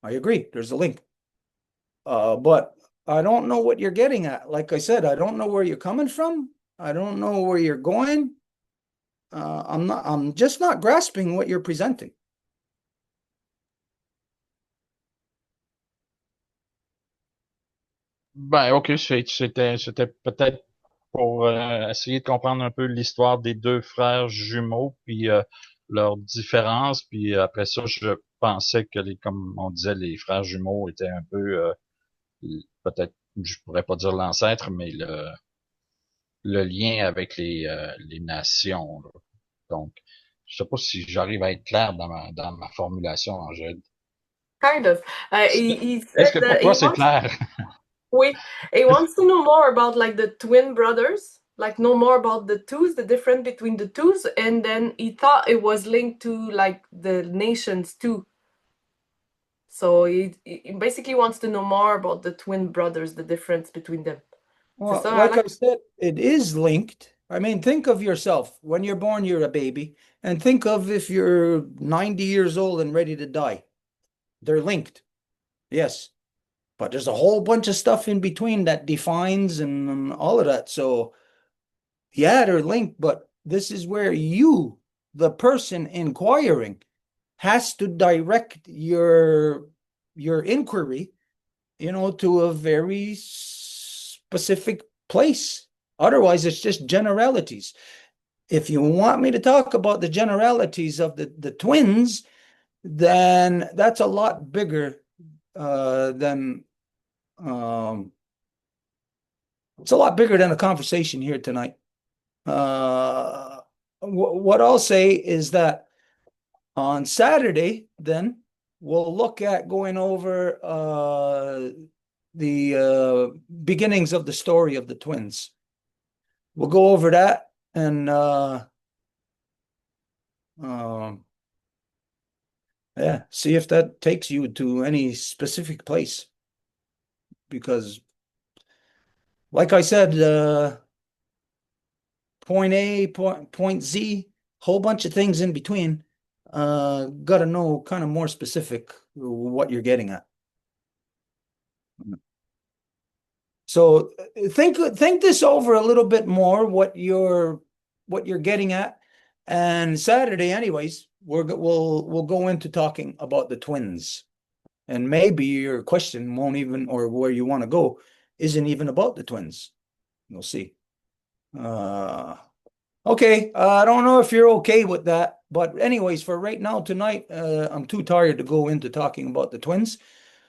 Speaker 2: I agree. There's a link. But I don't know what you're getting at. Like I said, I don't know where you're coming from. I don't know where you're going. I'm just not grasping what you're presenting.
Speaker 9: Ben, OK, c'était peut-être pour essayer de comprendre un peu l'histoire des deux frères jumeaux, puis leurs différences, puis après ça, je pensais que comme on disait, les frères jumeaux étaient un peu peut-être, je pourrais pas dire l'ancêtre, mais le lien avec les nations, là. Donc, je sais pas si j'arrive à être clair dans ma formulation, Angèle.
Speaker 4: Kind of. He
Speaker 9: Est-ce
Speaker 4: said
Speaker 9: que pour
Speaker 4: that
Speaker 9: toi c'est clair?
Speaker 4: he wants to know more about, like, the twin brothers, like, know more about the twos, the difference between the twos, and then he thought it was linked to, like, the nations too. So he basically wants to know more about the twin brothers, the difference between them.
Speaker 2: Well,
Speaker 4: So
Speaker 2: like I said, it is linked. I mean, think of yourself. When you're born, you're a baby. And think of if you're 90 years old and ready to die. They're linked. Yes. But there's a whole bunch of stuff in between that defines and all of that. So, yeah, they're linked, but this is where you, the person inquiring, has to direct your inquiry, to a very specific place. Otherwise, it's just generalities. If you want me to talk about the generalities of the twins, then that's a lot bigger than it's a lot bigger than a conversation here tonight. What I'll say is that on Saturday, then we'll look at going over the beginnings of the story of the twins. We'll go over that and yeah, see if that takes you to any specific place. Because, like I said, point A, point Z, whole bunch of things in between. Got to know kind of more specific what you're getting at. So think this over a little bit more, what you're getting at. And Saturday, anyways, we'll go into talking about the twins. And maybe your question won't even, or where you want to go, isn't even about the twins. We'll see. Okay, I don't know if you're okay with that, but anyways, for right now tonight, I'm too tired to go into talking about the twins.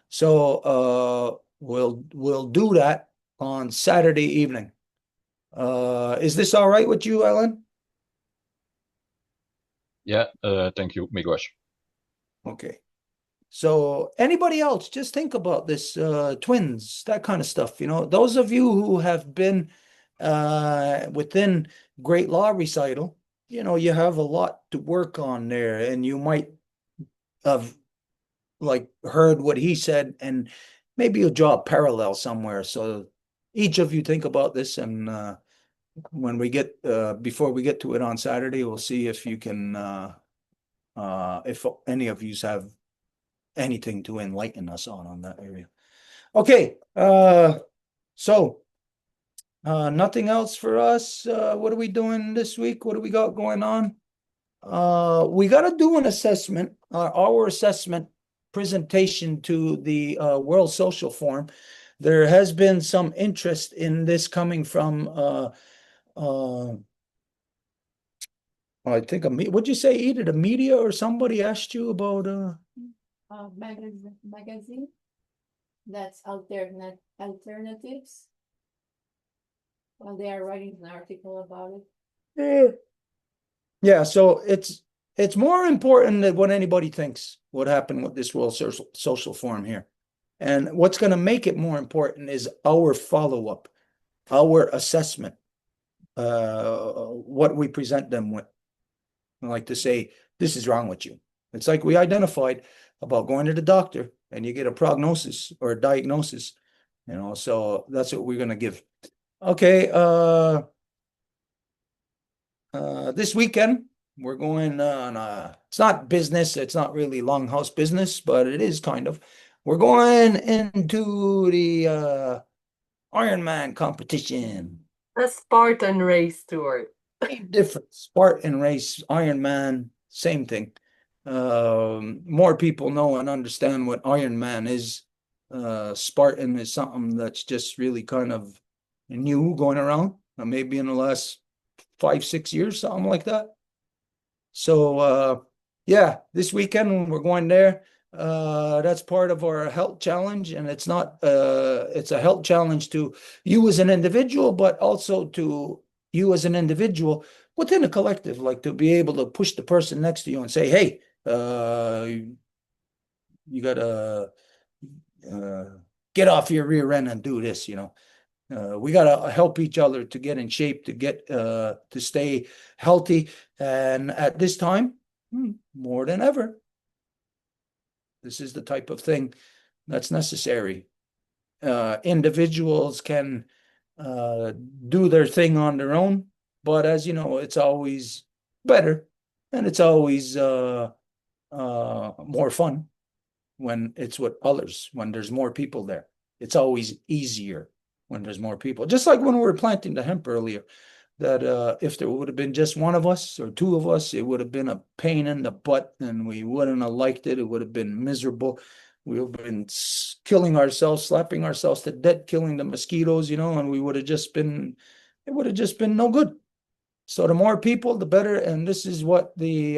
Speaker 2: So we'll do that on Saturday evening. Is this all right with you, Ellen?
Speaker 9: Yeah, thank you, Migos.
Speaker 2: Okay. So anybody else, just think about this, twins, that kind of stuff. You know, those of you who have been within Great Law Recital, you know, you have a lot to work on there, and you might have like heard what he said, and maybe you'll draw a parallel somewhere. So each of you think about this, and when we get before we get to it on Saturday, we'll see if you can if any of you have anything to enlighten us on that area. Okay, so nothing else for us. What are we doing this week? What do we got going on? We got to do an assessment, our assessment presentation to the World Social Forum. There has been some interest in this coming from I think would you say either the media or somebody asked you about
Speaker 1: magazine that's alternatives. Well, they are writing an article about it.
Speaker 2: Yeah, so it's more important than what anybody thinks what happened with this World Social Forum here. And what's going to make it more important is our follow-up, our assessment, what we present them with. I like to say, this is wrong with you. It's like we identified about going to the doctor and you get a prognosis or a diagnosis, you know, so that's what we're going to give. Okay, this weekend we're going on it's not business, it's not really longhouse business, but it is kind of. We're going into the Ironman competition.
Speaker 4: A Spartan race tour.
Speaker 2: Different Spartan race, Ironman, same thing. More people know and understand what Ironman is. Spartan is something that's just really kind of new going around, maybe in the last 5-6 years, something like that. So yeah, this weekend we're going there. That's part of our health challenge, and it's not it's a health challenge to you as an individual, but also to you as an individual within a collective, like to be able to push the person next to you and say, hey, you gotta get off your rear end and do this, you know. We gotta help each other to get in shape, to get to stay healthy, and at this time, more than ever, this is the type of thing that's necessary. Individuals can do their thing on their own, but as you know, it's always better, and it's always more fun when it's with others, when there's more people there. It's always easier when there's more people. Just like when we were planting the hemp earlier, that if there would have been just one of us or two of us, it would have been a pain in the butt and we wouldn't have liked it. It would have been miserable. We would have been killing ourselves, slapping ourselves to death, killing the mosquitoes, you know, and we would have just been, it would have just been no good. So the more people, the better. And this is what the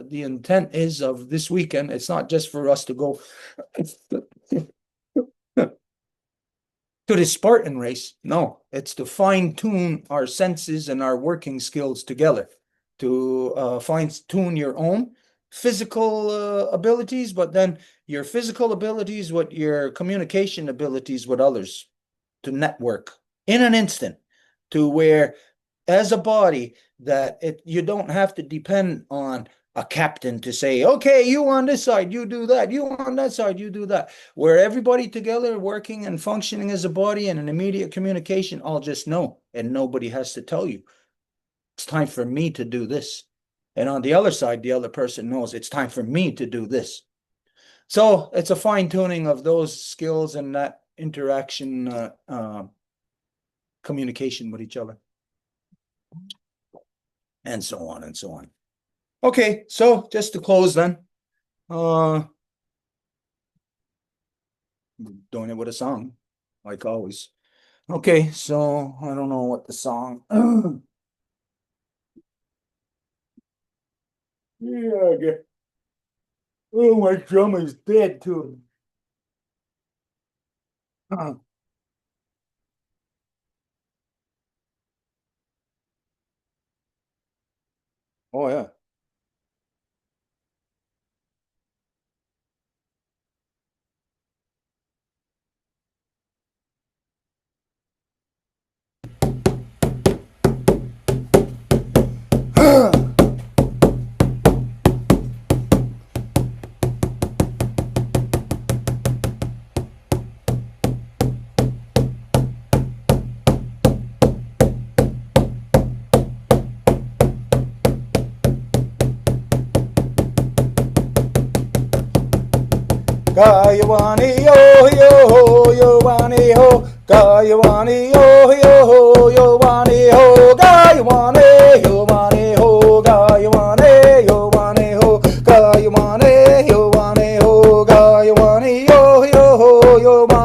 Speaker 2: intent is of this weekend. It's not just for us to go to the Spartan race. No, it's to fine tune our senses and our working skills together, to fine tune your own physical abilities, but then your physical abilities with your communication abilities with others to network in an instant, to where as a body that you don't have to depend on a captain to say, okay, you on this side, you do that, you on that side, you do that, where everybody together working and functioning as a body and an immediate communication, all just know, and nobody has to tell you, it's time for me to do this. And on the other side, the other person knows it's time for me to do this. So it's a fine tuning of those skills and that interaction, communication with each other. And so on and so on. Okay, so just to close then, doing it with a song, like always. Okay, so I don't know what the song. Yeah, I get. Oh, my drum is dead too. Oh yeah. Gayawani yo yo ho yo wani ho. Gayawani yo yo ho yo wani ho. Gayawani yo wani ho. Gayawani yo wani ho. Gayawani yo wani ho. Gayawani yo yo ho yo.